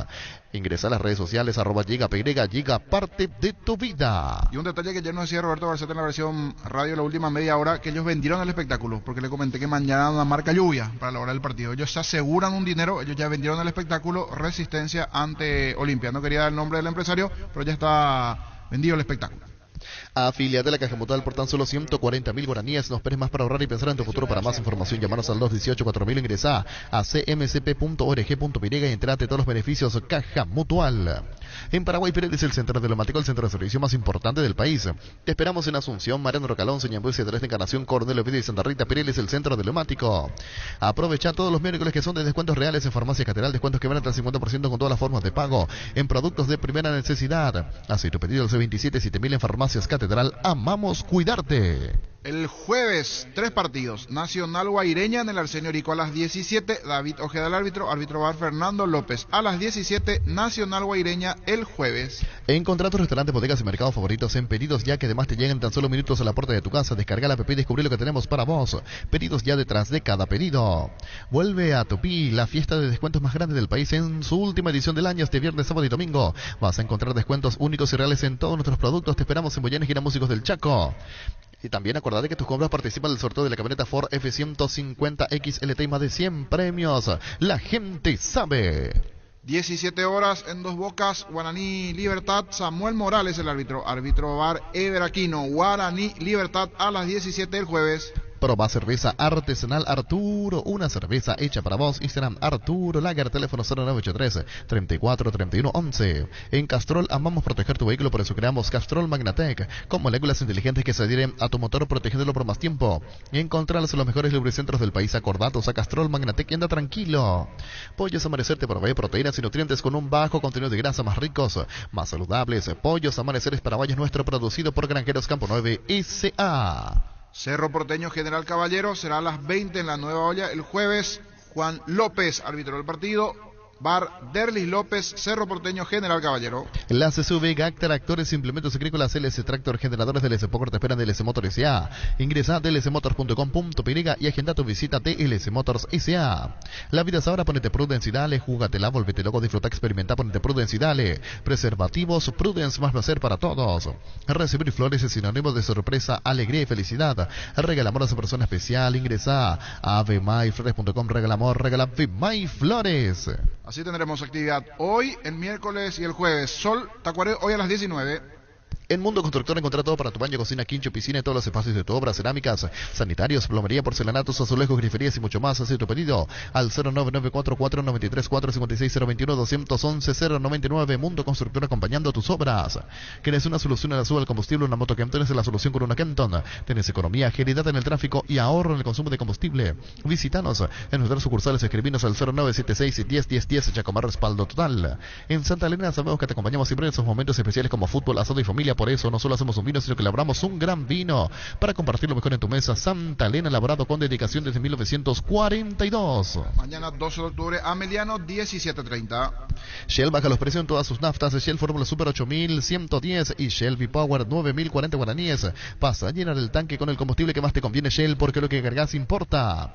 Ingresa a las redes sociales @GigaPY, Giga, parte de tu vida. Y un detalle que ya nos decía Roberto Garceta en la versión radio la última media hora, que ellos vendieron el espectáculo, porque le comenté que mañana una marca lluvia para la hora del partido. Ellos se aseguran un dinero, ellos ya vendieron el espectáculo Resistencia ante Olimpia. No quería dar el nombre del empresario, pero ya está vendido el espectáculo. Afiliate de la Caja Mutual por tan solo 140.000 guaraníes. No esperes más para ahorrar y pensar en tu futuro. Para más información, llamanos al 218-4000. Ingresa a cmcp.org.py y entrate todos los beneficios Caja Mutual. En Paraguay, Pirelli es el centro neumático, el centro de servicio más importante del país. Te esperamos en Asunción, Mariano Rocalón, Señambus, Tres de Encarnación, Cornelio Vida y Santa Rita. Pirelli es el centro del neumático. Aprovecha todos los miércoles que son de descuentos reales en Farmacia Catedral. Descuentos que van hasta el 50% con todas las formas de pago en productos de primera necesidad. Así tu pedido al C27 7000 en Farmacias Catedral. Amamos cuidarte. El jueves, 3 partidos. Nacional Guaireña en el Arsenio Rico a las 17. David Ojeda el árbitro. Árbitro VAR Fernando López. A las 17, Nacional Guaireña el jueves. Encontrá tus restaurantes, bodegas y mercados favoritos en Pedidos Ya, que además te llegan tan solo minutos a la puerta de tu casa. Descarga la app y descubrí lo que tenemos para vos. Pedidos Ya, detrás de cada pedido. Vuelve a Tupí, la fiesta de descuentos más grande del país, en su última edición del año, este viernes, sábado y domingo. Vas a encontrar descuentos únicos y reales en todos nuestros productos. Te esperamos en Boyanes Gira Músicos del Chaco. Y también acordate que tus compras participan del sorteo de la camioneta Ford F-150 XLT y más de 100 premios. La gente sabe. 17 horas en Dos Bocas, Guaraní Libertad, Samuel Morales el árbitro. Árbitro VAR Ever Aquino. Guaraní Libertad a las 17 el jueves. Proba cerveza artesanal Arturo, una cerveza hecha para vos. Instagram Arturo Lager, teléfono 0983-343111. En Castrol amamos proteger tu vehículo, por eso creamos Castrol Magnatec, con moléculas inteligentes que se adhieren a tu motor protegiéndolo por más tiempo. Y encontrarlos en los mejores lubricentros del país. Acordatos a Castrol Magnatec y anda tranquilo. Pollos Amanecer te provee proteínas y nutrientes con un bajo contenido de grasa, más ricos, más saludables. Pollos Amaneceres Paraguayos nuestro, producido por Granjeros Campo 9 S.A. Cerro Porteño General Caballero será a las 20 en la Nueva Olla el jueves. Juan López, árbitro del partido. Bar Derlis López, Cerro Porteño, General Caballero. Las SUV, GAC, tractores, implementos agrícolas, LS Tractor, generadores de LS Power te esperan de LS Motors S.A. Ingresa a dlsmotors.com.py y agenda tu visita de LS Motors S.A. La vida es ahora, ponete Prudence y dale, júgatela, volvete loco, disfruta, experimenta, ponete Prudence y dale. Preservativos, Prudence, más placer para todos. Recibir flores es sinónimo de sorpresa, alegría y felicidad. Regala amor a esa persona especial, ingresa a avemaiflores.com, regala amor, regala Avemay Flores. Así tendremos actividad hoy, el miércoles y el jueves. Sol Tacuaré, hoy a las 19. En Mundo Constructor encontrá todo para tu baño, cocina, quincho, piscina y todos los espacios de tu obra, cerámicas, sanitarios, plomería, porcelanatos, azulejos, griferías y mucho más. Haz tu pedido al 09944934056 Mundo Constructor, acompañando tus obras. ¿Quieres una solución a la suba del combustible? Una moto Kenton es la solución con una Kenton. Tienes economía, agilidad en el tráfico y ahorro en el consumo de combustible. Visítanos en nuestras sucursales, escribinos al 0976-101010, Chacomar, respaldo total. En Santa Elena sabemos que te acompañamos siempre en esos momentos especiales como fútbol, asado y familia. Por eso no solo hacemos un vino, sino que elaboramos un gran vino para compartir lo mejor en tu mesa. Santa Elena, elaborado con dedicación desde 1942. Mañana 12 de octubre, Ameliano, 17:30. Shell baja los precios en todas sus naftas. Shell Fórmula Super 8110 y Shell V-Power 9040 guaraníes. Pasa a llenar el tanque con el combustible que más te conviene, Shell, porque lo que cargas importa.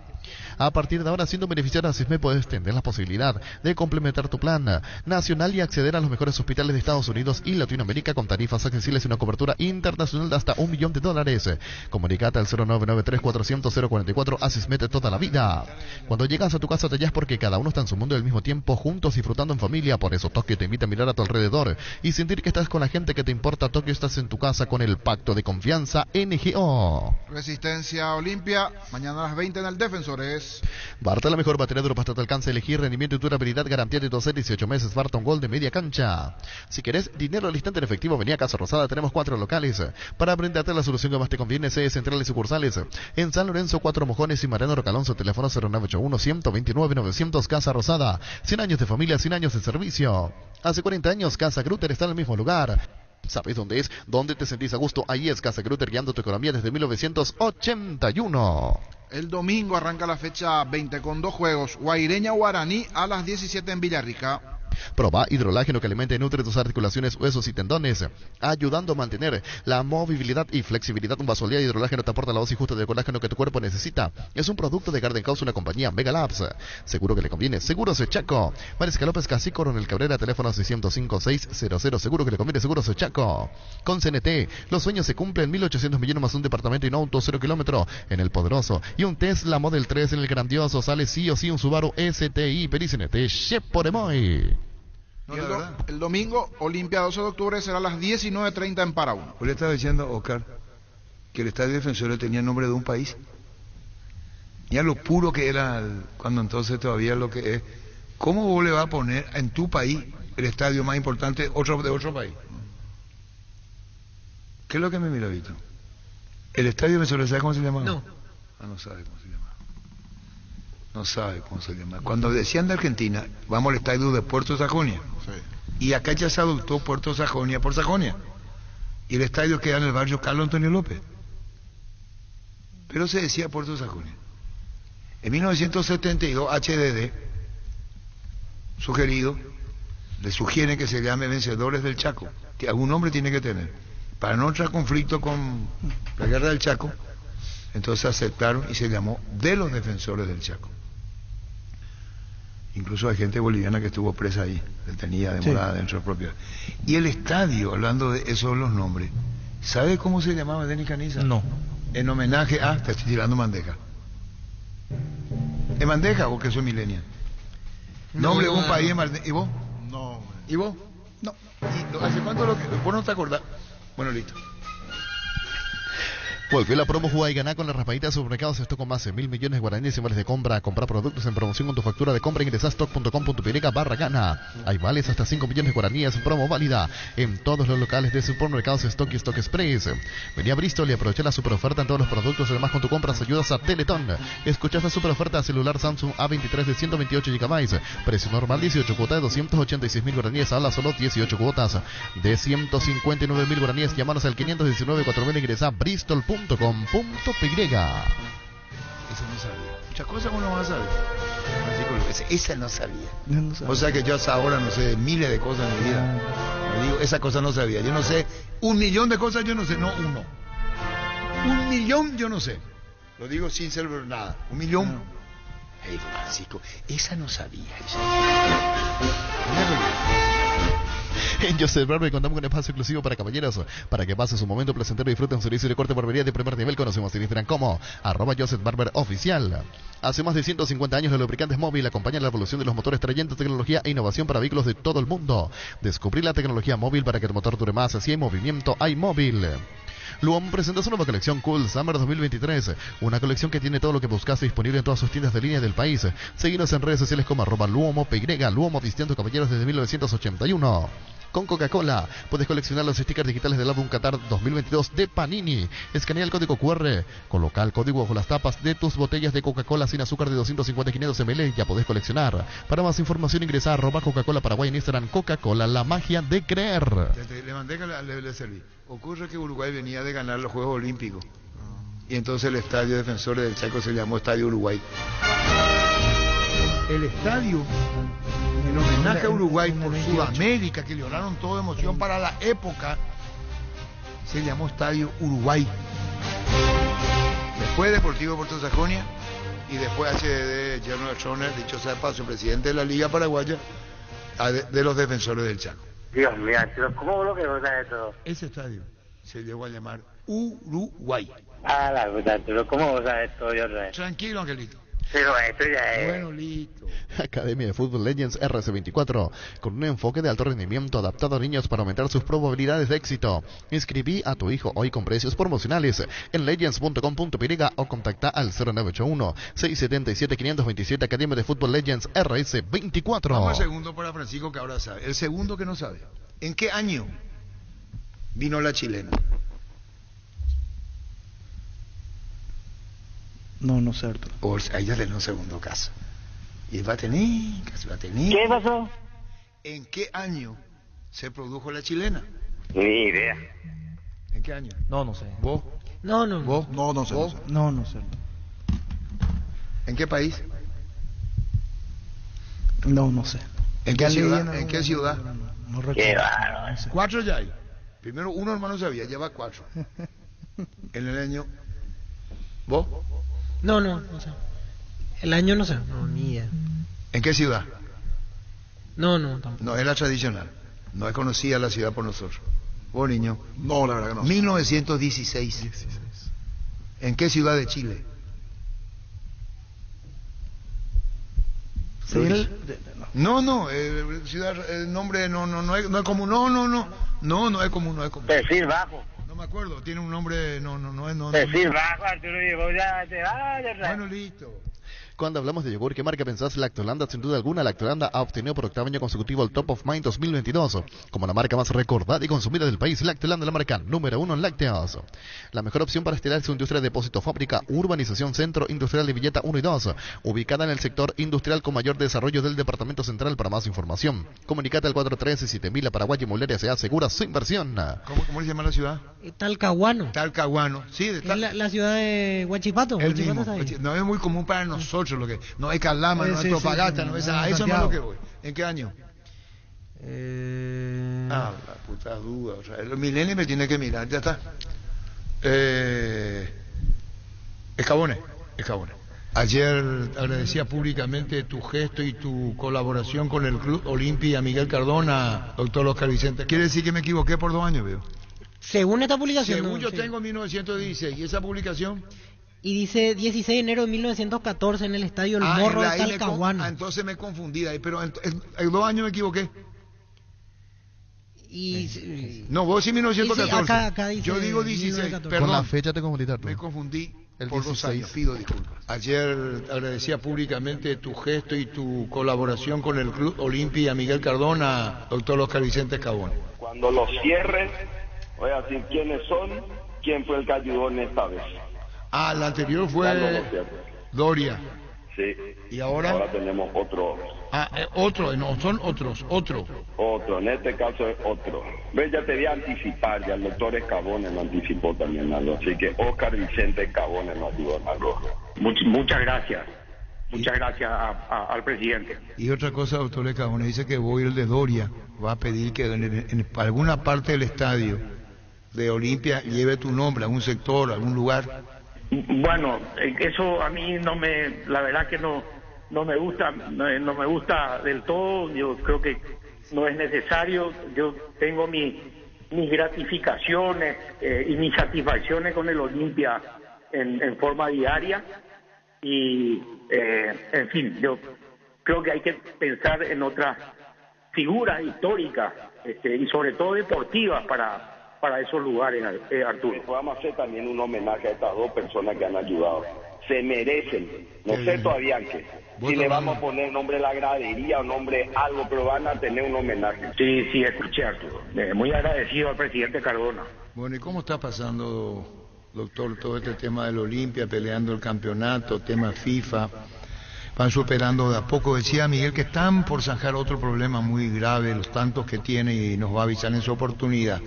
A partir de ahora, siendo beneficiario de Asisme, puedes tener la posibilidad de complementar tu plan nacional y acceder a los mejores hospitales de Estados Unidos y Latinoamérica con tarifas accesibles y una cobertura internacional de hasta $1 millón. Comunicate al 0993-400-044. Asisme toda la vida. Cuando llegas a tu casa te hallas porque cada uno está en su mundo al mismo tiempo, juntos disfrutando en familia. Por eso Tokio te invita a mirar a tu alrededor y sentir que estás con la gente que te importa. Tokio, estás en tu casa con el pacto de confianza NGO. Resistencia Olimpia, mañana a las 20 en el Defensores. Barta, la mejor batería de Europa hasta tu alcance. Elegir rendimiento y durabilidad, garantía de 12 18 meses. Barta, un gol de media cancha. Si querés dinero al instante en efectivo, vení a Casa Rosada. Tenemos 4 locales para brindarte la solución que más te conviene. Sede centrales y sucursales en San Lorenzo, 4 Mojones y Mariano Rocalonso. Teléfono 0981-129-900. Casa Rosada, 100 años de familia, 100 años de servicio. Hace 40 años Casa Grutter está en el mismo lugar. ¿Sabes dónde es? ¿Dónde te sentís a gusto? Ahí es Casa Grutter, guiando tu economía desde 1981. El domingo arranca la fecha 20 con 2 juegos. Guaireña Guaraní a las 17 en Villarrica. Proba hidrolágeno que alimenta y nutre tus articulaciones, huesos y tendones, ayudando a mantener la movilidad y flexibilidad. Un vaso al día de hidrolágeno te aporta la dosis justa de colágeno que tu cuerpo necesita. Es un producto de Garden House, una compañía Mega Labs. Seguro que le conviene. Seguros Chaco. Mariscal López Casi, Coronel Cabrera, teléfono 605-600. Seguro que le conviene. Seguros Chaco. Con CNT, los sueños se cumplen. 1.800 millones más un departamento y un auto 0 kilómetro en el poderoso. Y un Tesla Model 3 en el grandioso. Sale sí o sí un Subaru STI. Pericnete. Sheporemoy. El domingo, Olimpia 12 de octubre, será a las 19:30 en Paraún. Pues le estaba diciendo, Oscar, que el Estadio Defensores tenía el nombre de un país. Ya lo puro que era cuando entonces todavía lo que es. ¿Cómo vos le vas a poner en tu país el estadio más importante de otro país? ¿Qué es lo que me mira, Víctor? ¿El Estadio Defensores sabe cómo se llama? No. No sabe cómo se llama. No sabe cómo se llama. Cuando decían de Argentina, vamos al estadio de Puerto Sajonia. Sí. Y acá ya se adoptó Puerto Sajonia por Sajonia. Y el estadio queda en el barrio Carlos Antonio López. Pero se decía Puerto Sajonia. En 1972, HDD, le sugieren que se llame Vencedores del Chaco. Que algún nombre tiene que tener. Para no entrar en conflicto con la guerra del Chaco, entonces aceptaron y se llamó de los Defensores del Chaco. Incluso hay gente boliviana que estuvo presa ahí, detenida, demorada dentro del propio. Y el estadio, hablando de esos los nombres, ¿sabe cómo se llamaba, Denis Caniza? No. En homenaje a, te estoy tirando bandeja. ¿En bandeja o que soy millennial? Nombre de un país en bandeja. ¿Y vos? No. ¿Y vos? No. ¿Y hace cuánto vos no te acordás? Bueno, listo. Volvió la promo Juega y Ganá con la raspadita de supermercados. Esto con más de 1.000 millones de guaraníes en vales de compra. Comprar productos en promoción con tu factura de compra. Ingresa a stock.com.py/gana. Hay vales hasta 5 millones de guaraníes. Promo válida en todos los locales de supermercados Stock y Stock Express. Vení a Bristol y aprovecha la super oferta en todos los productos. Además, con tu compra ayudas a Teletón. Escuchás la super oferta celular Samsung A23 de 128 GB. Precio normal 18 cuotas de 286.000 guaraníes. Ahora solo 18 cuotas de 159.000 guaraníes. Llámanos al 519-4000. Ingresa a bristol.com.py. Eso no sabía. Muchas cosas uno va a saber. Así que esa no sabía. O sea que yo hasta ahora no sé miles de cosas en mi vida. Me digo, esa cosa no sabía. Yo no sé 1.000.000 de cosas, yo no sé, no uno. 1.000.000 yo no sé. Lo digo sin ser nada. 1.000.000. Hey, Francisco, esa no sabía. En Joseph Barber contamos con un espacio exclusivo para caballeros, para que pasen su momento placentero y disfruten un servicio de corte de barbería de primer nivel. Conocemos en Instagram como @JosephBarberOficial. Hace más de 150 años, los lubricantes móvil acompañan la evolución de los motores, trayendo tecnología e innovación para vehículos de todo el mundo. Descubrir la tecnología móvil para que el motor dure más. Si hay movimiento, hay móvil. Luomo presenta su nueva colección Cool Summer 2023, una colección que tiene todo lo que buscaste disponible en todas sus tiendas de línea del país. Seguinos en redes sociales como @Luomo_PY, Luomo vistiendo caballeros desde 1981. Con Coca-Cola puedes coleccionar los stickers digitales del álbum Qatar 2022 de Panini. Escanea el código QR, coloca el código bajo las tapas de tus botellas de Coca-Cola sin azúcar de 250 y 500 ml y ya podés coleccionar. Para más información ingresa a @Coca-Cola Paraguay en Instagram. Coca-Cola, la magia de creer. Le mandé que le serví. Ocurre que Uruguay venía de ganar los Juegos Olímpicos y entonces el estadio Defensores del Chaco se llamó Estadio Uruguay. El estadio, en homenaje a Uruguay por Sudamérica, que lograron toda emoción para la época, se llamó Estadio Uruguay. Después Deportivo Puerto Sajonia y después HDD Gernot Schoner, dicho sea de paso, presidente de la Liga Paraguaya de los Defensores del Chaco. Dios mío, ¿cómo lo que vos sabes todo? Ese estadio se llegó a llamar Uruguay. Ah, la verdad, pero ¿cómo vos sabes todo? Tranquilo, Angelito. Pero esto ya es... Bueno, listo. Academia de Fútbol Legends RC24, con un enfoque de alto rendimiento adaptado a niños para aumentar sus probabilidades de éxito. Inscribí a tu hijo hoy con precios promocionales en legends.com.py o contacta al 0981-677-527. Academia de Fútbol Legends RS24. Vamos al segundo para Francisco, que ahora sabe. El segundo que no sabe. ¿En qué año vino la chilena? No sé, Arturo. Por ahí ya tenés un segundo caso. Y va a tener. ¿Qué pasó? ¿En qué año se produjo la chilena? Ni idea. ¿En qué año? No sé. ¿Vos? No. ¿Vos? No sé. ¿Vos? No sé. ¿En qué país? No sé. ¿En qué ciudad? ¿En qué ciudad? No recuerdo. Qué bárbaro. 4 ya hay. Primero uno hermano sabía, lleva 4. En el año. ¿Vos? No sé. El año no sé, no, ni idea. ¿En qué ciudad? No, tampoco. No, es la tradicional. No es conocida la ciudad por nosotros. ¿Vos, niño? No, la verdad que no. 1916. ¿En qué ciudad de Chile? No, ciudad, el nombre no es común. No es común. Perfil bajo. No me acuerdo, tiene un nombre, no. Perfil bajo, Arturo, y vos ya te vas. Bueno, listo. Cuando hablamos de yogur, ¿qué marca pensás? Lactolanda, sin duda alguna. Lactolanda ha obtenido por octavo año consecutivo el Top of Mind 2022 como la marca más recordada y consumida del país. Lactolanda, la marca número 1 en lácteos. La mejor opción para estirar su industria de depósito fábrica, urbanización Centro Industrial de Villeta 1 y 2, ubicada en el sector industrial con mayor desarrollo del Departamento Central. Para más información, comunicate al 413-7000. La Paraguay Inmobiliaria se asegura su inversión. ¿Cómo se llama la ciudad? Talcahuano. Sí, Es la ciudad de Huachipato. El mismo. No es muy común para nosotros lo que no hay Calama, no hay Propagasta, no es eso no es lo que voy. ¿En qué año? La puta duda. O sea, el milenio me tiene que mirar, ya está. Escabones. Ayer agradecía públicamente tu gesto y tu colaboración con el Club Olimpia Miguel Cardona, doctor Oscar Vicente. Quiere decir que me equivoqué por 2 años, veo. Según esta publicación. Según yo tengo 1916. ¿Y esa publicación? Y dice 16 de enero de 1914 en el estadio El Morro de Talcahuano. Entonces me confundí ahí, pero en 2 años me equivoqué. No, vos sí 1914. Acá dice yo digo 16. Perdón. Con la fecha te confundiste. Me confundí el por 16. 2 años. Pido disculpas. Ayer agradecía públicamente tu gesto y tu colaboración con el Club Olimpia Miguel Cardona, doctor Oscar Vicente Escabón. Cuando los cierren, voy a decir quiénes son, quién fue el que ayudó en esta vez. La anterior fue Doria. Sí. ¿Y ahora? Ahora tenemos otro. Otro, no, son otros, otro. Otro, en este caso es otro. Ve, ya te voy a anticipar, ya el doctor Escabones lo anticipó también algo, así que Oscar Vicente Escabones nos ayudó en algo. Muchas gracias. Muchas gracias al presidente. Y otra cosa, doctor Lecabone, dice que Boyle de Doria va a pedir que en alguna parte del estadio de Olimpia lleve tu nombre, algún sector, algún lugar. Bueno, eso a mí la verdad que no me gusta, no me gusta del todo. Yo creo que no es necesario. Yo tengo mis gratificaciones y mis satisfacciones con el Olimpia en forma diaria. Y en fin, yo creo que hay que pensar en otras figuras históricas y sobre todo deportivas para esos lugares, Arturo. Podamos hacer también un homenaje a estas dos personas que han ayudado. Se merecen, no sé todavía qué. Si le vamos a poner nombre a la gradería o nombre algo, pero van a tener un homenaje. Sí, escuché, Arturo. Muy agradecido al presidente Cardona. Bueno, ¿y cómo está pasando, doctor, todo este tema del Olimpia, peleando el campeonato, tema FIFA? Van superando de a poco. Decía Miguel que están por zanjar otro problema muy grave, los tantos que tiene, y nos va a avisar en su oportunidad.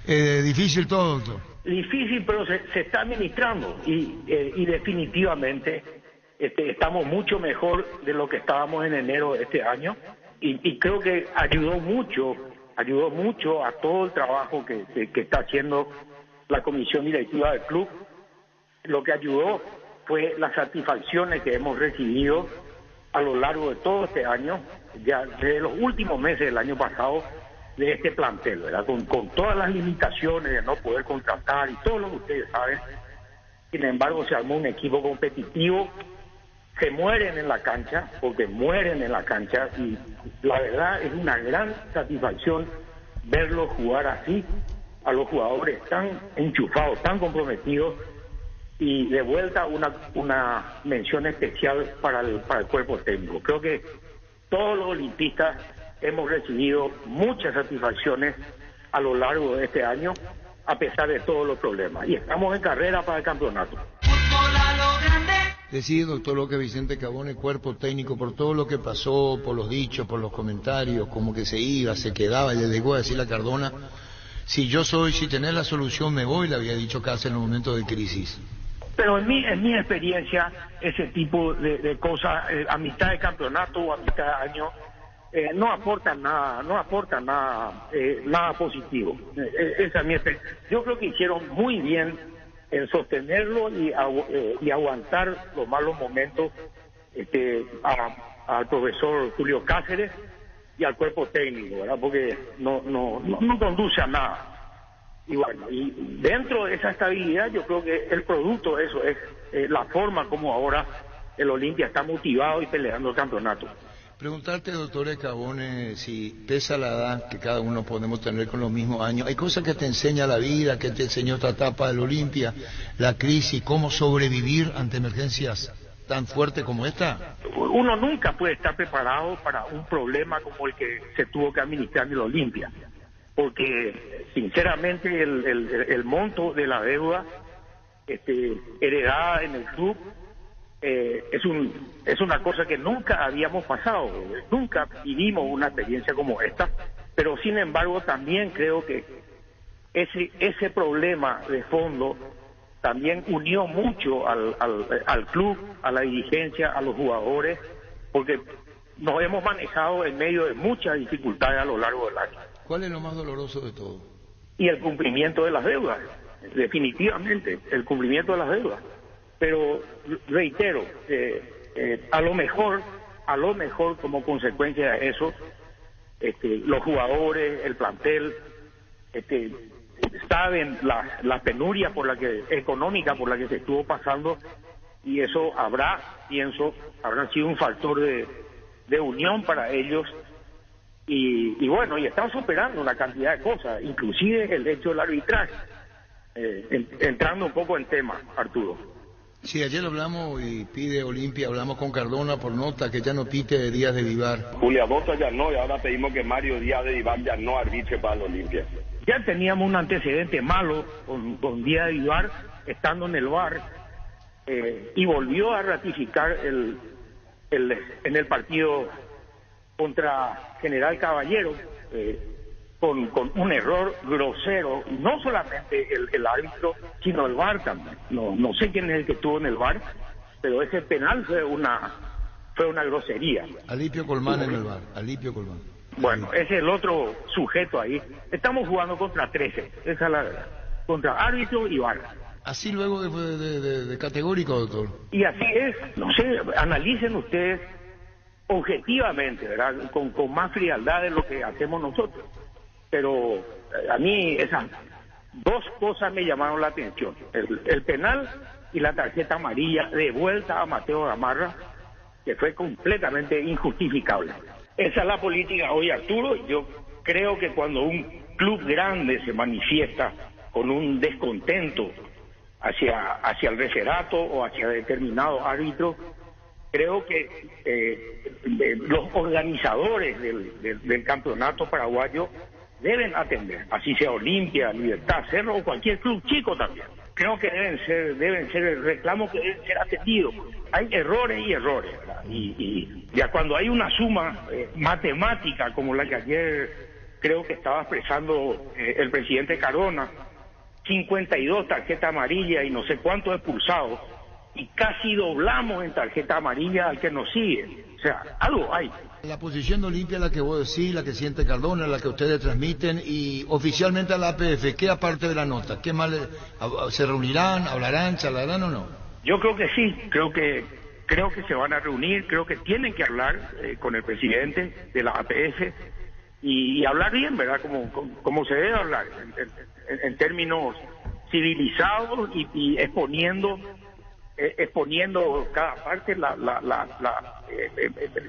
Difícil todo, doctor. Difícil, pero se está administrando y definitivamente estamos mucho mejor de lo que estábamos en enero de este año y creo que ayudó mucho a todo el trabajo que está haciendo la comisión directiva del club. Lo que ayudó fue las satisfacciones que hemos recibido a lo largo de todo este año, ya desde los últimos meses del año pasado, de este plantel, ¿verdad? Con todas las limitaciones de no poder contratar y todo lo que ustedes saben. Sin embargo, se armó un equipo competitivo. Se mueren en la cancha, porque mueren en la cancha, y la verdad es una gran satisfacción verlos jugar así, a los jugadores tan enchufados, tan comprometidos. Y de vuelta una mención especial para el cuerpo técnico. Creo que todos los olimpistas hemos recibido muchas satisfacciones a lo largo de este año, a pesar de todos los problemas. Y estamos en carrera para el campeonato. Decir, doctor, lo que Vicente Cabone, cuerpo técnico, por todo lo que pasó, por los dichos, por los comentarios, como que se iba, se quedaba, y le llegó a decir a Cardona, si tenés la solución me voy, le había dicho casi en los momentos de crisis. Pero en mi experiencia, ese tipo de cosas, a mitad de campeonato o a mitad de año, no aportan nada positivo. Esa es mi experiencia. Yo creo que hicieron muy bien en sostenerlo y aguantar los malos momentos al profesor Julio Cáceres y al cuerpo técnico, ¿verdad? Porque no conduce a nada. Y bueno, y dentro de esa estabilidad yo creo que el producto de eso es la forma como ahora el Olimpia está motivado y peleando el campeonato. Preguntarte, doctor Cabone, si pesa la edad que cada uno podemos tener con los mismos años, ¿hay cosas que te enseña la vida, que te enseñó esta etapa del Olimpia, la crisis, cómo sobrevivir ante emergencias tan fuertes como esta? Uno nunca puede estar preparado para un problema como el que se tuvo que administrar en el Olimpia, porque sinceramente el monto de la deuda heredada en el club es una cosa que nunca habíamos pasado, nunca vivimos una experiencia como esta, pero sin embargo también creo que ese problema de fondo también unió mucho al club, a la dirigencia, a los jugadores, porque nos hemos manejado en medio de muchas dificultades a lo largo del año. ¿Cuál es lo más doloroso de todo? Y el cumplimiento de las deudas, definitivamente, el cumplimiento de las deudas. Pero reitero, a lo mejor como consecuencia de eso, los jugadores, el plantel, saben la penuria económica por la que se estuvo pasando, y eso habrá sido un factor de unión para ellos, y bueno, y están superando una cantidad de cosas, inclusive el hecho del arbitraje, entrando un poco en tema, Arturo. Sí, ayer hablamos y pide Olimpia, hablamos con Cardona por nota que ya no pite Díaz de Vivar. Julia Bosa ya no, y ahora pedimos que Mario Díaz de Vivar ya no arbitre para el Olimpia. Ya teníamos un antecedente malo con Díaz de Vivar estando en el VAR, y volvió a ratificar en el partido contra General Caballero, con un error grosero, no solamente el árbitro, sino el VAR también. No sé quién es el que estuvo en el VAR, pero ese penal fue una grosería. Alipio Colmán en el bar, Alipio Colmán. Bueno, ese es el otro sujeto ahí. Estamos jugando contra 13, esa es la verdad. Contra árbitro y VAR. Así luego de categórico, doctor. Y así es, no sé, analicen ustedes objetivamente, ¿verdad? Con más frialdad de lo que hacemos nosotros. Pero a mí esas dos cosas me llamaron la atención. El penal y la tarjeta amarilla de vuelta a Mateo Gamarra, que fue completamente injustificable. Esa es la política hoy, Arturo. Yo creo que cuando un club grande se manifiesta con un descontento hacia el referato o hacia determinado árbitro, creo que los organizadores del campeonato paraguayo deben atender, así sea Olimpia, Libertad, Cerro o cualquier club chico también. Creo que deben ser el reclamo que deben ser atendidos. Hay errores y errores, ¿verdad? Y ya cuando hay una suma matemática como la que ayer creo que estaba expresando el presidente Cardona, 52 tarjetas amarillas y no sé cuántos expulsados, y casi doblamos en tarjeta amarilla al que nos sigue. O sea, algo hay. La posición de Olimpia, la que vos decís, la que siente Cardona, la que ustedes transmiten, y oficialmente a la APF, ¿qué aparte de la nota? ¿Qué más se reunirán, hablarán, charlarán o no? Yo creo que sí, creo que se van a reunir, creo que tienen que hablar con el presidente de la APF y hablar bien, ¿verdad? Como se debe hablar, en términos civilizados y exponiendo cada parte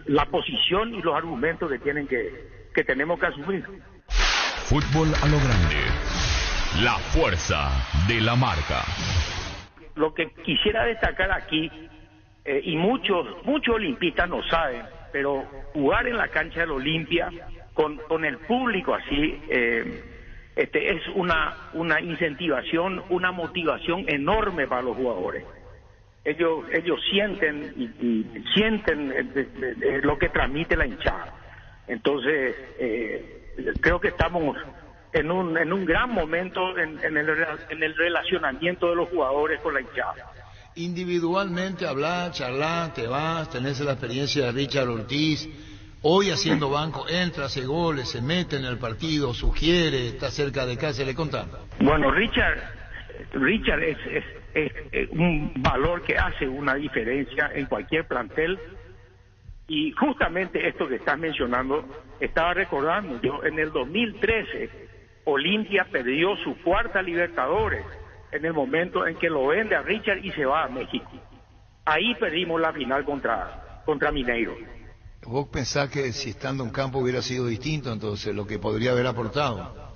la posición y los argumentos que tenemos que asumir. Fútbol a lo grande, la fuerza de la marca. Lo que quisiera destacar aquí, y muchos olimpistas no saben, pero jugar en la cancha del Olimpia con el público así es una incentivación, una motivación enorme para los jugadores. Ellos sienten y sienten lo que transmite la hinchada. Entonces creo que estamos en un gran momento en el relacionamiento de los jugadores con la hinchada. Individualmente hablar, charlar, te vas, tenés la experiencia de Richard Ortiz, hoy haciendo banco, entra, hace goles, se mete en el partido, sugiere, está cerca de casa, le contamos. Bueno, Richard es un valor que hace una diferencia en cualquier plantel, y justamente esto que estás mencionando, estaba recordando yo, en el 2013 Olimpia perdió su cuarta Libertadores en el momento en que lo vende a Richard y se va a México. Ahí perdimos la final contra Mineiro. ¿Vos pensás que si estando en campo hubiera sido distinto entonces lo que podría haber aportado?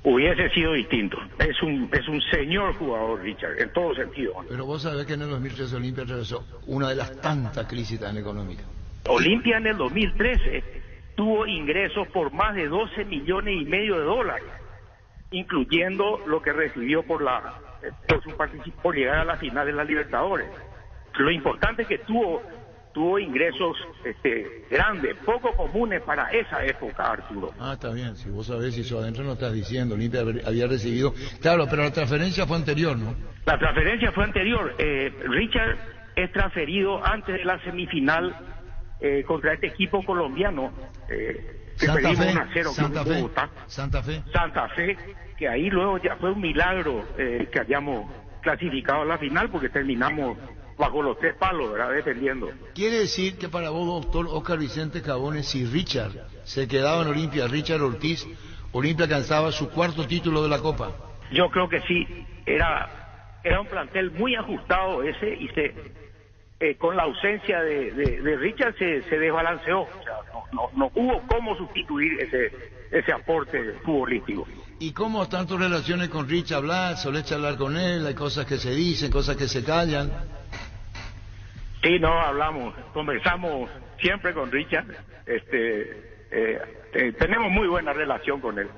Hubiese sido distinto. Es un señor jugador, Richard, en todo sentido. Pero vos sabés que en el 2013 Olimpia atravesó una de las tantas crisis tan económicas. Olimpia en el 2013 tuvo ingresos por más de 12 millones y medio de dólares, incluyendo lo que recibió por llegar a la final de la Libertadores. Lo importante es que tuvo ingresos grandes, poco comunes para esa época, Arturo. Ah, está bien, si vos sabés eso adentro no estás diciendo, Olimpia había recibido... Claro, pero la transferencia fue anterior, ¿no? La transferencia fue anterior. Richard es transferido antes de la semifinal contra este equipo colombiano, que perdimos 1-0 con Bogotá. Santa Fe, que ahí luego ya fue un milagro que hayamos clasificado a la final, porque terminamos bajo los 3 palos, ¿verdad? Defendiendo. ¿Quiere decir que para vos, doctor Oscar Vicente Cabones, si Richard se quedaba en Olimpia, Richard Ortiz, Olimpia alcanzaba su 4º título de la Copa? Yo creo que sí. Era un plantel muy ajustado ese, y con la ausencia de Richard se desbalanceó. O sea, no hubo cómo sustituir ese aporte futbolístico. ¿Y cómo están tus relaciones con Richard? ¿Solés charlar con él? ¿Hay cosas que se dicen, cosas que se callan? Sí, no, hablamos, conversamos siempre con Richard. Tenemos muy buena relación con él.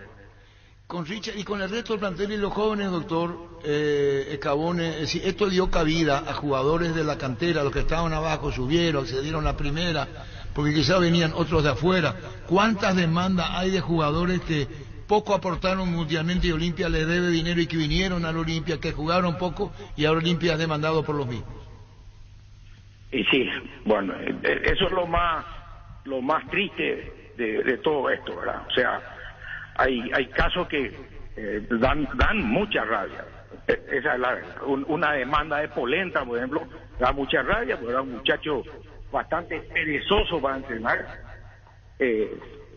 Con Richard y con el resto del plantel y los jóvenes, doctor Cabones, es decir, esto dio cabida a jugadores de la cantera, los que estaban abajo subieron, accedieron a primera, porque quizás venían otros de afuera. ¿Cuántas demandas hay de jugadores que poco aportaron mundialmente y Olimpia les debe dinero y que vinieron a la Olimpia, que jugaron poco y ahora Olimpia es demandado por los mismos? Y sí, bueno, eso es lo más triste de todo esto, ¿verdad? O sea, hay casos que dan mucha rabia. Esa es una demanda de Polenta, por ejemplo, da mucha rabia, porque era un muchacho bastante perezoso para entrenar.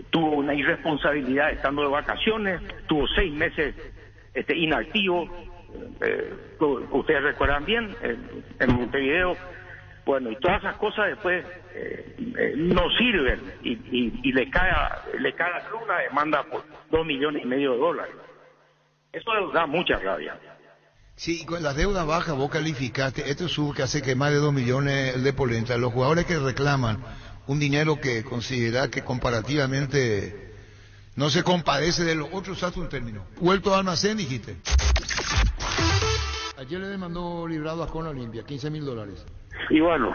Tuvo una irresponsabilidad estando de vacaciones, tuvo 6 meses inactivo. Ustedes recuerdan bien, en Montevideo. Bueno, y todas esas cosas después no sirven y le cae al club una demanda por $2,5 millones. Eso da mucha rabia. Sí, y con las deudas bajas vos calificaste, esto es que hace que más de 2 millones el de Polenta. Los jugadores que reclaman un dinero que considera que comparativamente no se compadece de los otros, usaste un término. Vuelto al almacén, dijiste. Ayer le demandó librado a Con Olimpia, $15,000. Y bueno,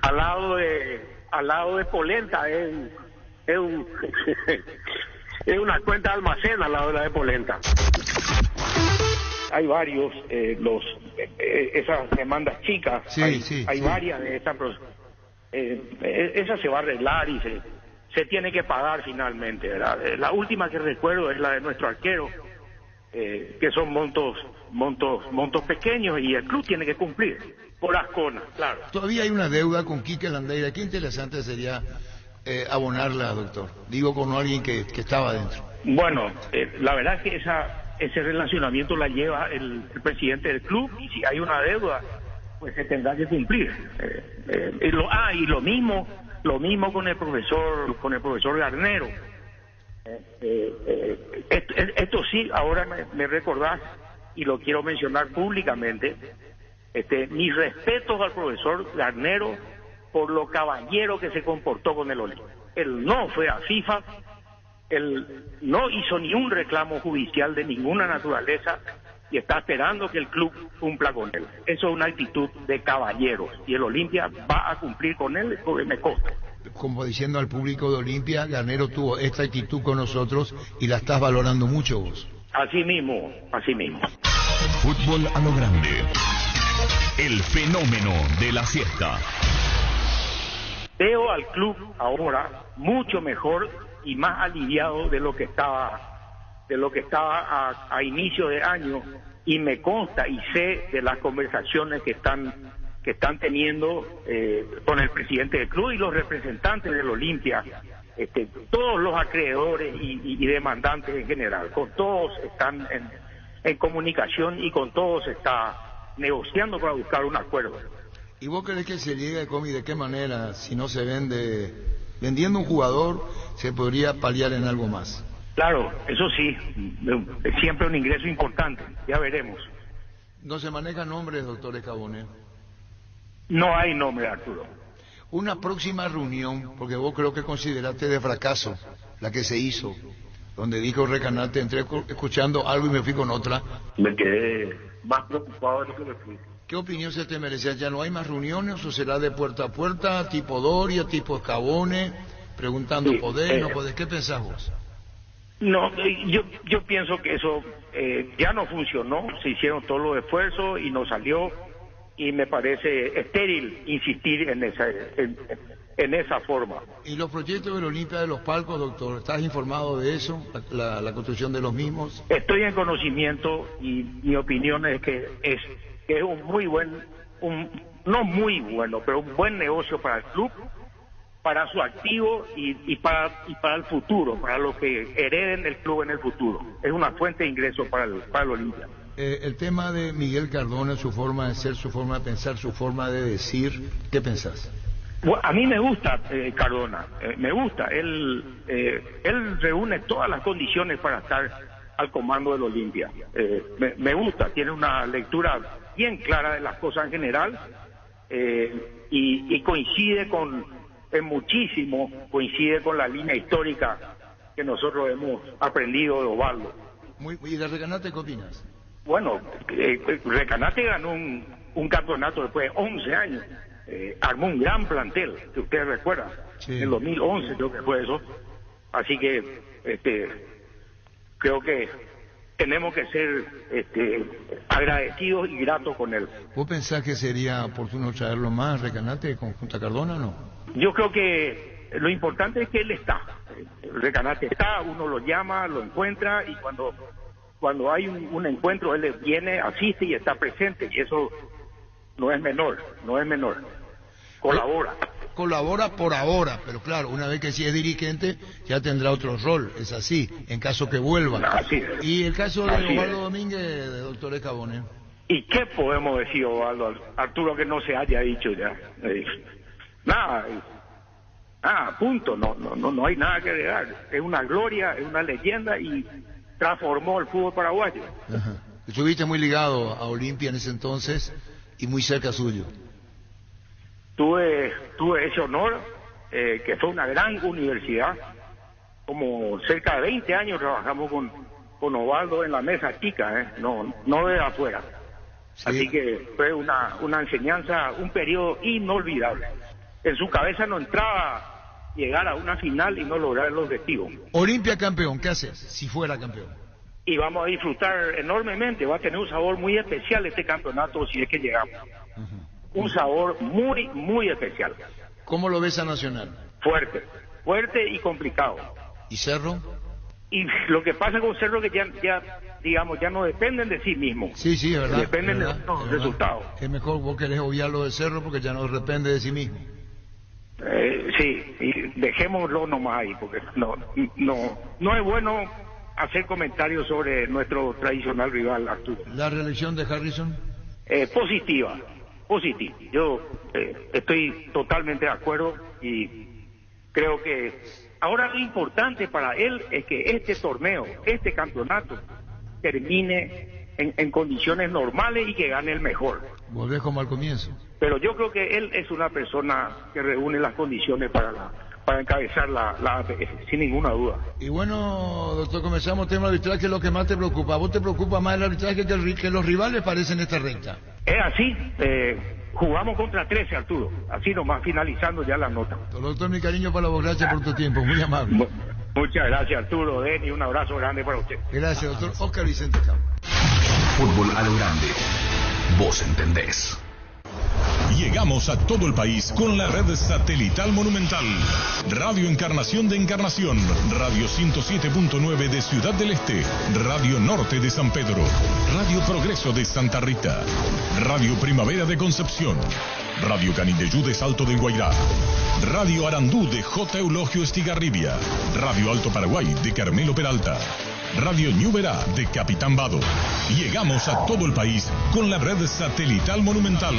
al lado de Polenta es una cuenta de almacén al lado de la de Polenta. Hay varios, esas demandas chicas, hay varias de estas, esa se va a arreglar y se tiene que pagar finalmente, ¿verdad? La última que recuerdo es la de nuestro arquero, que son montos pequeños y el club tiene que cumplir, por Ascona, claro. Todavía hay una deuda con Quique Landeira, qué interesante sería abonarla, doctor. Digo, con alguien que estaba dentro. Bueno, la verdad es que ese relacionamiento la lleva el presidente del club, y si hay una deuda, pues se tendrá que cumplir. Y lo mismo con el profesor Garnero. Esto sí, ahora me recordás y lo quiero mencionar públicamente. Mis respetos al profesor Garnero por lo caballero que se comportó con el Olimpia. Él no fue a FIFA, él no hizo ni un reclamo judicial de ninguna naturaleza y está esperando que el club cumpla con él. Eso es una actitud de caballeros y el Olimpia va a cumplir con él, porque me consta. Como diciendo al público de Olimpia, Garnero tuvo esta actitud con nosotros y la estás valorando mucho vos. Así mismo. Fútbol a lo grande. El fenómeno de la siesta. Veo al club ahora mucho mejor y más aliviado de lo que estaba a inicio de año, y me consta y sé de las conversaciones que están teniendo con el presidente del club y los representantes del Olimpia, todos los acreedores y demandantes en general, con todos están en comunicación y con todos se está negociando para buscar un acuerdo. ¿Y vos crees que se llega y de qué manera, si no se vende, vendiendo un jugador, se podría paliar en algo más? Claro, eso sí, es siempre un ingreso importante, ya veremos. ¿No se manejan nombres, doctor Escabone? No hay nombre, Arturo. Una próxima reunión, porque vos creo que consideraste de fracaso la que se hizo, donde dijo Recanate, entré escuchando algo y me fui con otra. Me quedé más preocupado de lo que me fui. ¿Qué opinión se te merece? ¿Ya no hay más reuniones o será de puerta a puerta, tipo Doria, tipo Escabone, preguntando Sí, poder, no poder? ¿Qué pensás vos? No, yo pienso que eso ya no funcionó, se hicieron todos los esfuerzos y no salió, y me parece estéril insistir en esa forma. ¿Y los proyectos de la Olimpia de los palcos, doctor? ¿Estás informado de eso? ¿La construcción de los mismos? Estoy en conocimiento y mi opinión es que es un muy buen, no muy bueno, pero un buen negocio para el club, para su activo y para el futuro, para los que hereden el club en el futuro. Es una fuente de ingreso para el Olimpia. El tema de Miguel Cardona, su forma de ser, su forma de pensar, su forma de decir, ¿qué pensás? Bueno, a mí me gusta Cardona, me gusta. Él reúne todas las condiciones para estar al comando del Olimpia. Me gusta, tiene una lectura bien clara de las cosas en general y coincide coincide con la línea histórica que nosotros hemos aprendido de Osvaldo. ¿Y de Recanate qué opinas? Bueno, Recanate ganó un campeonato después de 11 años. Armó un gran plantel, que ustedes recuerdan, en el 2011 creo que fue eso. Así que creo que tenemos que ser agradecidos y gratos con él. ¿Vos pensás que sería oportuno traerlo más, Recanate, con Punta Cardona o no? Yo creo que lo importante es que él está. Recanate está, uno lo llama, lo encuentra, y cuando hay un encuentro, él viene, asiste y está presente, y eso no es menor. Colabora por ahora, pero claro, una vez que sí es dirigente, ya tendrá otro rol, es así, en caso que vuelva. Así es. Y el caso de Así Osvaldo es. Domínguez, de doctor Escabone. ¿Y qué podemos decir, Osvaldo, Arturo, que no se haya dicho ya? Nada, punto, no hay nada que agregar. Es una gloria, es una leyenda y transformó el fútbol paraguayo. Ajá. Estuviste muy ligado a Olimpia en ese entonces y muy cerca suyo. Tuve ese honor, que fue una gran universidad. Como cerca de 20 años trabajamos con Osvaldo en la mesa chica, no de afuera. Sí. Así que fue una enseñanza, un periodo inolvidable. En su cabeza no entraba llegar a una final y no lograr el objetivo. Olimpia campeón, ¿qué haces si fuera campeón? Y vamos a disfrutar enormemente, va a tener un sabor muy especial este campeonato si es que llegamos. Un sabor muy, muy especial. ¿Cómo lo ves a Nacional? Fuerte y complicado. ¿Y Cerro? Y lo que pasa con Cerro que ya no dependen de sí mismos. Sí, es verdad. Dependen de los resultados. Es mejor vos querés obviar lo de Cerro porque ya no depende de sí mismo. Sí, y dejémoslo nomás ahí, porque no es bueno hacer comentarios sobre nuestro tradicional rival Arturo. ¿La reelección de Harrison? Positiva. Yo estoy totalmente de acuerdo y creo que ahora lo importante para él es que este torneo, este campeonato, termine en condiciones normales y que gane el mejor. Volvés como al comienzo. Pero yo creo que él es una persona que reúne las condiciones para encabezar la APF, sin ninguna duda. Y bueno, doctor, comenzamos tema arbitral, que es lo que más te preocupa. ¿A vos te preocupa más el arbitraje que los rivales parecen esta recta? Es así, jugamos contra 13, Arturo, así nomás, finalizando ya la nota. Doctor, mi cariño para vos, gracias por tu tiempo, muy amable. Muchas gracias, Arturo, Denny, un abrazo grande para usted. Gracias, doctor Oscar Vicente Cabo. Fútbol a lo grande, vos entendés. Llegamos a todo el país con la red satelital Monumental. Radio Encarnación de Encarnación, Radio 107.9 de Ciudad del Este, Radio Norte de San Pedro, Radio Progreso de Santa Rita, Radio Primavera de Concepción, Radio Canindeyú de Salto del Guairá, Radio Arandú de J. Eulogio Estigarribia, Radio Alto Paraguay de Carmelo Peralta, Radio Ñuberá de Capitán Vado. Llegamos a todo el país con la red satelital Monumental.